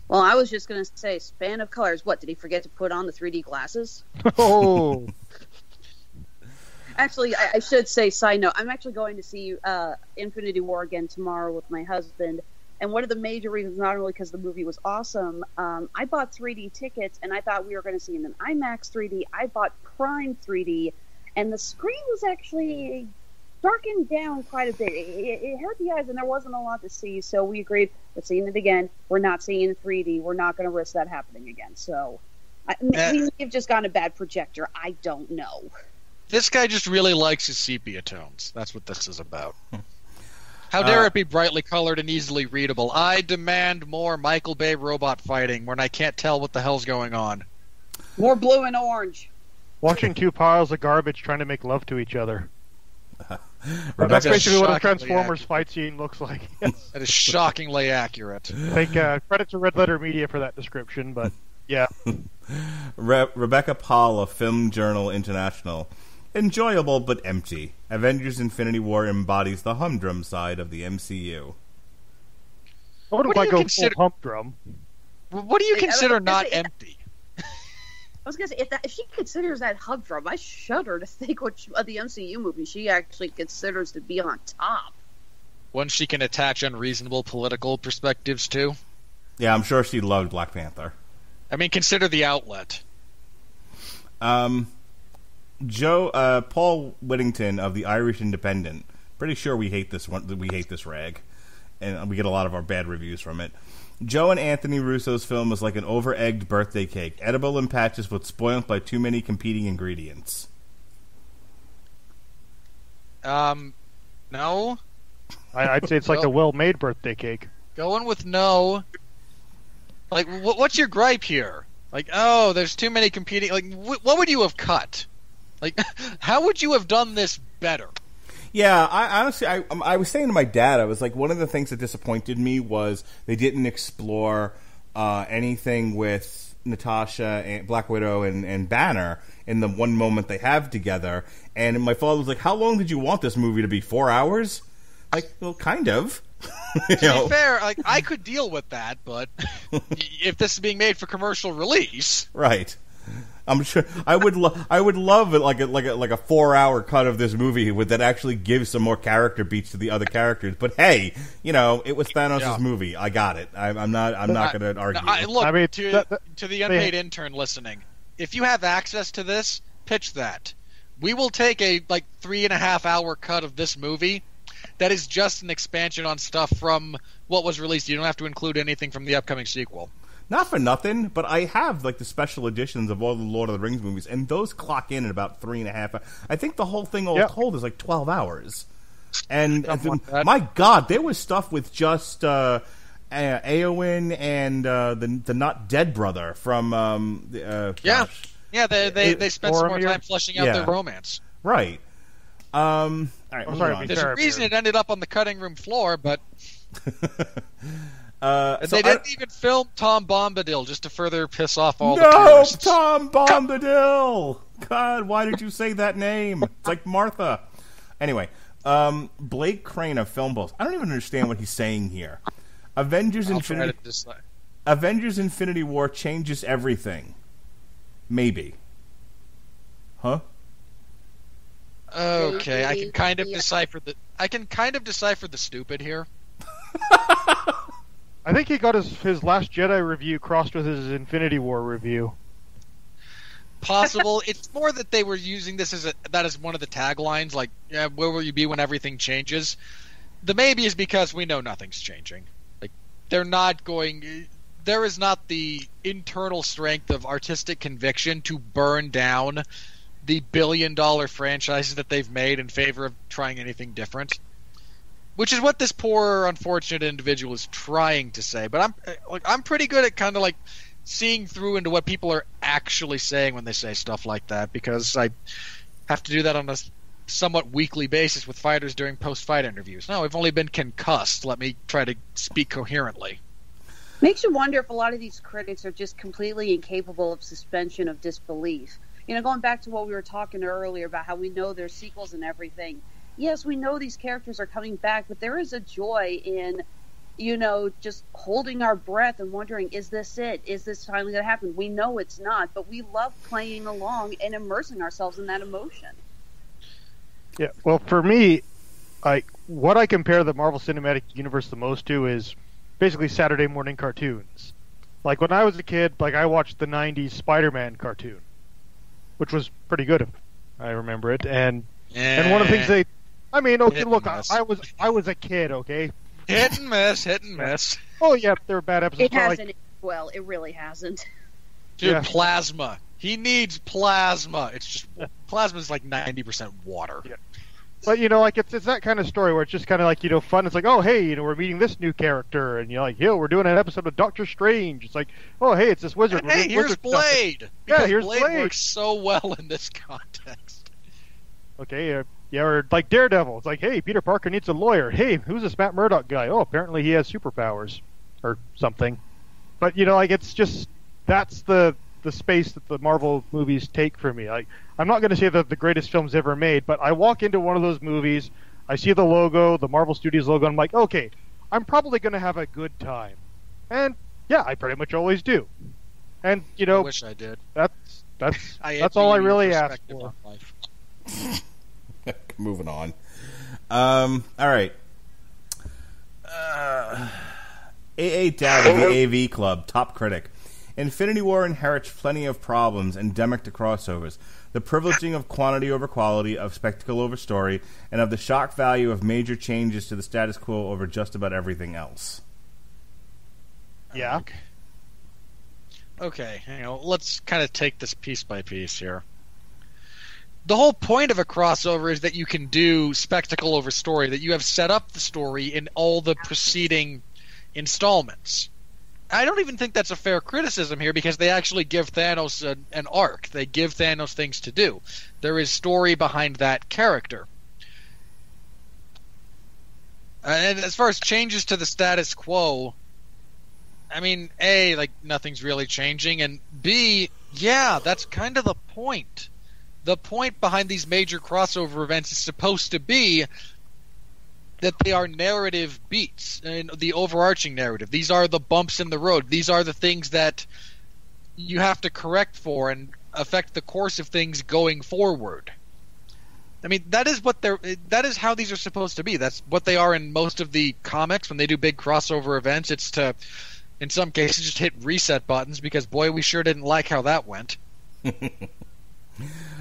Well, I was just going to say, span of colors. What, did he forget to put on the 3D glasses? Oh. Actually, I should say, side note, I'm actually going to see Infinity War again tomorrow with my husband. And one of the major reasons, not only because the movie was awesome, I bought 3D tickets, and I thought we were going to see it in IMAX 3D. I bought Prime 3D, and the screen was actually darkened down quite a bit. It hurt the eyes, and there wasn't a lot to see, so we agreed, we're seeing it again. We're not seeing it in 3D. We're not going to risk that happening again. So we may have just gotten a bad projector. I don't know. This guy just really likes his sepia tones. That's what this is about. How dare it be brightly colored and easily readable? I demand more Michael Bay robot fighting when I can't tell what the hell's going on. More blue and orange. Watching two piles of garbage trying to make love to each other. Rebecca, that's basically what a Transformers fight scene looks like. That is shockingly accurate. I think credit to Red Letter Media for that description, but yeah. Rebecca Paul of Film Journal International. Enjoyable but empty. Avengers Infinity War embodies the humdrum side of the MCU. I would have liked to go full humdrum. What do you consider not empty? I was going to say, if she considers that humdrum, I shudder to think what the MCU movie she actually considers to be on top. One she can attach unreasonable political perspectives to. Yeah, I'm sure she loved Black Panther. I mean, consider the outlet. Paul Whittington of the Irish Independent. Pretty sure we hate this one. We hate this rag, and we get a lot of our bad reviews from it. Joe and Anthony Russo's film is like an over-egged birthday cake, edible in patches but spoiled by too many competing ingredients. No. I'd say it's like a well-made birthday cake. Going with no. Like, what's your gripe here? Like, oh, there's too many competing. Like, what would you have cut? Like, how would you have done this better? Yeah, I honestly, I was saying to my dad, I was like, one of the things that disappointed me was they didn't explore anything with Natasha and Black Widow and Banner in the one moment they have together. And my father was like, how long did you want this movie to be? 4 hours? Like, well, kind of. To be fair, like, I could deal with that, but if this is being made for commercial release... Right. I'm sure I would love it like a 4-hour cut of this movie that actually gives some more character beats to the other characters. But hey, it was Thanos' movie. I got it. I'm not going to argue. Look, to the unpaid intern listening, if you have access to this, pitch that. We will take a 3.5-hour cut of this movie that is just an expansion on stuff from what was released. You don't have to include anything from the upcoming sequel. Not for nothing, but I have the special editions of all the Lord of the Rings movies, and those clock in at about 3.5. I think the whole thing all told is 12 hours. And my God, there was stuff with just Eowyn and the not dead brother from they spent some more time fleshing out their romance. Right. All right. There's a reason it ended up on the cutting room floor, but. They didn't even film Tom Bombadil just to further piss off all the tourists. No, Tom Bombadil! God, why did you say that name? It's like Martha. Anyway, Blake Crane of Film Bulls. I don't even understand what he's saying here. Avengers Infinity War changes everything. Maybe. Huh? Okay, I can kind of decipher the stupid here. I think he got his Last Jedi review crossed with his Infinity War review. Possible. It's more that they were using this as one of the taglines, where will you be when everything changes? The maybe is because we know nothing's changing. They're not going. There is not the internal strength of artistic conviction to burn down the billion-dollar franchises that they've made in favor of trying anything different. Which is what this poor, unfortunate individual is trying to say. But I'm pretty good at kind of seeing through into what people are actually saying when they say stuff like that, because I have to do that on a somewhat weekly basis with fighters during post-fight interviews. No, I've only been concussed. Let me try to speak coherently. Makes you wonder if a lot of these critics are just completely incapable of suspension of disbelief. Going back to what we were talking earlier about how we know there's sequels and everything. Yes, we know these characters are coming back, but there is a joy in, just holding our breath and wondering, is this it? Is this finally going to happen? We know it's not, but we love playing along and immersing ourselves in that emotion. Yeah, well, for me, what I compare the Marvel Cinematic Universe the most to is basically Saturday morning cartoons. When I was a kid, I watched the 90s Spider-Man cartoon, which was pretty good. I remember it. And one of the things I was a kid, okay? Hit and miss. Oh, yeah, there were bad episodes. It hasn't well. It really hasn't. Dude, plasma. He needs plasma. It's just plasma's 90% water. Yeah. But it's that kind of story where it's just kind of fun. It's oh hey, we're meeting this new character, and you're we're doing an episode of Doctor Strange. It's oh hey, it's this wizard. Hey, here's Blade. Here's Blade Blade. Works so well in this context. Okay, or Daredevil. It's hey, Peter Parker needs a lawyer. Hey, who's this Matt Murdock guy? Oh, apparently he has superpowers or something. But it's just that's the space that the Marvel movies take for me. I'm not going to say that the greatest films ever made, but I walk into one of those movies, I see the logo, the Marvel Studios logo, and I'm okay, I'm probably going to have a good time. And yeah, I pretty much always do. And I wish I did. That's all I really ask for. Moving on. All right. A.A. Dowd of the AV Club, top critic. Infinity War inherits plenty of problems endemic to crossovers. The privileging of quantity over quality, of spectacle over story, and of the shock value of major changes to the status quo over just about everything else. Yeah. Okay, let's kind of take this piece by piece here. The whole point of a crossover is that you can do spectacle over story, that you have set up the story in all the preceding installments. I don't even think that's a fair criticism here, because they actually give Thanos an arc. They give Thanos things to do. There is story behind that character. And as far as changes to the status quo, I mean, A, nothing's really changing, and B, yeah, that's kind of the point. The point behind these major crossover events is supposed to be that they are narrative beats, and the overarching narrative. These are the bumps in the road. These are the things that you have to correct for, and affect the course of things going forward. I mean, that is how these are supposed to be. That's what they are in most of the comics when they do big crossover events. It's to, in some cases, just hit reset buttons because, boy, we sure didn't like how that went.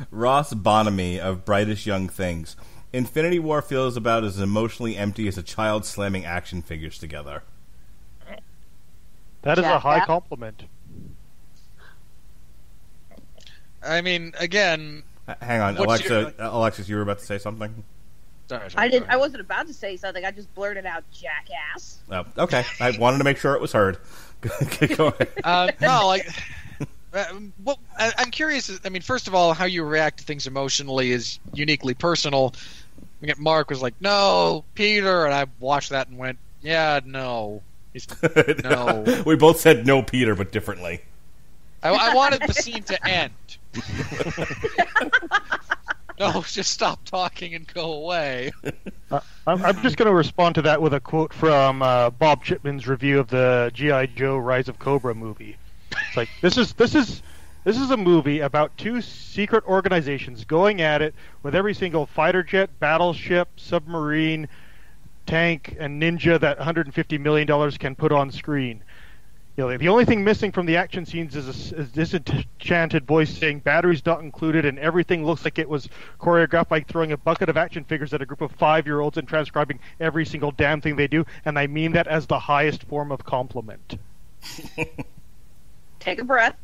Ross Bonamy of Brightest Young Things. Infinity War feels about as emotionally empty as a child slamming action figures together. That is a high compliment. I mean, again... Hang on, Alexis, you were about to say something? Sorry, I wasn't about to say something. I just blurted out, jackass. Oh, okay. I wanted to make sure it was heard. Go ahead. Well, I'm curious. I mean, first of all, how you react to things emotionally is uniquely personal. Mark was like, "No, Peter," and I watched that and went, "Yeah, no, no." We both said no, Peter, but differently. I wanted the scene to end. No, just stop talking and go away. I'm just going to respond to that with a quote from Bob Chipman's review of the G.I. Joe Rise of Cobra movie. It's like, this is a movie about two secret organizations going at it with every single fighter jet, battleship, submarine, tank, and ninja that $150 million can put on screen. You know, the only thing missing from the action scenes is this enchanted voice saying batteries not included, and everything looks like it was choreographed by throwing a bucket of action figures at a group of 5-year-olds and transcribing every single damn thing they do, and I mean that as the highest form of compliment. Take a breath.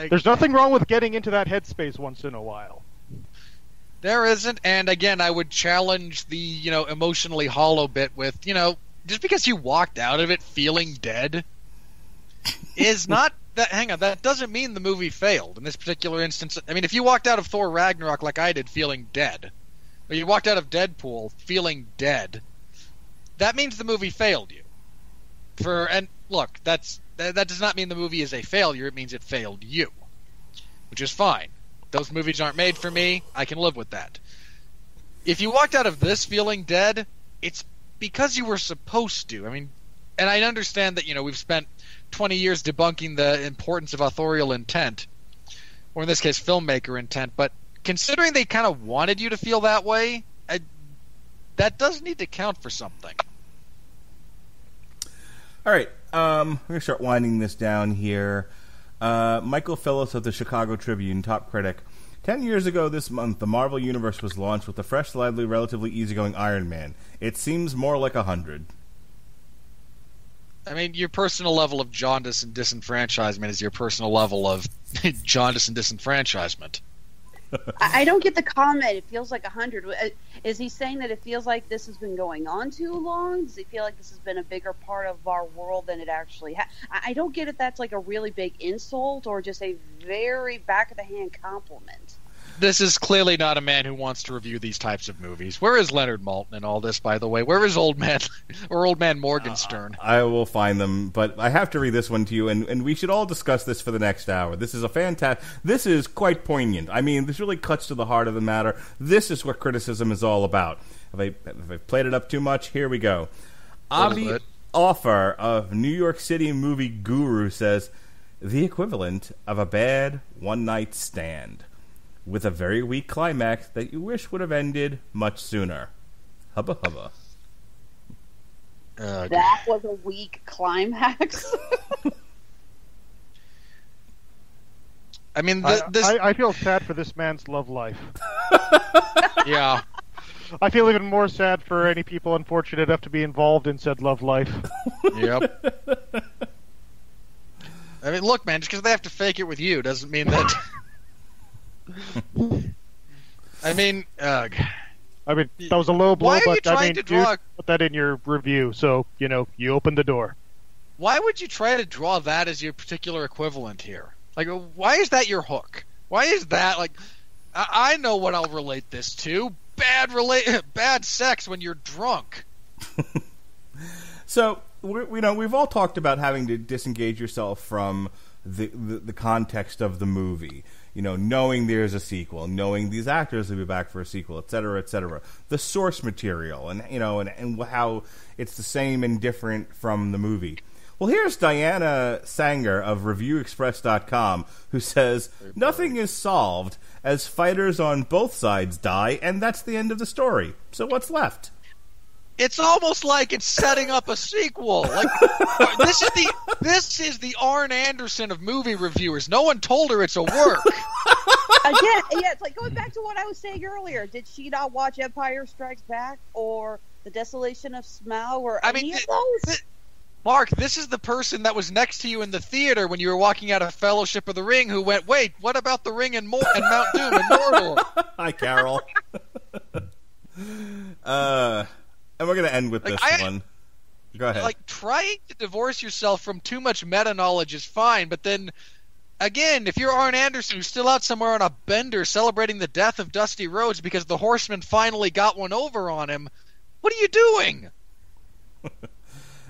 There's nothing wrong with getting into that headspace once in a while. There isn't, and again, I would challenge the, emotionally hollow bit with, just because you walked out of it feeling dead is not that. Hang on, that doesn't mean the movie failed in this particular instance. I mean, if you walked out of Thor Ragnarok like I did, feeling dead, or you walked out of Deadpool feeling dead, that means the movie failed you. And look, that does not mean the movie is a failure. It means it failed you, which is fine. Those movies aren't made for me. I can live with that. If you walked out of this feeling dead, it's because you were supposed to. I mean, and I understand that, we've spent 20 years debunking the importance of authorial intent, or in this case, filmmaker intent, but considering they kind of wanted you to feel that way, that does need to count for something. All right, we're going to start winding this down here. Michael Phillips of the Chicago Tribune, top critic. 10 years ago this month, the Marvel Universe was launched with the fresh, lively, relatively easygoing Iron Man. It seems more like 100. I mean, your personal level of jaundice and disenfranchisement is your personal level of jaundice and disenfranchisement. I don't get the comment. It feels like 100. Is he saying that it feels like this has been going on too long? Does he feel like this has been a bigger part of our world than it actually has? I don't get if that's like a really big insult or just a very back-of-the-hand compliment. This is clearly not a man who wants to review these types of movies. Where is Leonard Maltin in all this, by the way? Where is Old Man Morgenstern? I will find them, but I have to read this one to you, and we should all discuss this for the next hour. This is this is quite poignant. I mean, this really cuts to the heart of the matter. This is what criticism is all about. If I played it up too much, here we go. Avi Offer of New York City Movie Guru says, the equivalent of a bad one-night stand, with a very weak climax that you wish would have ended much sooner. Hubba hubba. That was a weak climax. I mean, I feel sad for this man's love life. Yeah. I feel even more sad for any people unfortunate enough to be involved in said love life. Yep. I mean, look, man, just because they have to fake it with you doesn't mean that... I mean, that was a low blow, but I mean, put that in your review, so, you opened the door. Why would you try to draw that as your particular equivalent here? Like, why is that your hook? Why is that, like, I know what I'll relate this to. Bad sex when you're drunk. So, we've all talked about having to disengage yourself from the context of the movie. Knowing there's a sequel, knowing these actors will be back for a sequel, et cetera, et cetera. The source material, and how it's the same and different from the movie. Well, here's Diana Sanger of ReviewExpress.com, who says, nothing is solved as fighters on both sides die, and that's the end of the story. So what's left? It's almost like it's setting up a sequel. Like this is the Arn Anderson of movie reviewers. No one told her it's a work. Again, yeah, it's like going back to what I was saying earlier. Did she not watch Empire Strikes Back or The Desolation of Smaug or any of those? Mark, this is the person that was next to you in the theater when you were walking out of Fellowship of the Ring who went, wait, what about the Ring and Mount Doom and Mordor? Hi, Carol. And we're going to end with this one. Go ahead. Like, trying to divorce yourself from too much meta-knowledge is fine, but then, again, if you're Arn Anderson who's still out somewhere on a bender celebrating the death of Dusty Rhodes because the Horseman finally got one over on him, what are you doing?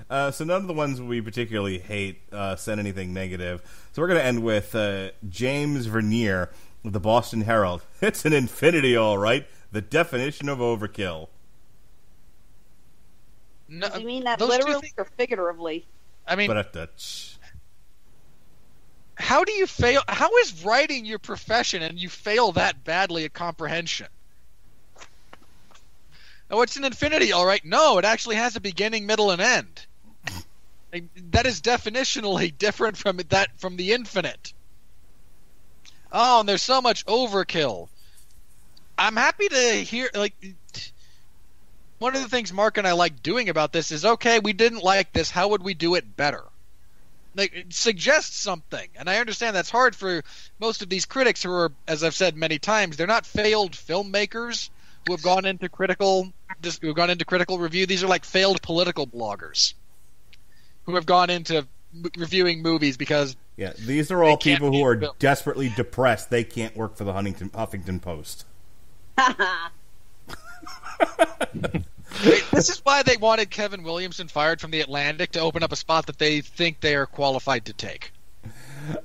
So none of the ones we particularly hate said anything negative. So we're going to end with James Vernier of the Boston Herald. It's an infinity, all right. The definition of overkill. No, Do you mean that literally or figuratively? I mean, how do you fail? How is writing your profession and you fail that badly at comprehension? Oh, it's an infinity, all right. No, it actually has a beginning, middle, and end. That is definitionally different from the infinite. Oh, and there's so much overkill. I'm happy to hear, like, one of the things Mark and I like doing about this is, okay, we didn't like this, how would we do it better? Like, suggest something. And I understand that's hard for most of these critics who are, as I've said many times, they're not failed filmmakers who have gone into critical review. These are like failed political bloggers who have gone into reviewing movies because these are all people who are desperately depressed. They can't work for the Huffington Post. This is why they wanted Kevin Williamson fired from The Atlantic, to open up a spot that they think they are qualified to take.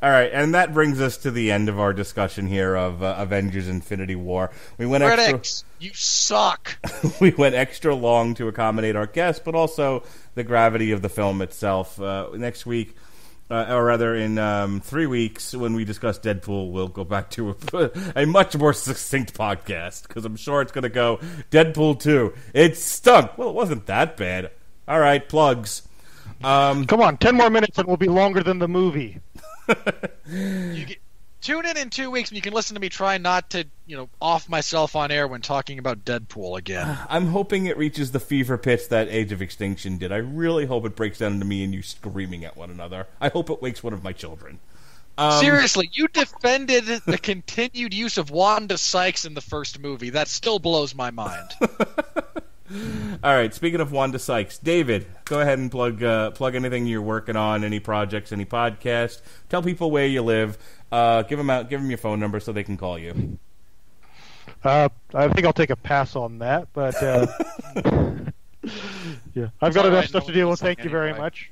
All right, and that brings us to the end of our discussion here of Avengers: Infinity War. We went Critics, you suck. We went extra long to accommodate our guests, but also the gravity of the film itself. Next week, or rather in 3 weeks, when we discuss Deadpool, we'll go back to a much more succinct podcast, because I'm sure it's going to go, Deadpool 2, it stunk. Well, it wasn't that bad. All right, plugs. Come on, 10 more minutes and we'll be longer than the movie. Tune in 2 weeks and you can listen to me try not to, off myself on air when talking about Deadpool again. I'm hoping it reaches the fever pitch that Age of Extinction did. I really hope it breaks down into me and you screaming at one another. I hope it wakes one of my children. Seriously, you defended the continued use of Wanda Sykes in the first movie. That still blows my mind. All right, speaking of Wanda Sykes, David, go ahead and plug anything you're working on, any projects, any podcast. Tell people where you live. Give them your phone number so they can call you. I think I'll take a pass on that, but yeah, I've got enough stuff to deal with. Thank you very much.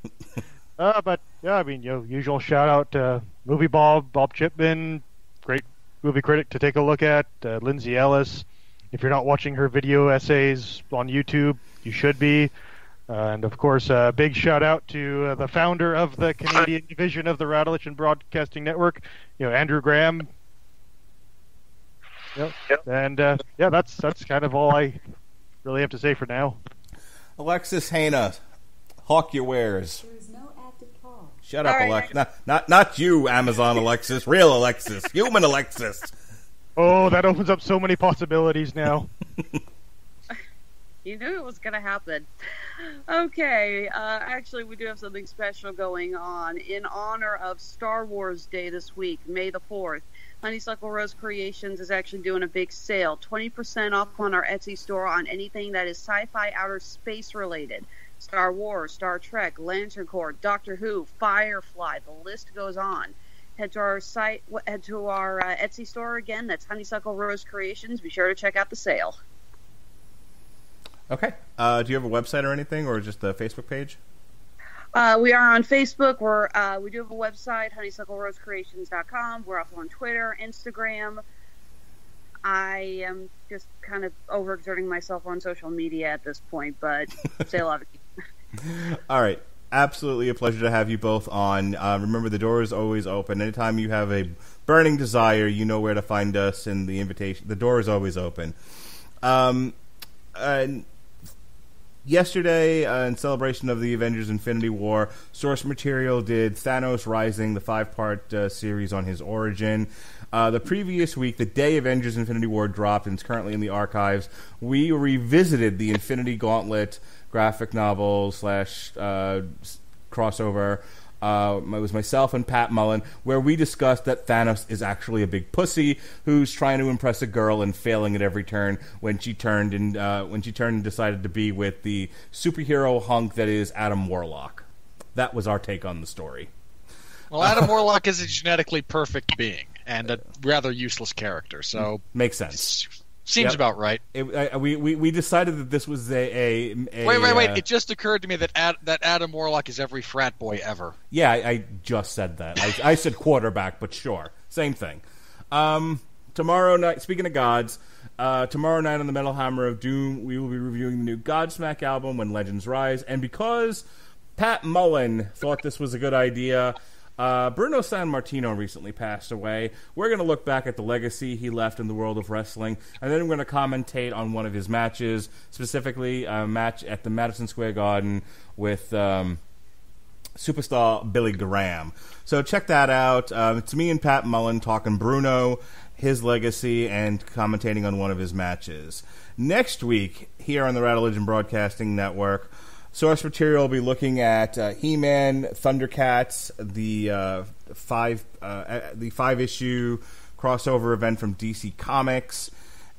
But yeah, I mean, usual shout out to Movie Bob Chipman, great movie critic to take a look at. Lindsay Ellis. If you're not watching her video essays on YouTube, you should be. And, of course, a big shout-out to the founder of the Canadian division of the Rattlechen Broadcasting Network, Andrew Graham. Yep. And, that's kind of all I really have to say for now. Alexis Hana, hawk your wares. There is no active call. Shut up, Alexis. Not you, Amazon Alexis. Real Alexis. Human Alexis. Oh, that opens up so many possibilities now. You knew it was going to happen. Okay, actually, we do have something special going on. In honor of Star Wars Day this week, May the 4th, Honeysuckle Rose Creations is actually doing a big sale. 20% off on our Etsy store on anything that is sci-fi outer space related. Star Wars, Star Trek, Lantern Corps, Doctor Who, Firefly, the list goes on. Head to our site, head to our Etsy store again. That's Honeysuckle Rose Creations. Be sure to check out the sale. Okay. Do you have a website or anything, or just a Facebook page? We are on Facebook. We do have a website, honeysucklerosecreations.com. We're also on Twitter, Instagram. I am just kind of overexerting myself on social media at this point, but say a lot of people. All right. absolutely a pleasure to have you both on. Remember, the door is always open. Anytime you have a burning desire, you know where to find us, and the door is always open. And yesterday, in celebration of the Avengers Infinity War, Source Material did Thanos Rising, the 5-part series on his origin. The previous week, the day Avengers Infinity War dropped, and it's currently in the archives, we revisited the Infinity Gauntlet graphic novel / crossover. It was myself and Pat Mullen, where we discussed that Thanos is actually a big pussy who's trying to impress a girl and failing at every turn when she turned and decided to be with the superhero hunk that is Adam Warlock. That was our take on the story. Well, Adam Warlock is a genetically perfect being and a rather useless character, so makes sense. Seems about right. We decided that this was a wait. It just occurred to me that Adam Warlock is every frat boy ever. Yeah, I just said that. I said quarterback, but sure, same thing. Tomorrow night, speaking of gods, tomorrow night on the Metal Hammer of Doom, we will be reviewing the new Godsmack album, When Legends Rise, and because Pat Mullen thought this was a good idea, Bruno Sammartino recently passed away. We're going to look back at the legacy he left in the world of wrestling, and then we're going to commentate on one of his matches, specifically a match at the Madison Square Garden with superstar Billy Graham. So check that out. It's me and Pat Mullen talking Bruno, his legacy, and commentating on one of his matches. Next week, here on the Rattlegion Broadcasting Network, Source Material will be looking at He-Man, Thundercats, the 5-issue crossover event from DC Comics,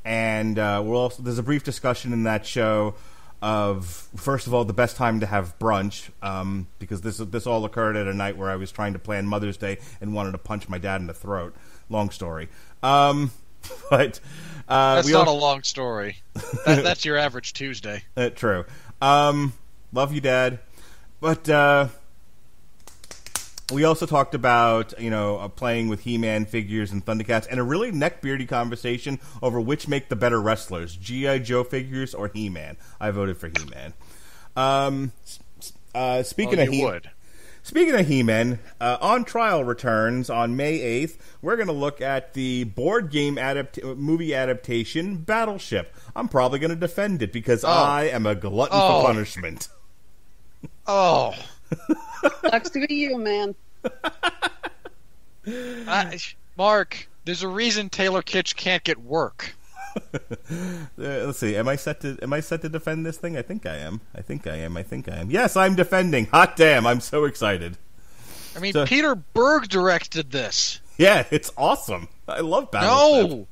and there's a brief discussion in that show of, first of all, the best time to have brunch, because this all occurred at a night where I was trying to plan Mother's Day and wanted to punch my dad in the throat. Long story. But that's not a long story. That's your average Tuesday. True. Love you, Dad. But we also talked about, playing with He-Man figures and Thundercats, and a really neck-beardy conversation over which make the better wrestlers, G.I. Joe figures or He-Man. I voted for He-Man. Speaking of He-Man, On Trial returns on May 8th. We're going to look at the board game movie adaptation, Battleship. I'm probably going to defend it because I am a glutton for punishment. Oh. Sucks to be you, man. Mark, there's a reason Taylor Kitsch can't get work. Let's see. Am I set to defend this thing? I think I am. Yes, I'm defending. Hot damn! I'm so excited. I mean, Peter Berg directed this. Yeah, it's awesome. I love Battleship. No.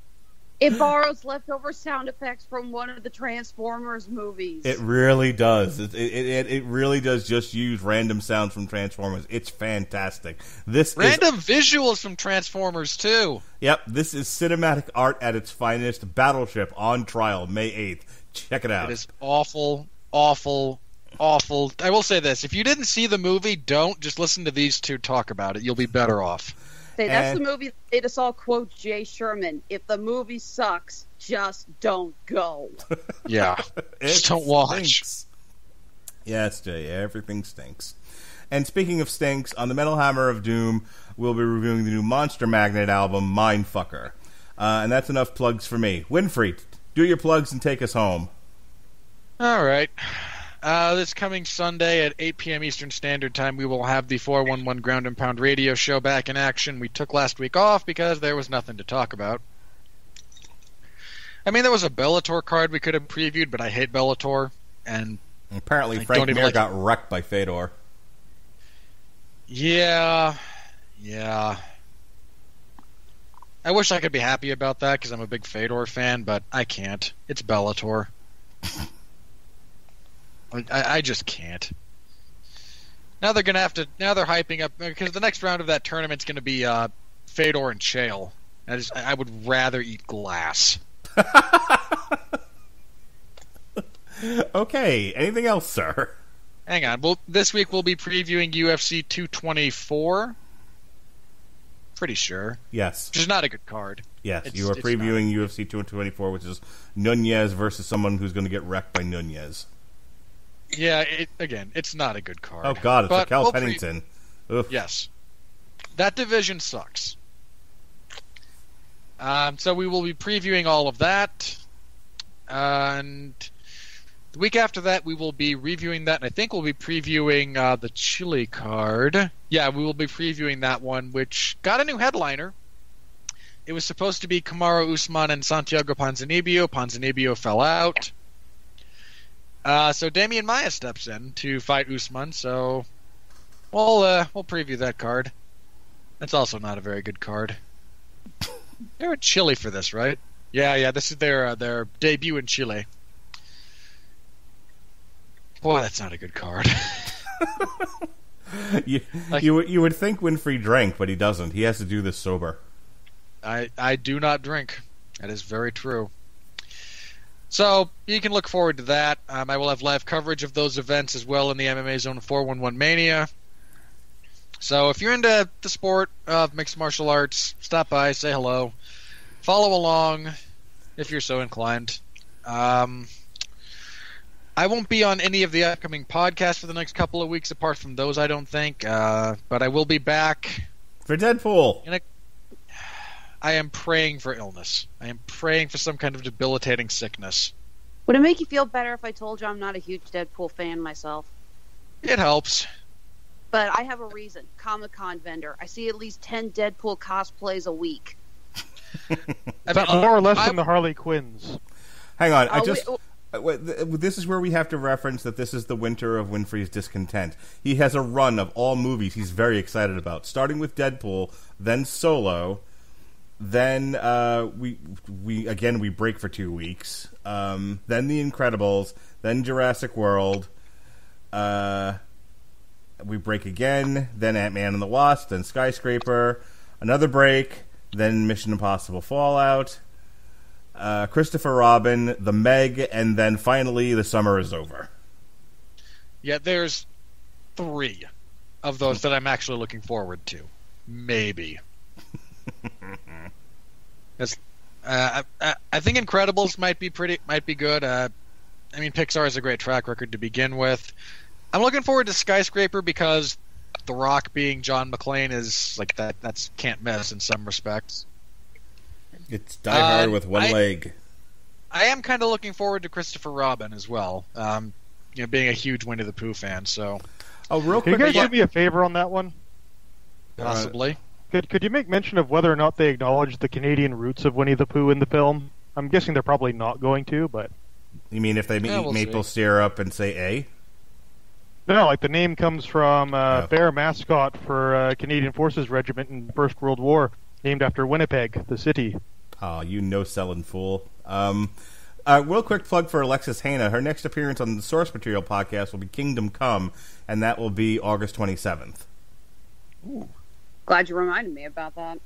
It borrows leftover sound effects from one of the Transformers movies. It really does. It really does just use random sounds from Transformers. It's fantastic. Random visuals from Transformers, too. Yep, this is cinematic art at its finest. Battleship on Trial, May 8th. Check it out. It is awful, awful, awful. I will say this. If you didn't see the movie, don't. Just listen to these two talk about it. You'll be better off. That's the movie that made us all quote Jay Sherman. If the movie sucks, just don't go. Yeah. Just don't watch. Yes, Jay, everything stinks. And speaking of stinks, on the Metal Hammer of Doom, we'll be reviewing the new Monster Magnet album, Mindfucker. And that's enough plugs for me. Winfrey, do your plugs and take us home. All right. This coming Sunday at 8 p.m. Eastern Standard Time, we will have the 411 Ground and Pound radio show back in action. We took last week off because there was nothing to talk about. I mean, there was a Bellator card we could have previewed, but I hate Bellator. And apparently Frank Mir got wrecked by Fedor. Yeah. I wish I could be happy about that because I'm a big Fedor fan, but I can't. It's Bellator. I just can't. Now they're gonna have to. Now they're hyping up because the next round of that tournament's gonna be Fedor and Chael. I would rather eat glass. Okay. Anything else, sir? Hang on. Well, this week we'll be previewing UFC 224. Pretty sure. Yes. Which is not a good card. Yes, you are previewing UFC 224, which is Nunez versus someone who's going to get wrecked by Nunez. Yeah, it's not a good card. Oh God, it's a But Cal we'll Pennington. Oof. Yes. That division sucks. So we will be previewing all of that. And the week after that, we will be reviewing that. And I think we'll be previewing the Chile card. Yeah, we will be previewing that one, which got a new headliner. It was supposed to be Kamaru Usman and Santiago Ponzinibbio. Ponzinibbio fell out. So Damian Maia steps in to fight Usman. So we'll preview that card. That's also not a very good card. They're in Chile for this, right? Yeah. This is their debut in Chile. Boy, that's not a good card. You would think Winfrey drank, but he doesn't. He has to do this sober. I do not drink. That is very true. So you can look forward to that. I will have live coverage of those events as well in the MMA Zone 411 Mania. So if you're into the sport of mixed martial arts, stop by, say hello, follow along if you're so inclined. I won't be on any of the upcoming podcasts for the next couple of weeks, apart from those, I don't think. But I will be back For Deadpool. I am praying for illness. I am praying for some kind of debilitating sickness. Would it make you feel better if I told you I'm not a huge Deadpool fan myself? It helps. But I have a reason. Comic-Con vendor. I see at least 10 Deadpool cosplays a week. More or less than the Harley Quinns. Hang on, this is where we have to reference that this is the winter of Winfrey's discontent. He has a run of all movies he's very excited about, starting with Deadpool, then Solo, then we break for 2 weeks, then The Incredibles, then Jurassic World, we break again, then Ant-Man and the Wasp, then Skyscraper, another break, then Mission Impossible Fallout, Christopher Robin, The Meg, and then finally The Summer is Over. Yeah, there's 3 of those that I'm actually looking forward to. Maybe. I think Incredibles might be good. I mean, Pixar has a great track record to begin with. I'm looking forward to Skyscraper because The Rock being John McClane is like that. That's can't miss in some respects. It's Die Hard with one leg. I am kind of looking forward to Christopher Robin as well. Being a huge Winnie the Pooh fan. So, real Can quick, you guys do me a favor on that one? Possibly. Could you make mention of whether or not they acknowledge the Canadian roots of Winnie the Pooh in the film? I'm guessing they're probably not going to, but... You mean if they eat maple syrup and say A? No, like the name comes from bear mascot for Canadian Forces Regiment in the First World War, named after Winnipeg, the city. Oh, you no-selling fool. Real quick plug for Alexis Hana. Her next appearance on the Source Material podcast will be Kingdom Come, and that will be August 27th. Ooh. Glad you reminded me about that.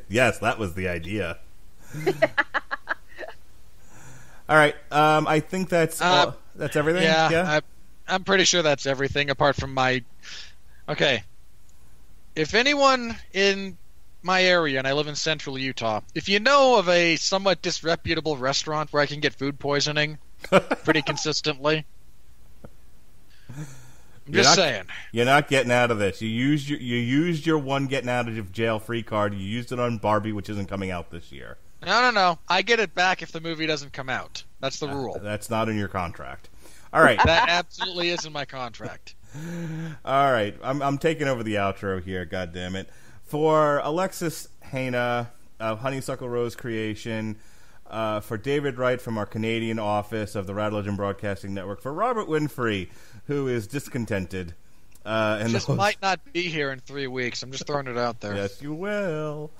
Yes, that was the idea. All right, I think that's everything. Yeah? I'm pretty sure that's everything, apart from my... Okay. If anyone in my area, and I live in central Utah, if you know of a somewhat disreputable restaurant where I can get food poisoning pretty consistently... Just saying. You're not getting out of this. You used your one getting out of jail free card. You used it on Barbie, which isn't coming out this year. No. I get it back if the movie doesn't come out. That's the rule. That's not in your contract. All right. That absolutely is in my contract. All right. I'm taking over the outro here, God damn it. For Alexis Hana of Honeysuckle Rose Creation, for David Wright from our Canadian office of the Rattledge and Broadcasting Network, for Robert Winfrey, who is discontented. Might not be here in 3 weeks. I'm just throwing it out there. Yes, you will.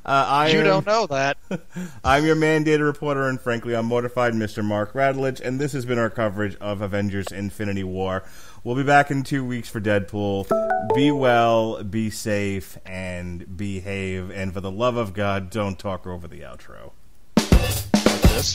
You don't know that. I'm your mandated reporter, and frankly, I'm mortified, Mr. Mark Rattledge, and this has been our coverage of Avengers Infinity War. We'll be back in 2 weeks for Deadpool. Be well, be safe, and behave. And for the love of God, don't talk over the outro. Like this.